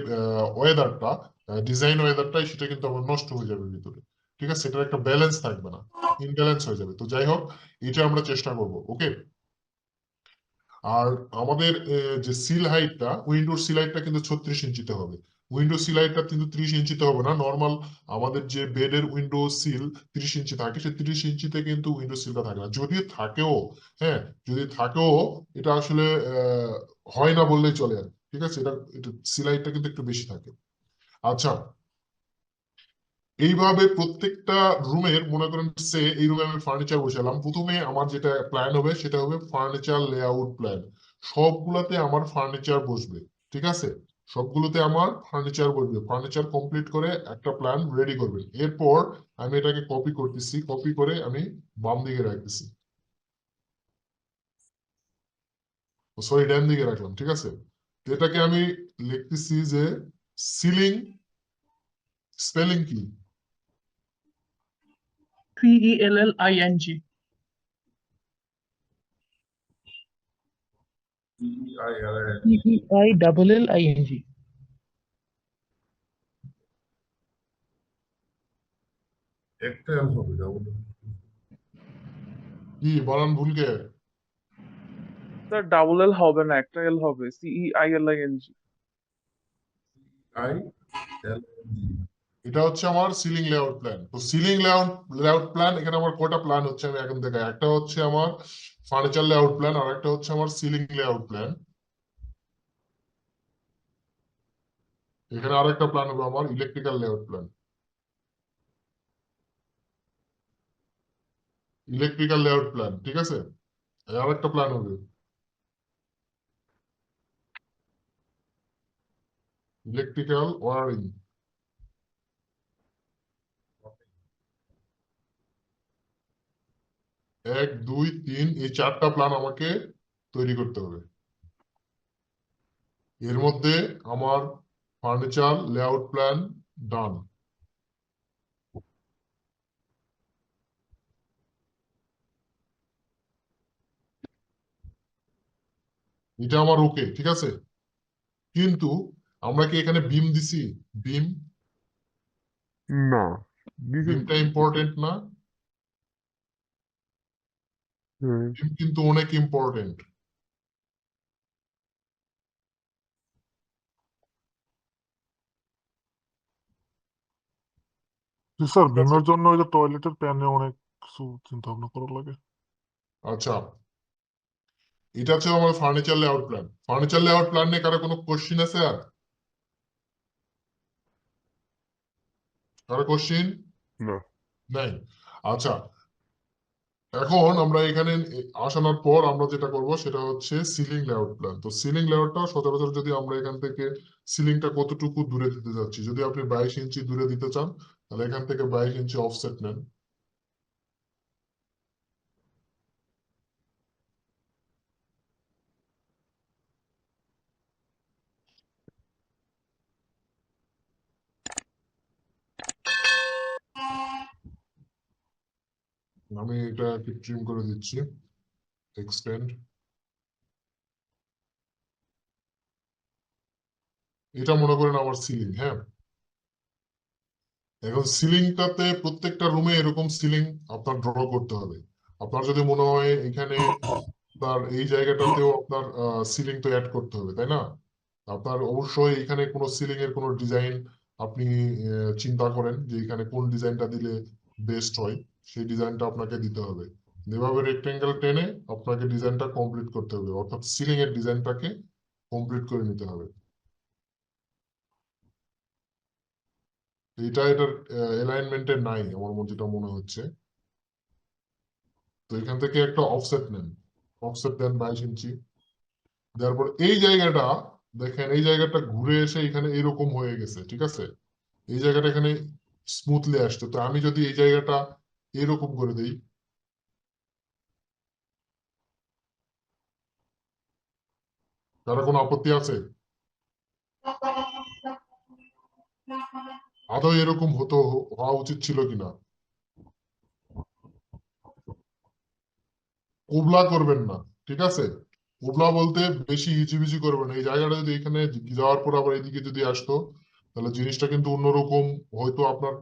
S1: ওয়েদারটা, ডিজাইন ওয়েদারটা, সেটা কিন্তু আমার নষ্ট হয়ে যাবে ভিতরে। ঠিক আছে, সেটার একটা ব্যালেন্স থাকবে না, ইনব্যালেন্স হয়ে যাবে। তো যাই হোক, এটা আমরা চেষ্টা করব। ওকে। আর আমাদের যে সিল হাইটটা, উইন্ডোর সিল হাইটটা কিন্তু 36 ইঞ্চিতে হবে। উইন্ডো সিল হাইটটা কিন্তু 30 ইঞ্চিতে হবে না। নর্মাল আমাদের যে বেডের উইন্ডো সিল 30 ইঞ্চি থাকে, সেই 30 ইঞ্চিতে কিন্তু উইন্ডো সিলটা থাকে না। যদি থাকেও, হ্যাঁ, যদি থাকেও এটা আসলে হয় না বললেই চলে আর কি। ঠিক আছে, এটা এটা সিল হাইটটা কিন্তু একটু বেশি থাকে। আচ্ছা, এইভাবে প্রত্যেকটা রুমের, মনে করেন সে এই রুমে আমি ফার্নিচার বসালাম, প্রথমে আমার যেটা প্ল্যান হবে সেটা হবে ফার্নিচার লেআউট প্ল্যান। সবগুলোতে আমার ফার্নিচার বসবে। ঠিক আছে, সবগুলোতে আমার ফার্নিচার বসবে। ফার্নিচার কমপ্লিট করে একটা প্ল্যান রেডি করবেন। এরপর আমি এটাকে কপি করতেছি, কপি করে আমি বাম দিকে রাখতেছি, সরি ডান দিকে রাখলাম। ঠিক আছে, তো এটাকে আমি লিখতেছি যে সিলিং, স্পেলিং কি?
S5: CELLING।
S6: CEILLING।
S7: একটা হবে ডাবল।
S1: কি বানান ভুল কে?
S4: স্যার ডাবল এল হবে না, একটা এল হবে, CEILING।
S7: আই এল
S1: এটা হচ্ছে আমার সিলিং লেআউট প্ল্যান। তো সিলিং লেআউট প্ল্যান, এখানে আমার কয়টা প্ল্যান হচ্ছে আমি এখন দেখাই। একটা হচ্ছে আমার ফার্নিচার লেআউট প্ল্যান, আর একটা হচ্ছে আমার সিলিং লেআউট প্ল্যান। এখানে আরেকটা প্ল্যান হবে আমার electrical layout plan. Electrical layout plan, ঠিক আছে। আরেকটা প্ল্যান হবে ইলেকট্রিক্যাল ওয়ারিং। 1 2 3, এই 4টা প্ল্যান আমাকে তৈরি করতে হবে। এর মধ্যে আমার ফার্নিচার লেআউট প্ল্যান ডান। এটা আমার ওকে, ঠিক আছে। কিন্তু আমরা কি এখানে বিম দিছি? বিম,
S2: না, দিছেন
S1: বিমটা
S2: তো।
S1: ইম্পর্টেন্ট না?
S2: হ্যাঁ।
S1: বিম কিন্তু অনেক ইম্পর্টেন্ট।
S3: স্যার,
S1: ঠিক আছে,
S3: বিমের জন্য ওই যে টয়লেটের প্যানে অনেক কিছু চিন্তা ভাবনা করা লাগে।
S1: আচ্ছা। এটা হচ্ছে আমার furniture layout plan. Furniture layout plan নিয়ে কারো কোনো কোশ্চিন আছে? আর কারো কোশ্চিন
S2: না।
S1: নাই? আচ্ছা, এখন আমরা এখানে আসানোর পর আমরা যেটা করব সেটা হচ্ছে সিলিং লেআউট প্ল্যান। তো সিলিং লেআউটটা সচরাচর যদি আমরা এখান থেকে সিলিংটা কতটুকু দূরে দিতে যাচ্ছি, যদি আপনি 22 ইঞ্চি দূরে দিতে চান তাহলে এখান থেকে 22 ইঞ্চি অফসেট নেন। আমি এটা ট্রিম করে দিচ্ছি, এক্সটেন্ড। এটা মনে করেন আমার সিলিং, হ্যাঁ। এখন সিলিংটাতে প্রত্যেকটা রুমে এরকম সিলিং আপনার ড্র করতে হবে। আপনার যদি মনে হয় এখানে আপনার এই জায়গাটাতেও আপনার সিলিং তো অ্যাড করতে হবে, তাই না? আপনার অবশ্যই এখানে কোনো সিলিং এর কোনো ডিজাইন আপনি চিন্তা করেন যে এখানে কোন ডিজাইনটা দিলে বেস্ট হয়, সেই ডিজাইনটা আপনাকে দিতে হবে। এভাবে রেক্টেঙ্গেল টেনে আপনাকে ডিজাইনটা কমপ্লিট করতে হবে, অর্থাৎ সিলিং এর ডিজাইনটাকে কমপ্লিট করে নিতে হবে। এটার অ্যালাইনমেন্টে নাই আমার যেটা মনে হচ্ছে। তো এখান থেকে একটা অফসেট নেন, অফসেট দেন 22 ইঞ্চি। দেওয়ার পর এই জায়গাটা দেখেন, এই জায়গাটা ঘুরে এসে এখানে এরকম হয়ে গেছে, ঠিক আছে? এই জায়গাটা এখানে স্মুথলি আসছে। তো আমি যদি এই জায়গাটা এরকম করে দিই, কারো কোনো আপত্তি আছে? আদৌ এরকম হওয়া উচিত ছিল কিনা? কোবলা করবেন না, ঠিক আছে? কোবলা বলতে বেশি হিজিবিজি করবেন না। এই জায়গাটা যদি এখানে যাওয়ার পর আবার এদিকে যদি আসতো, তাহলে জিনিসটা কিন্তু অন্যরকম হয়তো, আপনার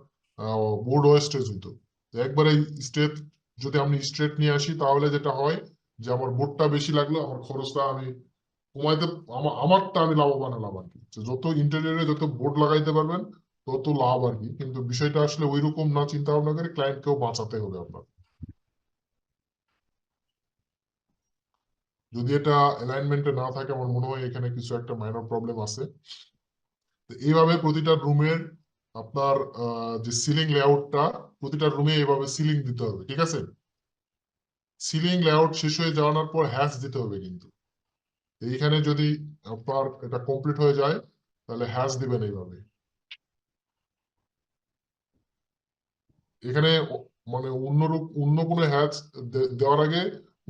S1: বোর্ড ওয়েস্টেজ হইতো। তো একবারে স্ট্রেট যদি আমি স্ট্রেট নিয়ে আসি, তাহলে যেটা হয় যে আমার বোর্ডটা বেশি লাগলো, আমার খরচটা আমি কমাইতে, আমারটা আমি লাভবান হলাম আর কি। তো যত ইন্টেরিয়রে যত বোর্ড লাগাইতে পারবেন তত লাভ আর কি। কিন্তু বিষয়টা আসলে ওইরকম না, চিন্তা ভাবনা করে ক্লায়েন্টকেও বাঁচাতে হবে আপনার। যদি এটা অ্যালাইনমেন্টে না থাকে, আমার মনে হয় এখানে কিছু একটা মাইনর প্রবলেম আছে। তো এইভাবে প্রতিটা রুমের আপনার যে সিলিং লেআউটটা, প্রতিটা রুমে এইভাবে সিলিং দিতে হবে, ঠিক আছে? সিলিং লেআউট শেষ হয়ে যাওয়ার পর হ্যাচ দিতে হবে কিন্তু। এইখানে যদি আপনার এটা কমপ্লিট হয়ে যায়, তাহলে হ্যাচ দিবেন এইভাবে। এখানে মানে অন্য কোনো হ্যাচ দেওয়ার আগে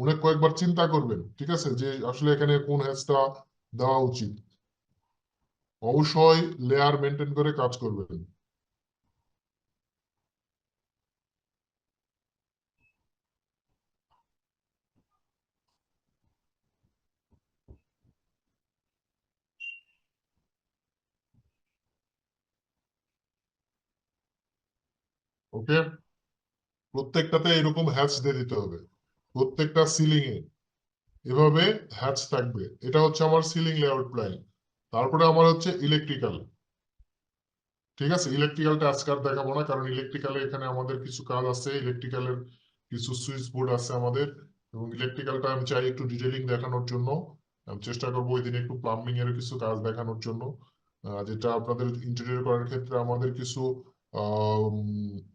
S1: অনেক কয়েকবার চিন্তা করবেন, ঠিক আছে, যে আসলে এখানে কোন হ্যাচটা দেওয়া উচিত। অবশ্যই লেয়ার মেনটেন করে কাজ করবেন। ওকে, প্রত্যেকটাতে এরকম হ্যাচ দিয়ে দিতে হবে, প্রত্যেকটা সিলিং এ এভাবে হ্যাচ থাকবে। এটা হচ্ছে আমার সিলিং লেআউট প্ল্যান। তারপরে আমার হচ্ছে ইলেকট্রিক্যাল, ঠিক আছে? ইলেকট্রিক্যালটা আজকে আর দেখাবো না, কারণ ইলেকট্রিক্যালে এখানে আমাদের কিছু কাজ আছে, ইলেকট্রিক্যালের কিছু সুইচ বোর্ড আছে আমাদের। এবং ইলেকট্রিক্যালটা আমি চাই একটু ডিটেইলিং দেখানোর জন্য। আমি চেষ্টা করবো ওই দিন একটু প্লাম্বিং এর কিছু কাজ দেখানোর জন্য, যেটা আপনাদের ইন্টেরিয়র করার ক্ষেত্রে আমাদের কিছু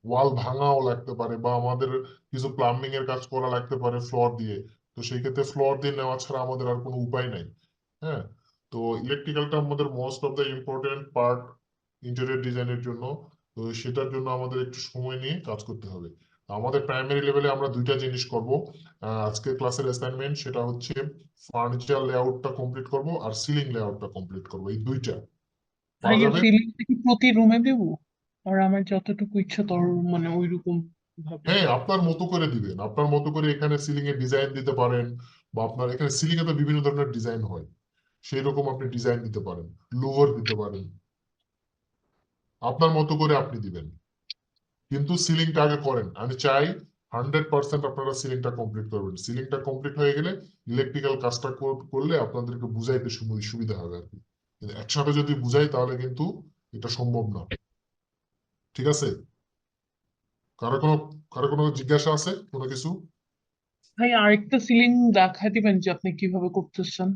S1: ওয়াল ভাঙাও লাগতে পারে, বা আমাদের কিছু প্লাম্বিং এর কাজ করা লাগতে পারে ফ্লোর দিয়ে। তো সেই ক্ষেত্রে ফ্লোর দিয়ে নেওয়া ছাড়া আমাদের আর কোনো উপায় নাই, হ্যাঁ। তো ইলেকট্রিক্যালটা আমাদের most of the important part interior ডিজাইনের জন্য। তো সেটার জন্য আমাদের একটু সময় নিয়ে কাজ করতে হবে। আমাদের প্রাইমারি লেভেলে আমরা দুইটা জিনিস করব। আজকের ক্লাসের অ্যাসাইনমেন্ট সেটা হচ্ছে ফার্নিচার লেআউটটা কমপ্লিট করব আর সিলিং লেআউটটা কমপ্লিট করব, এই দুইটা পাওয়া
S5: ভাইয়া
S1: যাবে।
S5: সিলিং কি প্রতি রুমে দেবো? আর আমার যতটুকু ইচ্ছা তোর মানে ওইরকম ভাবে।
S1: হ্যাঁ, আপনার মতো করে দিবেন, আপনার মতো করে এখানে সিলিং এর ডিজাইন দিতে পারেন, বা আপনার এখানে সিলিং এ তো বিভিন্ন ধরনের ডিজাইন হয়, সেই রকম আপনি ডিজাইন দিতে পারেন, লোভার দিতে পারেন, আপনার মতো করে আপনি দিবেন। কিন্তু সিলিংটা আগে করেন, আমি চাই 100% আপনারা সিলিংটা কমপ্লিট করবেন। সিলিংটা কমপ্লিট হয়ে গেলে ইলেকট্রিক্যাল কাজটা করলে আপনাদেরকে বুঝাইতে সুবিধা হবে আর কি। কিন্তু একসাথে যদি বুঝাই তাহলে কিন্তু এটা সম্ভব না, ঠিক আছে? কারো কোনো কারো কোনো জিজ্ঞাসা আছে কোনো কিছু?
S5: ভাই আরেকটা সিলিং দেখাই দিবেন যে আপনি কিভাবে করতেছেন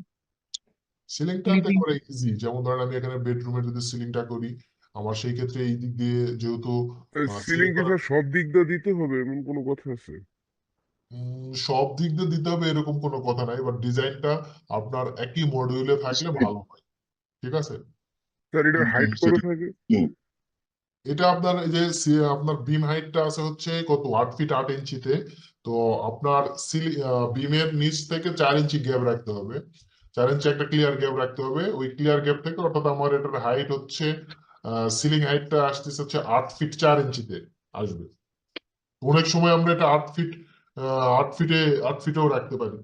S1: সিলিংটা
S5: লিভিং?
S1: একেবারে ইজি। যেমন ধরেন আমি এখানে বেডরুমের যদি সিলিংটা করি, আমার সেই ক্ষেত্রে এই দিক দিয়ে যেহেতু
S2: সিলিং
S1: সিলিং
S2: কি স্যার সব দিক দিয়ে দিতে হবে এমন কোনো কথা আছে?
S1: সব দিক দিয়ে দিতে হবে এরকম কোনো কথা নাই, বাট ডিজাইনটা আপনার একই মডিউলে থাকলে ভালো হয়, ঠিক আছে?
S2: স্যার এটার হাইট কত থাকে?
S1: এটা আপনার এই যে আপনার বিম হাইটটা আছে হচ্ছে কত 8 ফিট 8 ইঞ্চিতে। তো আপনার বিমের নিচ থেকে 4 ইঞ্চি গ্যাপ রাখতে হবে, 4 ইঞ্চি একটা ক্লিয়ার গ্যাপ রাখতে হবে। ওই ক্লিয়ার গ্যাপ থেকে অর্থাৎ আমার এটার হাইট হচ্ছে সিলিং হাইটটা আসতেছে হচ্ছে 8 ফিট 4 ইঞ্চিতে আসবে। অনেক সময় আমরা এটা 8 ফিটে 8 ফিটেও রাখতে পারি,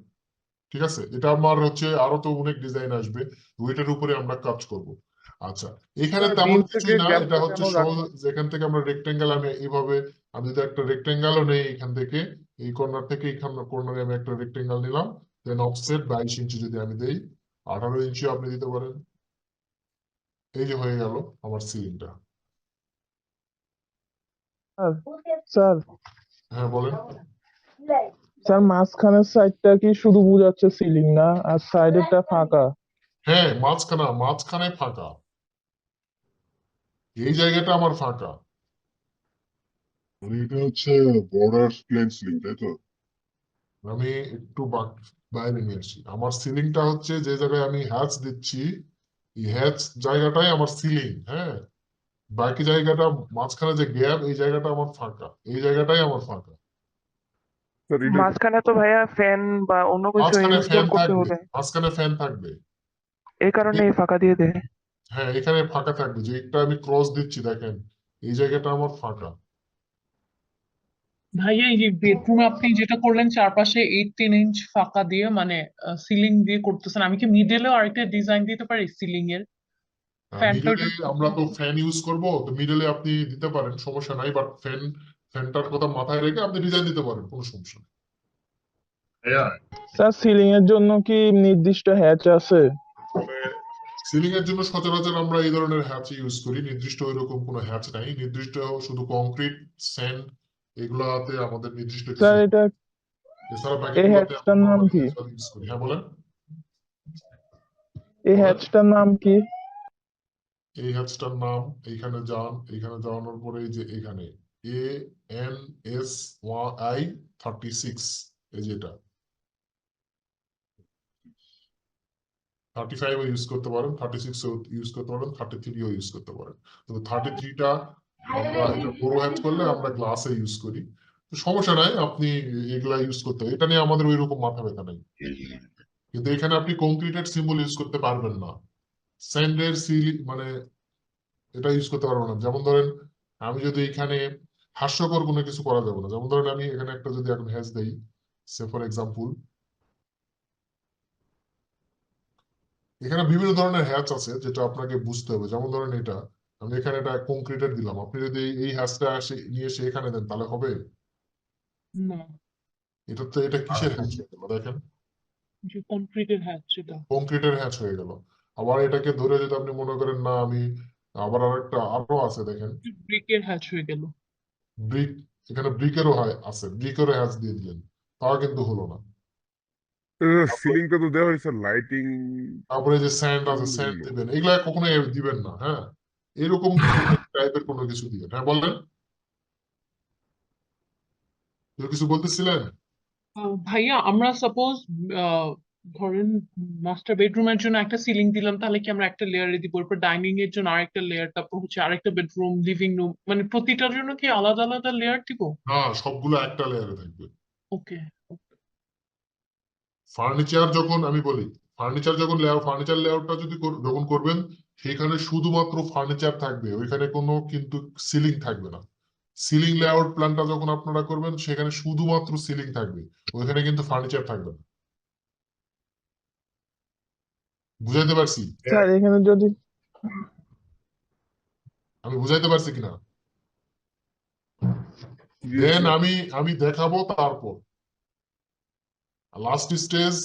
S1: ঠিক আছে? এটা আমার হচ্ছে আরো তো অনেক ডিজাইন আসবে, ওইটার উপরে আমরা কাজ করব। আচ্ছা, এখানে
S11: স্যার
S1: তেমন
S11: বিম থেকে
S1: কিছুই না, এটা
S11: গ্যাপটা
S1: হচ্ছে
S11: কেন
S1: সহজ।
S11: রাখা?
S1: যেখান থেকে আমরা রেক্টেঙ্গেল, আমি যদি একটা রেক্টেঙ্গেলও নেই এখান থেকে, এই কর্নার থেকে এইখান কর্নারে আমি একটা রেক্টেঙ্গেল নিলাম, দেন অফসেট 22 ইঞ্চি যদি আমি দেই, 18 ইঞ্চি আপনি দিতে পারেন, এই যে হয়ে গেল আমার সিলিংটা।
S11: স্যার স্যার
S1: হ্যাঁ বলেন।
S11: স্যার মাঝখানের সাইডটা কি শুধু বোঝাচ্ছে সিলিং না, আর সাইডেরটা ফাঁকা?
S1: হ্যাঁ, মাঝখানে ফাঁকা, এই জায়গাটা আমার ফাঁকা।
S3: মানে এটা হচ্ছে বর্ডার প্লেন সিলিং, তাই তো?
S1: আমি একটু বাইরে নিয়ে আসি। আমার সিলিংটা হচ্ছে যে জায়গায় আমি হ্যাচ দিচ্ছি, এই হ্যাচ জায়গাটাই আমার সিলিং। হ্যাঁ, বাকি জায়গাটা, মাঝখানে যে গ্যাপ, এই জায়গাটা আমার ফাঁকা, এই জায়গাটাই আমার ফাঁকা।
S2: স্যার এটা
S11: মাঝখানে তো ভাইয়া ফ্যান বা অন্য কিছু ইনস্টল করতে হবে,
S1: মাঝখানে ফ্যান থাকবে।
S11: এই কারণে এই ফাঁকা দিয়ে দেয়।
S1: হ্যাঁ, এখানে ফাঁকা থাকবে, যে একটা আমি ক্রস দিচ্ছি দেখেন, এই জায়গাটা আমার ফাঁকা।
S5: ভাইয়া এই যে বেডরুমে আপনি যেটা করলেন চারপাশে 18 ইঞ্চ ফাঁকা দিয়ে মানে সিলিং দিয়ে করতেছেন, আমি কি মিডলেও আরেকটা ডিজাইন দিতে পারি সিলিং এর? ফ্যানটা
S1: মিডলে আমরা তো ফ্যান ইউজ করব, তো মিডলে আপনি দিতে পারেন, সমস্যা নাই, বাট ফ্যানটার কথা মাথায় রেখে আপনি ডিজাইন দিতে পারেন, কোনো সমস্যা নেই।
S11: স্যার সিলিং এর জন্য কি নির্দিষ্ট হ্যাচ আছে?
S1: সিলিং এর জন্য সচরাচর আমরা এই ধরনের হ্যাচ ইউজ করি, নির্দিষ্ট ওইরকম কোনো হ্যাচ নাই, নির্দিষ্ট শুধু কংক্রিট, স্যান্ড, এগুলাতে আমাদের নির্দিষ্ট কিছু,
S11: স্যার এটা
S1: এছাড়া
S11: এই
S1: বাকিগুলোতে
S11: হ্যাচটার
S1: আমরা
S11: নাম কি?
S1: ইউজ করি। হ্যাঁ বলেন।
S11: এই হ্যাচটার নাম কি?
S1: এই হ্যাচটার নাম, এইখানে যান, এইখানে যাওয়ানোর পরে এই যে এখানে ANSI 36, এই যে এটা 35 ইউজ করতে পারেন, 36 ইউজ করতে পারেন, 33 ইউজ করতে পারেন। তবে 33টা আমরা এটা বড় হ্যাচ করলে আমরা গ্লাসে ইউজ করি, তো সমস্যা নাই, আপনি এগুলা ইউজ করতে হবে, এটা নিয়ে আমাদের ওই রকম মাথা ব্যথা নেই। কিন্তু এখানে আপনি কংক্রিটের সিম্বল ইউজ করতে পারবেন না, স্যান্ডের সিল মানে এটা ইউজ করতে পারবেন না। যেমন ধরেন, আমি যদি এখানে হাস্যকর কোনো কিছু করা যাবে না, যেমন ধরেন আমি এখানে একটা যদি এখন হ্যাচ দেই, সে ফর এক্সাম্পল, এখানে বিভিন্ন ধরনের হ্যাচ আছে যেটা আপনাকে বুঝতে হবে। যেমন ধরেন এটা, আমি এখানে এটা কংক্রিটের দিলাম, আপনি যদি এই হ্যাচটা নিয়ে এসে এখানে দেন তাহলে হবে?
S5: না,
S1: এটা কিসের হ্যাচ হয়ে গেল দেখেন,
S5: যে কনক্রিটের হ্যাচ সেটা।
S1: কংক্রিটের হ্যাচ হয়ে গেল। আবার এটাকে ধরে যদি আপনি মনে করেন না, আমি আবার আরো আছে দেখেন,
S5: ব্রিকের হ্যাচ হয়ে গেল।
S1: ব্রিক, এখানে ব্রিকেরও আছে, ব্রিকেরও হ্যাচ দিয়ে দিলেন, তাও কিন্তু হলো না।
S2: সিলিংটা তো দেওয়া হয়েছে লাইটিং।
S1: তারপরে যে স্যান্ড আছে, স্যান্ড দিবেন, এগুলা কখনো দিবেন না। হ্যাঁ, এরকম টাইপের কোনো কিছু দিবেন। হ্যাঁ বলেন, কেউ কিছু বলতেছিলেন?
S5: ভাইয়া আমরা সাপোজ ধরেন মাস্টার বেডরুমের জন্য একটা সিলিং দিলাম, তাহলে কি আমরা একটা লেয়ারে দিব, এরপর ডাইনিং এর জন্য আরেকটা লেয়ার, তারপর হচ্ছে আরেকটা বেডরুম, লিভিং রুম, মানে প্রতিটার জন্য কি আলাদা আলাদা লেয়ার দিব?
S1: না, সবগুলো একটা লেয়ারে থাকবে।
S5: ওকে।
S1: ফার্নিচার যখন আমি বলি, ফার্নিচার লেআউটটা যদি যখন করবেন, সেখানে শুধুমাত্র ফার্নিচার থাকবে, ওইখানে কোনো কিন্তু সিলিং থাকবে না। সিলিং লেআউট প্ল্যানটা যখন আপনারা করবেন, সেখানে শুধুমাত্র সিলিং থাকবে, ওইখানে কিন্তু ফার্নিচার থাকবে না। বুঝাইতে পারছি?
S11: স্যার এখানে যদি
S1: আমি বুঝাইতে পারছি কিনা?
S2: জি
S1: দেন
S2: স্যার।
S1: আমি দেখাবো, তারপর লাস্ট স্টেজ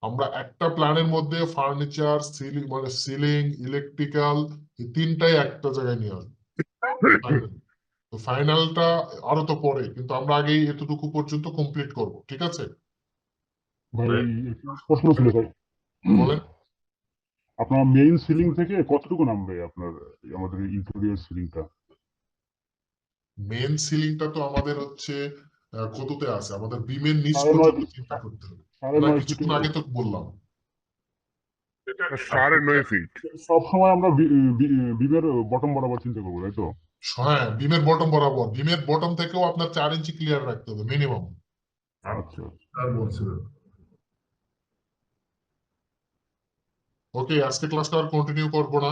S1: আমরা একটা প্ল্যানের মধ্যে ফার্নিচার, সিলিং, ইলেকট্রিক্যাল, এই তিনটাই একটা জায়গায় নিয়ে আসবো। তো ফাইনালটা আরো তো পরে, কিন্তু আমরা আগে এতটুকু পর্যন্ত কমপ্লিট করব, ঠিক আছে?
S10: ভাই একটু প্রশ্ন ছিল ভাই,
S1: বলেন।
S10: আপনার মেইন সিলিং থেকে কতটুকু নামবে আপনার আমাদের ইন্টেরিয়র সিলিংটা?
S1: মেন সিলিংটা তো আমাদের হচ্ছে কততে আছে, আমাদের বিমের নিচ
S10: 9.5
S1: পর্যন্ত
S10: ফিট,
S1: চিন্তা করতে হবে।
S10: 9.5 ফিটে।
S1: কিছুক্ষণ আগে তো বললাম।
S2: 9.5 ফিট।
S10: সবসময় আমরা বিমের বটম বরাবর চিন্তা করবো, তাই তো?
S1: হ্যাঁ, বিমের বটম বরাবর, বিমের বটম থেকেও আপনার 4 ইঞ্চি ক্লিয়ার রাখতে হবে মিনিমাম।
S10: আচ্ছা।
S7: আর বলছিলেন
S1: ওকে, আজকে ক্লাসটা আর কন্টিনিউ করবো না।